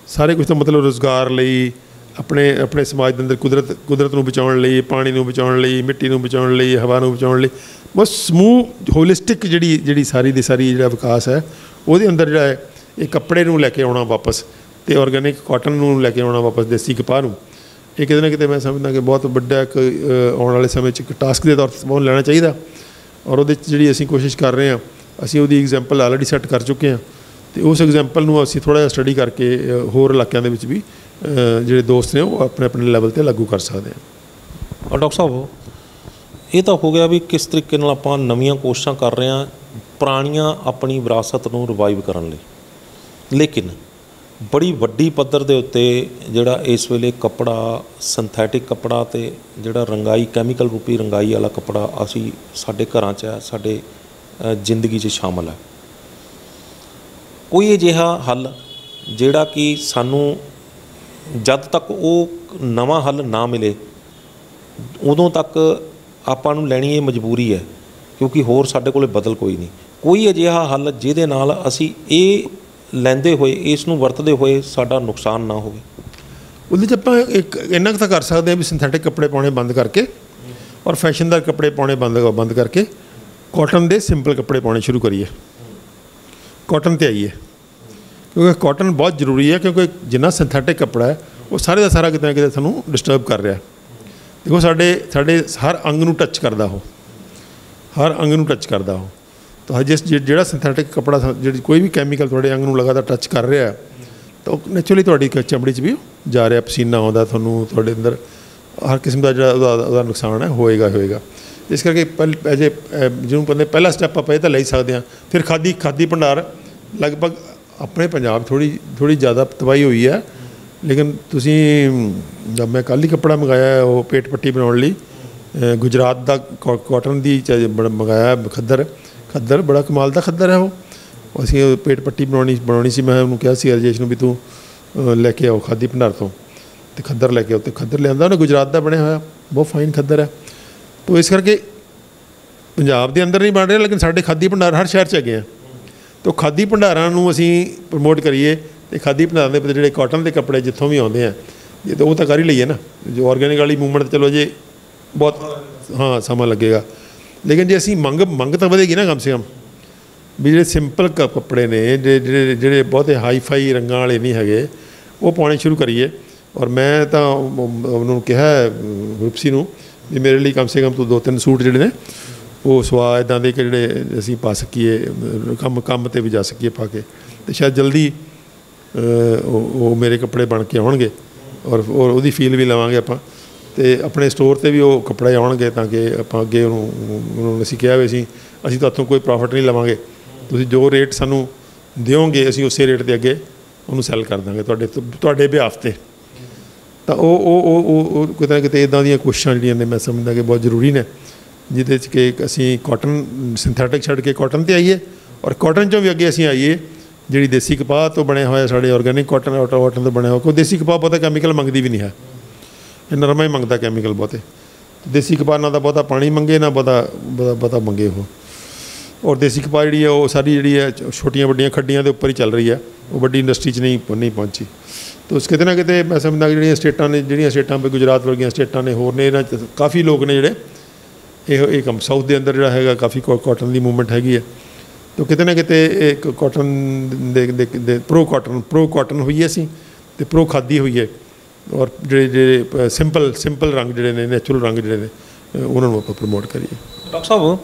ਸਾਰੇ ਕੁਛ ਦਾ ਮਤਲਬ ਰੁਜ਼ਗਾਰ ਲਈ, ਆਪਣੇ ਸਮਾਜ ਦੇ ਅੰਦਰ ਕੁਦਰਤ ਨੂੰ ਬਚਾਉਣ ਲਈ, ਪਾਣੀ ਨੂੰ ਬਚਾਉਣ ਲਈ, ਮਿੱਟੀ ਨੂੰ ਬਚਾਉਣ ਲਈ, ਹਵਾ ਨੂੰ ਬਚਾਉਣ ਲਈ, ਬਸ ਸਮੂਹ ਹੋਲਿਸਟਿਕ ਜਿਹੜੀ ਸਾਰੀ ਦੀ ਸਾਰੀ ਜਿਹੜਾ ਵਿਕਾਸ ਹੈ ਉਹਦੇ ਅੰਦਰ ਜਿਹੜਾ ਹੈ ਇਹ ਕੱਪੜੇ ਨੂੰ ਲੈ ਕੇ ਆਉਣਾ ਵਾਪਸ, ਅਤੇ ਔਰਗੈਨਿਕ ਕਾਟਨ ਨੂੰ ਲੈ ਕੇ ਆਉਣਾ ਵਾਪਸ, ਦੇਸੀ ਕਪਾਹ ਨੂੰ। ਇਹ ਕਿਤੇ ਨਾ ਕਿਤੇ ਮੈਂ ਸਮਝਦਾ ਕਿ ਬਹੁਤ ਵੱਡਾ ਇੱਕ ਆਉਣ ਵਾਲੇ ਸਮੇਂ 'ਚ ਇੱਕ ਟਾਸਕ ਦੇ ਤੌਰ 'ਤੇ ਬਹੁਤ ਲੈਣਾ ਚਾਹੀਦਾ। ਔਰ ਉਹਦੇ 'ਚ ਜਿਹੜੀ ਅਸੀਂ ਕੋਸ਼ਿਸ਼ ਕਰ ਰਹੇ ਹਾਂ, ਅਸੀਂ ਉਹਦੀ ਐਗਜ਼ਾਮਪਲ ਆਲਰੇਡੀ ਸੈੱਟ ਕਰ ਚੁੱਕੇ ਹਾਂ, ਅਤੇ ਉਸ ਐਗਜ਼ਾਮਪਲ ਨੂੰ ਅਸੀਂ ਥੋੜ੍ਹਾ ਜਿਹਾ ਸਟੱਡੀ ਕਰਕੇ ਹੋਰ ਇਲਾਕਿਆਂ ਦੇ ਵਿੱਚ ਵੀ ਜਿਹੜੇ ਦੋਸਤ ਨੇ ਉਹ ਆਪਣੇ ਲੈਵਲ 'ਤੇ ਲਾਗੂ ਕਰ ਸਕਦੇ ਹਾਂ। ਔਰ ਡਾਕਟਰ ਸਾਹਿਬ, ਇਹ ਤਾਂ ਹੋ ਗਿਆ ਵੀ ਕਿਸ ਤਰੀਕੇ ਨਾਲ ਆਪਾਂ ਨਵੀਆਂ ਕੋਸ਼ਿਸ਼ਾਂ ਕਰ ਰਹੇ ਹਾਂ ਪੁਰਾਣੀਆਂ ਆਪਣੀ ਵਿਰਾਸਤ ਨੂੰ ਰਿਵਾਈਵ ਕਰਨ ਲਈ, ਲੇਕਿਨ ਬੜੀ ਵੱਡੀ ਪੱਧਰ ਦੇ ਉੱਤੇ ਜਿਹੜਾ ਇਸ ਵੇਲੇ ਕੱਪੜਾ, ਸਿੰਥੈਟਿਕ ਕੱਪੜਾ ਅਤੇ ਜਿਹੜਾ ਰੰਗਾਈ, ਕੈਮੀਕਲ ਰੂਪੀ ਰੰਗਾਈ ਵਾਲਾ ਕੱਪੜਾ ਅਸੀਂ ਸਾਡੇ ਘਰਾਂ 'ਚ ਹੈ, ਸਾਡੇ ਜ਼ਿੰਦਗੀ 'ਚ ਸ਼ਾਮਲ ਹੈ। ਕੋਈ ਅਜਿਹਾ ਹੱਲ ਜਿਹੜਾ ਕਿ ਸਾਨੂੰ ਜਦ ਤੱਕ ਉਹ ਨਵਾਂ ਹੱਲ ਨਾ ਮਿਲੇ ਉਦੋਂ ਤੱਕ ਆਪਾਂ ਨੂੰ ਲੈਣੀ ਇਹ ਮਜਬੂਰੀ ਹੈ, ਕਿਉਂਕਿ ਹੋਰ ਸਾਡੇ ਕੋਲ ਬਦਲ ਕੋਈ ਨਹੀਂ। ਕੋਈ ਅਜਿਹਾ ਹੱਲ ਜਿਹਦੇ ਨਾਲ ਅਸੀਂ ਇਹ ਲੈਂਦੇ ਹੋਏ, ਇਸ ਨੂੰ ਵਰਤਦੇ ਹੋਏ ਸਾਡਾ ਨੁਕਸਾਨ ਨਾ ਹੋਵੇ। ਉਹਦੇ 'ਚ ਆਪਾਂ ਇੱਕ ਇੰਨਾ ਕੁ ਤਾਂ ਕਰ ਸਕਦੇ ਹਾਂ ਵੀ ਸਿੰਥੈਟਿਕ ਕੱਪੜੇ ਪਾਉਣੇ ਬੰਦ ਕਰਕੇ ਔਰ ਫੈਸ਼ਨਦਾਰ ਕੱਪੜੇ ਪਾਉਣੇ ਬੰਦ ਕਰਕੇ ਕਾਟਨ ਦੇ ਸਿੰਪਲ ਕੱਪੜੇ ਪਾਉਣੇ ਸ਼ੁਰੂ ਕਰੀਏ, ਕਾਟਨ 'ਤੇ ਆਈਏ, ਕਿਉਂਕਿ ਕਾਟਨ ਬਹੁਤ ਜ਼ਰੂਰੀ ਹੈ। ਕਿਉਂਕਿ ਜਿੰਨਾ ਸਿੰਥੈਟਿਕ ਕੱਪੜਾ ਹੈ ਉਹ ਸਾਰੇ ਦਾ ਸਾਰਾ ਕਿਤੇ ਨਾ ਕਿਤੇ ਸਾਨੂੰ ਡਿਸਟਰਬ ਕਰ ਰਿਹਾ। ਦੇਖੋ ਸਾਡੇ ਹਰ ਅੰਗ ਨੂੰ ਟੱਚ ਕਰਦਾ, ਉਹ ਹਰ ਅੰਗ ਨੂੰ ਟੱਚ ਕਰਦਾ ਉਹ। ਤਾਂ ਜਿਹੜਾ ਸਿੰਥੈਟਿਕ ਕੱਪੜਾ ਜਿਹੜੀ ਕੋਈ ਵੀ ਕੈਮੀਕਲ ਤੁਹਾਡੇ ਅੰਗ ਨੂੰ ਲਗਾਤਾਰ ਟੱਚ ਕਰ ਰਿਹਾ ਤਾਂ ਉਹ ਨੈਚੁਰਲੀ ਤੁਹਾਡੀ ਚਮੜੀ 'ਚ ਵੀ ਜਾ ਰਿਹਾ, ਪਸੀਨਾ ਆਉਂਦਾ ਤੁਹਾਨੂੰ, ਤੁਹਾਡੇ ਅੰਦਰ ਹਰ ਕਿਸਮ ਦਾ ਜਿਹੜਾ ਉਹਦਾ ਨੁਕਸਾਨ ਹੈ ਹੋਏਗਾ। ਇਸ ਕਰਕੇ ਜਿਹਨੂੰ ਕਹਿੰਦੇ ਪਹਿਲਾ ਸਟੈਪ ਆਪਾਂ ਇਹ ਤਾਂ ਲੈ ਸਕਦੇ ਹਾਂ। ਫਿਰ ਖਾਦੀ ਭੰਡਾਰ ਲਗਭਗ अपने पंजाब थोड़ी ज़्यादा तबाही हुई है, लेकिन तुसीं जब मैं कल ही कपड़ा मंगाया वो पेट पट्टी बनाने लई गुजरात का कॉटन की मंगाया खद्दर बड़ा कमाल का खद्दर है वो। असीं पेट पट्टी बनानी सी, मैं उन्होंने कहा सी राजेश नूं भी तू लैके आओ खादी भंडार तो खद्दर लैके आओ, तो खद्दर लिया उन्हें गुजरात का बनया होया, बहुत फाइन खद्दर है। तो इस करके पंजाब के अंदर नहीं बन रहे, लेकिन साढ़े खादी भंडार हर शहर च है। तो खादी भंडारां नूं असीं प्रमोट करिए, तो खादी भंडार के जिहड़े कॉटन के कपड़े जितों भी आउंदे हैं ये तो वो तो कर ही लईए ना। जो ऑर्गेनिक वाली मूवमेंट चलो जे बहुत हाँ समा लगेगा, लेकिन जे असीं मंग तो वधेगी ना कम से कम भी जो सिंपल कपड़े ने ਜਿਹੜੇ ਬਹੁਤੇ हाई फाई रंगां वाले नहीं है वो पाने शुरू करिए। और मैं तो उन्होंने कहा रूपसी नूं भी मेरे लिए कम से कम तो 2-3 सूट जिहड़े ने वो सवा इदां दे कि जिहड़े असीं पा सकीए, काम ते भी जा सकीए पा के, तो शायद जल्दी वो मेरे कपड़े बन के आउणगे और उसदी फील भी लवांगे आपां, तो अपने स्टोर ते भी वो कपड़े आउणगे ताकि आपां अगे उन्होंने असीं कहा भी असीं तो कोई प्रॉफिट नहीं लवांगे, तुसीं जो रेट सानूं दिओगे असीं उसे रेट के अगे उन्होंने सैल कर देंगे तुहाडे बिहाफ ते। तो वो किते ना किते इदां दीयां कोशिशां जिहड़ियां ने मैं समझदा कि बहुत जरूरी ने, जिहदे च कि असीं कॉटन सिंथैटिक छड्ड के कॉटन ते आईए और कॉटन चों भी अगे असीं आईए जिहड़ी देसी कपाह तो बनया होया साढ़े ऑर्गेनिक कॉटन तो बनया हो। कोई देसी कपाह बहुता कैमिकल मंगदी भी नहीं है, नरमा ही मंगता कैमिकल बहुते। देसी कपाह ना तो बहुता पानी मंगे ना बहुता मंगे हो। और देसी कपाह जी है वो सारी जी है छोटिया वड्डियां खड्डियां के उपर ही चल रही है, वो बड़ी इंडस्ट्री च नहीं पहुँची। तो उस किते ना किते मैं समझदा कि स्टेटां ने जिहड़ियां स्टेटां पे गुजरात वर्गियां स्टेटां ने होर ने इन्हां काफ़ी लोग ने जिहड़े ये कम साउथ के अंदर जिहड़ा हैगा काफ़ी कॉटन की मूवमेंट हैगी है। तो किते ना किते एक कॉटन दे प्रो कॉटन हुई है सी ते प्रो खादी हुई है। और जिहड़े सिंपल रंग जिहड़े ने नैचुरल रंग जिहड़े ने उन्हां नूं आपां प्रमोट करिए। डॉक्टर साहब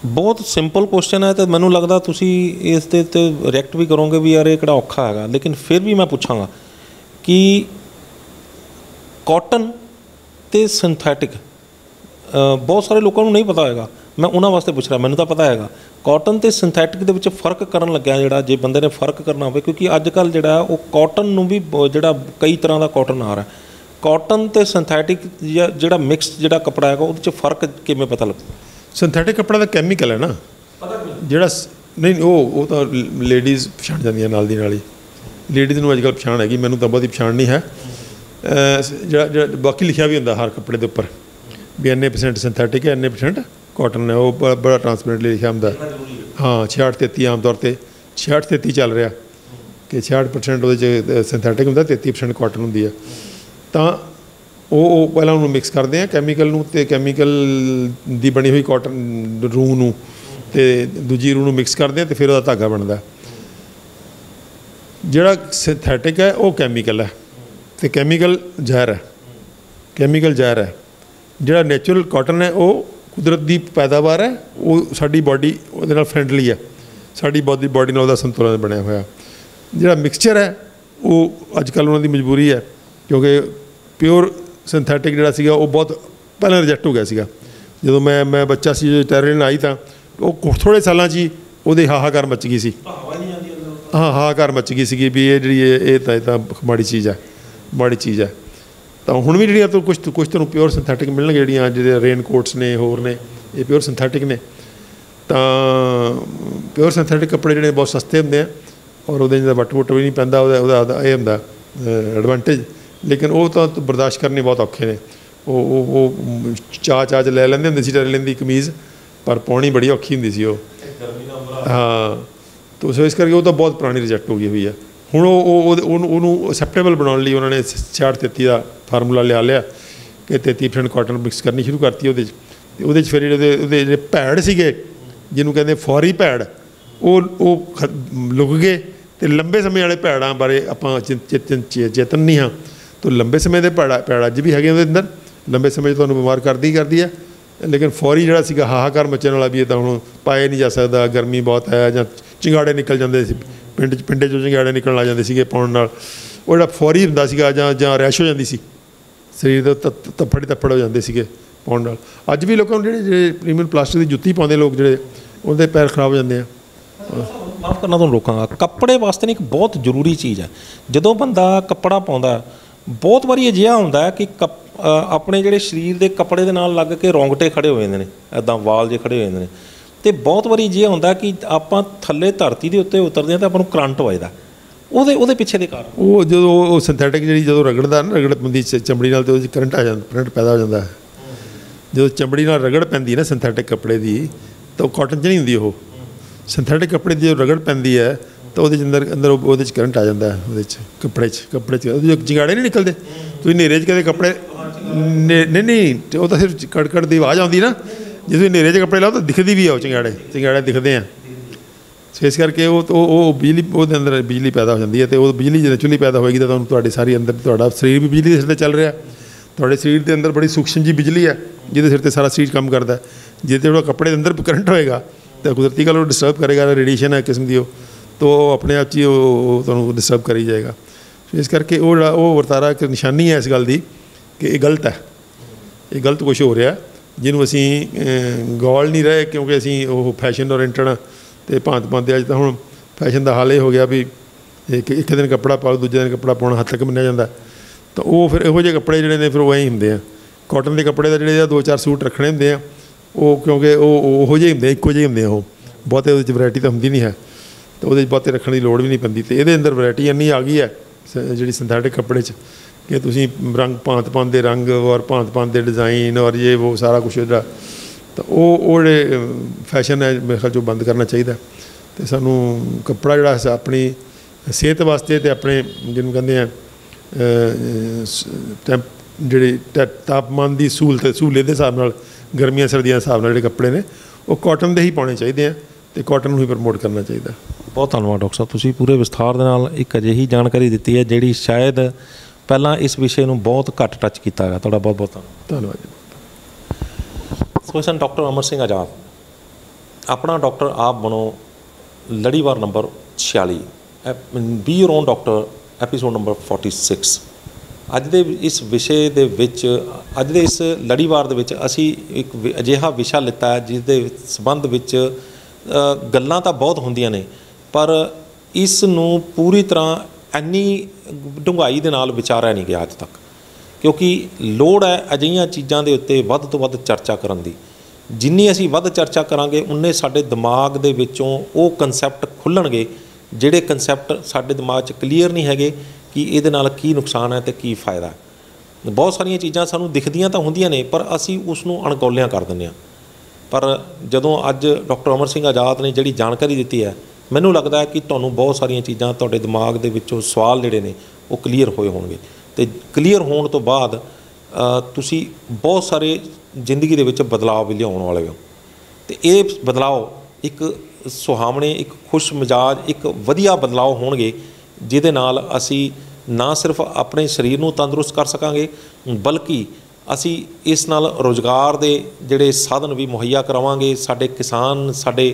बहुत सिंपल क्वेश्चन है, तो मैनूं लगदा तुसीं इस ते रिएक्ट भी करोगे भी यार ये किहड़ा औखा हैगा, लेकिन फिर भी मैं पूछांगा कि कॉटन ते सिंथैटिक बहुत सारे लोगों को नहीं पता होगा, मैं उन्होंने वास्ते पूछ रहा, मैनूं तो पता हैगा कॉटन ते सिंथैटिक दे विच फर्क करन लग्या जिहड़ा जे बंदे ने फर्क करना होवे, क्योंकि अजकल जिहड़ा वो कॉटन नूं भी जिहड़ा कई तरह का कॉटन आ रहा है, कॉटन ते सिंथैटिक जिहड़ा मिक्स जिहड़ा कपड़ा हैगा उहदे च फर्क किवें पता लगदा? सिंथैटिक कपड़ा तो कैमिकल है ना जिहड़ा नहीं वो तो लेडीज़ पछाण जांदियां नाल दी नाल ही, लेडीज़ नूं अजकल पछाण हैगी, मैनूं तो बहुती पछाण नहीं है। जिहड़ा बाकी लिखिया भी हुंदा हर कपड़े के उपर भी इन्ने % सिंथैटिक है इन्ने % कॉटन है, वो बड़ा ट्रांसपेरेंटली लिखिया हुंदा। हाँ 66-33 आम तौर पर 66-33 चल रहा कि 66% वो सिंथैटिक होंदा 33% कॉटन होंदी है। तो वो पहले उन्होंने मिक्स करते हैं कैमिकल नूं ते कैमिकल दी बनी हुई कॉटन रूह नूं ते दूजी रूह नूं मिक्स करते हैं तो फिर उसदा धागा बनता। जिहड़ा सिंथैटिक है वो कैमिकल है तो कैमिकल जहर है, जिहड़ा नैचुरल कॉटन है वो कुदरत की पैदावार है, वो साडी बॉडी उहदे नाल फ्रेंडली है, साडी बॉडी नाल उहदा संतुलन बनया होया। जिहड़ा मिक्सचर है वो अजकल उन्हां दी मजबूरी है, क्योंकि प्योर सिंथैटिक जिहड़ा सीगा वो बहुत पहले रिजैक्ट हो गया सीगा। जो मैं बच्चा सी जो टैररिन आई तो वो थोड़े सालों ही वो हाहाकार मच गई सी। हाँ हाहाकार मच गई सी भी ये जी माड़ी चीज़ है। तो हुण भी जिहड़ियां तो कुछ तो प्योर सिंथैटिक मिलणगे, जिहड़ियां जिहड़े रेन कोट्स ने होर ने ये प्योर सिंथैटिक ने। तो प्योर सिंथैटिक कपड़े जिहड़े बहुत सस्ते होंदे हैं और उहदे वट वुट भी नहीं पैंदा, उहदा ये हुंदा एडवांटेज, लेकिन वो तो बर्दाश्त करने बहुत औखे ने। वो चाच लै लैंदे हुंदे सी टैररिन दी कमीज़, पर पाउणी बड़ी औखी हुंदी सी वो। हाँ तो इस करके वो तो बहुत पुरानी रिजैक्ट हो गई हुई है। हुण वो एक्सैप्टेबल बनाने लिए उन्होंने 66-33 का फार्मूला लिया कि 33% कॉटन मिक्स करनी शुरू करती वो फिर जे भैड़ सीगे जिन्होंने कहते फौरी भैड़ वो लुक गए, तो लंबे समय वाले भैड़ां बारे आपां चेतन नहीं हाँ। तो लंबे समय के भैड़ अज भी है अंदर, लंबे समय तो बीमार करती है, लेकिन फौरी जिहड़ा सीगा हाहाकार मचने वाला भी है तो हुण पाया नहीं जा सकता, गर्मी बहुत है जां चिंगाड़े निकल जाते पिंड चों चिंगाड़े निकलण लग जाते सीगे पाउण नाल, वो जिहड़ा फौरी हुंदा सीगा जां रैश हो जाती सी शरीर दे तप्पड़ हो जाते सीगे पाउण नाल। अज भी लोगों जिहड़े प्रीमियम प्लास्टिक की जुत्ती पाउंदे लोग जिहड़े उहदे पैर खराब हो जाते हैं। ਮਾਫ ਕਰਨਾ ਤੁਹਾਨੂੰ ਰੋਕਾਂਗਾ, ਕੱਪੜੇ ਵਾਸਤੇ ਇੱਕ ਬਹੁਤ ਜ਼ਰੂਰੀ ਚੀਜ਼ ਹੈ। ਜਦੋਂ ਬੰਦਾ ਕੱਪੜਾ ਪਾਉਂਦਾ, ਬਹੁਤ ਵਾਰੀ ਅਜਿਹਾ ਹੁੰਦਾ ਕਿ ਆਪਣੇ ਜਿਹੜੇ ਸਰੀਰ ਦੇ ਕੱਪੜੇ ਦੇ ਨਾਲ ਲੱਗ ਕੇ ਰੌਂਗਟੇ ਖੜੇ ਹੋ ਜਾਂਦੇ ਨੇ, ਇੱਦਾਂ ਵਾਲ ਜੇ ਖੜੇ ਹੋ ਜਾਂਦੇ ਨੇ। ਅਤੇ ਬਹੁਤ ਵਾਰੀ ਅਜਿਹਾ ਹੁੰਦਾ ਕਿ ਆਪਾਂ ਥੱਲੇ ਧਰਤੀ ਦੇ ਉੱਤੇ ਉਤਰਦੇ ਹਾਂ ਤਾਂ ਆਪਾਂ ਨੂੰ ਕਰੰਟ ਵੱਜਦਾ, ਉਹਦੇ ਪਿੱਛੇ ਦੇ ਕਾਰਨ ਉਹ ਜਦੋਂ ਉਹ ਸਿੰਥੈਟਿਕ ਜਿਹੜੀ ਜਦੋਂ ਰਗੜਦਾ ਨਾ, ਰਗੜ ਪੈਂਦੀ ਚਮੜੀ ਨਾਲ, ਤਾਂ ਉਹਦੇ 'ਚ ਕਰੰਟ ਆ ਜਾਂਦਾ, ਕਰੰਟ ਪੈਦਾ ਹੋ ਜਾਂਦਾ। ਜਦੋਂ ਚਮੜੀ ਨਾਲ ਰਗੜ ਪੈਂਦੀ ਨਾ ਸਿੰਥੈਟਿਕ ਕੱਪੜੇ ਦੀ, ਤਾਂ ਉਹ ਕਾਟਨ 'ਚ ਨਹੀਂ ਹੁੰਦੀ। ਉਹ ਸਿੰਥੈਟਿਕ ਕੱਪੜੇ ਦੀ ਜਦੋਂ ਰਗੜ ਪੈਂਦੀ ਹੈ ਤਾਂ ਉਹਦੇ 'ਚ ਅੰਦਰ ਉਹਦੇ 'ਚ ਕਰੰਟ ਆ ਜਾਂਦਾ, ਉਹਦੇ 'ਚ ਕੱਪੜੇ 'ਚ ਉਹਦੇ ਚਿੰਗਾੜੇ ਨਹੀਂ ਨਿਕਲਦੇ। ਤੁਸੀਂ ਹਨੇਰੇ 'ਚ ਕਦੇ ਕੱਪੜੇ ਨਹੀਂ, ਉਹ ਤਾਂ ਸਿਰਫ ਕੜਕੜ ਦੀ ਆਵਾਜ਼ ਆਉਂਦੀ ਨਾ। ਜੇ ਤੁਸੀਂ ਹਨੇਰੇ 'ਚ ਕੱਪੜੇ ਲਾਓ ਤਾਂ ਦਿਖਦੀ ਵੀ ਆ, ਉਹ ਚਿੰਗਾੜੇ ਦਿਖਦੇ ਆ। ਸੋ ਇਸ ਕਰਕੇ ਉਹ ਬਿਜਲੀ, ਉਹਦੇ ਅੰਦਰ ਬਿਜਲੀ ਪੈਦਾ ਹੋ ਜਾਂਦੀ ਹੈ। ਅਤੇ ਉਹ ਬਿਜਲੀ ਜਦੋਂ ਚੁੱਲ੍ਹੀ ਪੈਦਾ ਹੋਏਗੀ ਤਾਂ ਤੁਹਾਨੂੰ ਤੁਹਾਡੇ ਸਾਰੀ ਅੰਦਰ, ਤੁਹਾਡਾ ਸਰੀਰ ਵੀ ਬਿਜਲੀ ਦੇ ਸਿਰ 'ਤੇ ਚੱਲ ਰਿਹਾ। ਤੁਹਾਡੇ ਸਰੀਰ ਦੇ ਅੰਦਰ ਬੜੀ ਸੂਖਮ ਜਿਹੀ ਬਿਜਲੀ ਹੈ ਜਿਹਦੇ ਸਿਰ 'ਤੇ ਸਾਰਾ ਸਰੀਰ ਕੰਮ ਕਰਦਾ। ਜੇ ਜਿਹੜਾ ਕੱਪੜੇ ਦੇ ਅੰਦਰ ਕਰੰਟ ਹੋਏਗਾ ਤਾਂ ਕੁਦਰਤੀ ਗੱਲ ਉਹ ਡਿਸਟਰਬ ਕਰੇਗਾ, ਰੇਡੀਏਸ਼ਨ ਹੈ ਕਿਸਮ ਦੀ, ਉਹ ਤਾਂ ਉਹ ਆਪਣੇ ਆਪ 'ਚ ਹੀ ਉਹ ਤੁਹਾਨੂੰ ਡਿਸਟਰਬ ਕਰੀ ਜਾਏਗਾ। ਸੋ ਇਸ ਕਰਕੇ ਉਹ ਜਿਹੜਾ ਉਹ ਵਰਤਾਰਾ ਇੱਕ ਨਿਸ਼ਾਨੀ ਹੈ ਇਸ ਗੱਲ ਦੀ ਕਿ ਇਹ ਗਲਤ ਹੈ, ਇਹ ਗਲਤ ਕੁਛ ਹੋ ਰਿਹਾ ਜਿਹਨੂੰ ਅਸੀਂ ਗੌਲ ਨਹੀਂ ਰਹੇ, ਕਿਉਂਕਿ ਅਸੀਂ ਉਹ ਫੈਸ਼ਨ ਓਰੀਐਂਟਡ ਅਤੇ ਭਾਂਤ ਪਾਉਂਦੇ। ਅੱਜ ਤਾਂ ਹੁਣ ਫੈਸ਼ਨ ਦਾ ਹਾਲ ਇਹ ਹੋ ਗਿਆ ਵੀ ਇੱਕ ਦਿਨ ਕੱਪੜਾ ਪਾਓ, ਦੂਜੇ ਦਿਨ ਕੱਪੜਾ ਪਾਉਣਾ ਹੱਦ ਤੱਕ ਮੰਨਿਆ ਜਾਂਦਾ। ਤਾਂ ਉਹ ਫਿਰ ਇਹੋ ਜਿਹੇ ਕੱਪੜੇ ਜਿਹੜੇ ਨੇ ਫਿਰ ਉਹ ਐਂ ਹੀ ਹੁੰਦੇ ਆ। ਕਾਟਨ ਦੇ ਕੱਪੜੇ ਦਾ ਜਿਹੜੇ ਆ 2-4 ਸੂਟ ਰੱਖਣੇ ਹੁੰਦੇ ਆ ਉਹ, ਕਿਉਂਕਿ ਉਹ ਉਹੋ ਜਿਹੇ ਹੁੰਦੇ, ਇੱਕੋ ਜਿਹੇ ਹੁੰਦੇ ਆ। ਉਹ ਬਹੁਤੇ ਉਹਦੇ 'ਚ ਵੈਰਾਈਟੀ ਤਾਂ ਹੁੰਦੀ ਨਹੀਂ ਹੈ, ਤਾਂ ਉਹਦੇ 'ਚ ਬਹੁਤੇ ਰੱਖਣ ਦੀ ਲੋੜ ਵੀ ਨਹੀਂ ਪੈਂਦੀ। ਅਤੇ ਇਹਦੇ ਅੰਦਰ ਵੈਰਾਈਟੀ ਇੰਨੀ ਆ ਗਈ ਹੈ ਜਿਹੜੀ ਸਿੰਥੈਟਿਕ ਕੱਪੜੇ 'ਚ ਕਿ ਤੁਸੀਂ ਰੰਗ ਭਾਂਤ ਦੇ ਰੰਗ ਔਰ ਭਾਂਤ ਦੇ ਡਿਜ਼ਾਈਨ ਔਰ ਇਹ ਉਹ ਸਾਰਾ ਕੁਛ ਜਿਹੜਾ, ਤਾਂ ਉਹ ਜਿਹੜੇ ਫੈਸ਼ਨ ਹੈ ਮੇਰੇ ਖਿਆਲ 'ਚੋਂ ਬੰਦ ਕਰਨਾ ਚਾਹੀਦਾ। ਅਤੇ ਸਾਨੂੰ ਕੱਪੜਾ ਜਿਹੜਾ ਆਪਣੀ ਸਿਹਤ ਵਾਸਤੇ ਅਤੇ ਆਪਣੇ ਜਿਹਨੂੰ ਕਹਿੰਦੇ ਆ ਜਿਹੜੇ ਤਾਪਮਾਨ ਦੀ ਸਹੂਲਤ ਦੇ ਹਿਸਾਬ ਨਾਲ, ਗਰਮੀਆਂ ਸਰਦੀਆਂ ਦੇ ਹਿਸਾਬ ਨਾਲ ਜਿਹੜੇ ਕੱਪੜੇ ਨੇ ਉਹ ਕਾਟਨ ਦੇ ਹੀ ਪਾਉਣੇ ਚਾਹੀਦੇ ਆ ਅਤੇ ਕਾਟਨ ਨੂੰ ਹੀ ਪ੍ਰਮੋਟ ਕਰਨਾ ਚਾਹੀਦਾ। ਬਹੁਤ ਧੰਨਵਾਦ ਡਾਕਟਰ ਸਾਹਿਬ, ਤੁਸੀਂ ਪੂਰੇ ਵਿਸਥਾਰ ਦੇ ਨਾਲ ਇੱਕ ਅਜਿਹੀ ਜਾਣਕਾਰੀ ਦਿੱਤੀ ਹੈ ਜਿਹੜੀ ਸ਼ਾਇਦ ਪਹਿਲਾਂ ਇਸ ਵਿਸ਼ੇ ਨੂੰ ਬਹੁਤ ਘੱਟ ਟੱਚ ਕੀਤਾ ਗਿਆ। ਤੁਹਾਡਾ ਬਹੁਤ ਬਹੁਤ ਧੰਨਵਾਦ ਜੀ। ਸੋ ਸਨ ਡਾਕਟਰ ਅਮਰ ਸਿੰਘ ਆਜ਼ਾਦ, ਆਪਣਾ ਡਾਕਟਰ ਆਪ ਬਣੋ, ਲੜੀਵਾਰ number 46, B your own doctor, episode number 46। ਅੱਜ ਦੇ ਇਸ ਵਿਸ਼ੇ ਦੇ ਵਿੱਚ, ਅੱਜ ਦੇ ਇਸ ਲੜੀਵਾਰ ਦੇ ਵਿੱਚ ਅਸੀਂ ਇੱਕ ਅਜਿਹਾ ਵਿਸ਼ਾ ਲਿੱਤਾ ਜਿਸ ਦੇ ਸੰਬੰਧ ਵਿੱਚ ਗੱਲਾਂ ਤਾਂ ਬਹੁਤ ਹੁੰਦੀਆਂ ਨੇ, ਪਰ ਇਸ ਨੂੰ ਪੂਰੀ ਤਰ੍ਹਾਂ ਇੰਨੀ ਡੂੰਘਾਈ ਦੇ ਨਾਲ ਵਿਚਾਰਿਆ ਨਹੀਂ ਗਿਆ ਅੱਜ ਤੱਕ, ਕਿਉਂਕਿ ਲੋੜ ਹੈ ਅਜਿਹੀਆਂ ਚੀਜ਼ਾਂ ਦੇ ਉੱਤੇ ਵੱਧ ਤੋਂ ਵੱਧ ਚਰਚਾ ਕਰਨ ਦੀ। ਜਿੰਨੀ ਅਸੀਂ ਵੱਧ ਚਰਚਾ ਕਰਾਂਗੇ ਉਨੇ ਸਾਡੇ ਦਿਮਾਗ ਦੇ ਵਿੱਚੋਂ ਉਹ ਕਨਸੈਪਟ ਖੁੱਲ੍ਹਣਗੇ ਜਿਹੜੇ ਕਨਸੈਪਟ ਸਾਡੇ ਦਿਮਾਗ 'ਚ ਕਲੀਅਰ ਨਹੀਂ ਹੈਗੇ ਕਿ ਇਹਦੇ ਨਾਲ ਕੀ ਨੁਕਸਾਨ ਹੈ ਅਤੇ ਕੀ ਫਾਇਦਾ ਹੈ। ਬਹੁਤ ਸਾਰੀਆਂ ਚੀਜ਼ਾਂ ਸਾਨੂੰ ਦਿਖਦੀਆਂ ਤਾਂ ਹੁੰਦੀਆਂ ਨੇ, ਪਰ ਅਸੀਂ ਉਸ ਨੂੰ ਅਣਗੌਲਿਆਂ ਕਰ ਦਿੰਦੇ ਹਾਂ। ਪਰ ਜਦੋਂ ਅੱਜ ਡਾਕਟਰ ਅਮਰ ਸਿੰਘ ਆਜ਼ਾਦ ਨੇ ਜਿਹੜੀ ਜਾਣਕਾਰੀ ਦਿੱਤੀ ਹੈ, ਮੈਨੂੰ ਲੱਗਦਾ ਹੈ ਕਿ ਤੁਹਾਨੂੰ ਬਹੁਤ ਸਾਰੀਆਂ ਚੀਜ਼ਾਂ, ਤੁਹਾਡੇ ਦਿਮਾਗ ਦੇ ਵਿੱਚੋਂ ਸਵਾਲ ਜਿਹੜੇ ਨੇ ਉਹ ਕਲੀਅਰ ਹੋਏ ਹੋਣਗੇ, ਅਤੇ ਕਲੀਅਰ ਹੋਣ ਤੋਂ ਬਾਅਦ ਤੁਸੀਂ ਬਹੁਤ ਸਾਰੇ ਜ਼ਿੰਦਗੀ ਦੇ ਵਿੱਚ ਬਦਲਾਅ ਵੀ ਲਿਆਉਣ ਵਾਲੇ ਹੋ। ਅਤੇ ਇਹ ਬਦਲਾਅ ਇੱਕ ਸੁਹਾਵਣੇ, ਇੱਕ ਖੁਸ਼ ਮਿਜਾਜ, ਇੱਕ ਵਧੀਆ ਬਦਲਾਅ ਹੋਣਗੇ ਜਿਹਦੇ ਨਾਲ ਅਸੀਂ ਨਾ ਸਿਰਫ ਆਪਣੇ ਸਰੀਰ ਨੂੰ ਤੰਦਰੁਸਤ ਕਰ ਸਕਾਂਗੇ, ਬਲਕਿ ਅਸੀਂ ਇਸ ਨਾਲ ਰੁਜ਼ਗਾਰ ਦੇ ਜਿਹੜੇ ਸਾਧਨ ਵੀ ਮੁਹੱਈਆ ਕਰਾਵਾਂਗੇ। ਸਾਡੇ ਕਿਸਾਨ, ਸਾਡੇ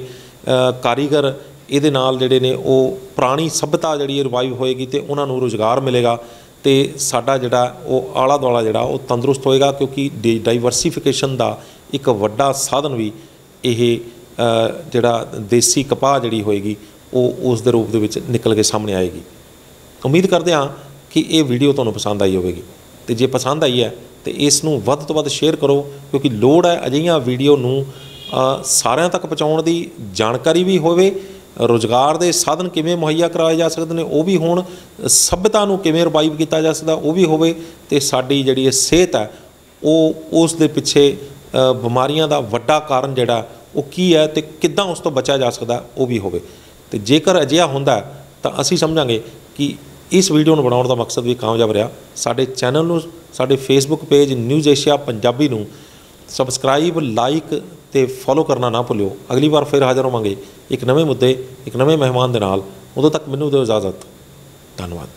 ਕਾਰੀਗਰ ਇਹਦੇ ਨਾਲ ਜਿਹੜੇ ਨੇ ਉਹ ਪੁਰਾਣੀ ਸੱਭਿਅਤਾ ਜਿਹੜੀ ਰਿਵਾਈਵ ਹੋਏਗੀ ਅਤੇ ਉਹਨਾਂ ਨੂੰ ਰੁਜ਼ਗਾਰ ਮਿਲੇਗਾ, ਅਤੇ ਸਾਡਾ ਜਿਹੜਾ ਉਹ ਆਲਾ ਦੁਆਲਾ ਜਿਹੜਾ ਉਹ ਤੰਦਰੁਸਤ ਹੋਏਗਾ, ਕਿਉਂਕਿ ਡਾਈਵਰਸੀਫਿਕੇਸ਼ਨ ਦਾ ਇੱਕ ਵੱਡਾ ਸਾਧਨ ਵੀ ਇਹ ਜਿਹੜਾ ਦੇਸੀ ਕਪਾਹ ਜਿਹੜੀ ਹੋਏਗੀ ਉਹ ਉਸ ਦੇ ਰੂਪ ਦੇ ਵਿੱਚ ਨਿਕਲ ਕੇ ਸਾਹਮਣੇ ਆਏਗੀ। ਉਮੀਦ ਕਰਦੇ ਹਾਂ ਕਿ ਇਹ ਵੀਡੀਓ ਤੁਹਾਨੂੰ ਪਸੰਦ ਆਈ ਹੋਵੇਗੀ, ਅਤੇ ਜੇ ਪਸੰਦ ਆਈ ਹੈ ਤਾਂ ਇਸ ਨੂੰ ਵੱਧ ਤੋਂ ਵੱਧ ਸ਼ੇਅਰ ਕਰੋ, ਕਿਉਂਕਿ ਲੋੜ ਹੈ ਅਜਿਹੀਆਂ ਵੀਡੀਓ ਨੂੰ ਸਾਰਿਆਂ ਤੱਕ ਪਹੁੰਚਾਉਣ ਦੀ। ਜਾਣਕਾਰੀ ਵੀ ਹੋਵੇ, ਰੁਜ਼ਗਾਰ ਦੇ ਸਾਧਨ ਕਿਵੇਂ ਮੁਹੱਈਆ ਕਰਵਾਏ ਜਾ ਸਕਦੇ ਨੇ ਉਹ ਵੀ ਹੋਣ, ਸੱਭਿਅਤਾ ਨੂੰ ਕਿਵੇਂ ਰਿਵਾਈਵ ਕੀਤਾ ਜਾ ਸਕਦਾ ਉਹ ਵੀ ਹੋਵੇ, ਅਤੇ ਸਾਡੀ ਜਿਹੜੀ ਇਹ ਸਿਹਤ ਹੈ ਉਹ ਉਸ ਦੇ ਪਿੱਛੇ ਬਿਮਾਰੀਆਂ ਦਾ ਵੱਡਾ ਕਾਰਨ ਜਿਹੜਾ ਉਹ ਕੀ ਹੈ ਅਤੇ ਕਿੱਦਾਂ ਉਸ ਤੋਂ ਬਚਿਆ ਜਾ ਸਕਦਾ ਉਹ ਵੀ ਹੋਵੇ। ਅਤੇ ਜੇਕਰ ਅਜਿਹਾ ਹੁੰਦਾ ਤਾਂ ਅਸੀਂ ਸਮਝਾਂਗੇ ਕਿ ਇਸ ਵੀਡੀਓ ਨੂੰ ਬਣਾਉਣ ਦਾ ਮਕਸਦ ਵੀ ਕਾਮਯਾਬ ਰਿਹਾ। ਸਾਡੇ ਚੈਨਲ ਨੂੰ, ਸਾਡੇ Facebook page news Asia Punjabi ਨੂੰ ਸਬਸਕ੍ਰਾਈਬ, ਲਾਈਕ ਅਤੇ ਫੋਲੋ ਕਰਨਾ ਨਾ ਭੁੱਲਿਓ। ਅਗਲੀ ਵਾਰ ਫਿਰ ਹਾਜ਼ਰ ਹੋਵਾਂਗੇ ਇੱਕ ਨਵੇਂ ਮੁੱਦੇ, ਇੱਕ ਨਵੇਂ ਮਹਿਮਾਨ ਦੇ ਨਾਲ। ਉਦੋਂ ਤੱਕ ਮੈਨੂੰ ਦਿਓ ਇਜਾਜ਼ਤ। ਧੰਨਵਾਦ।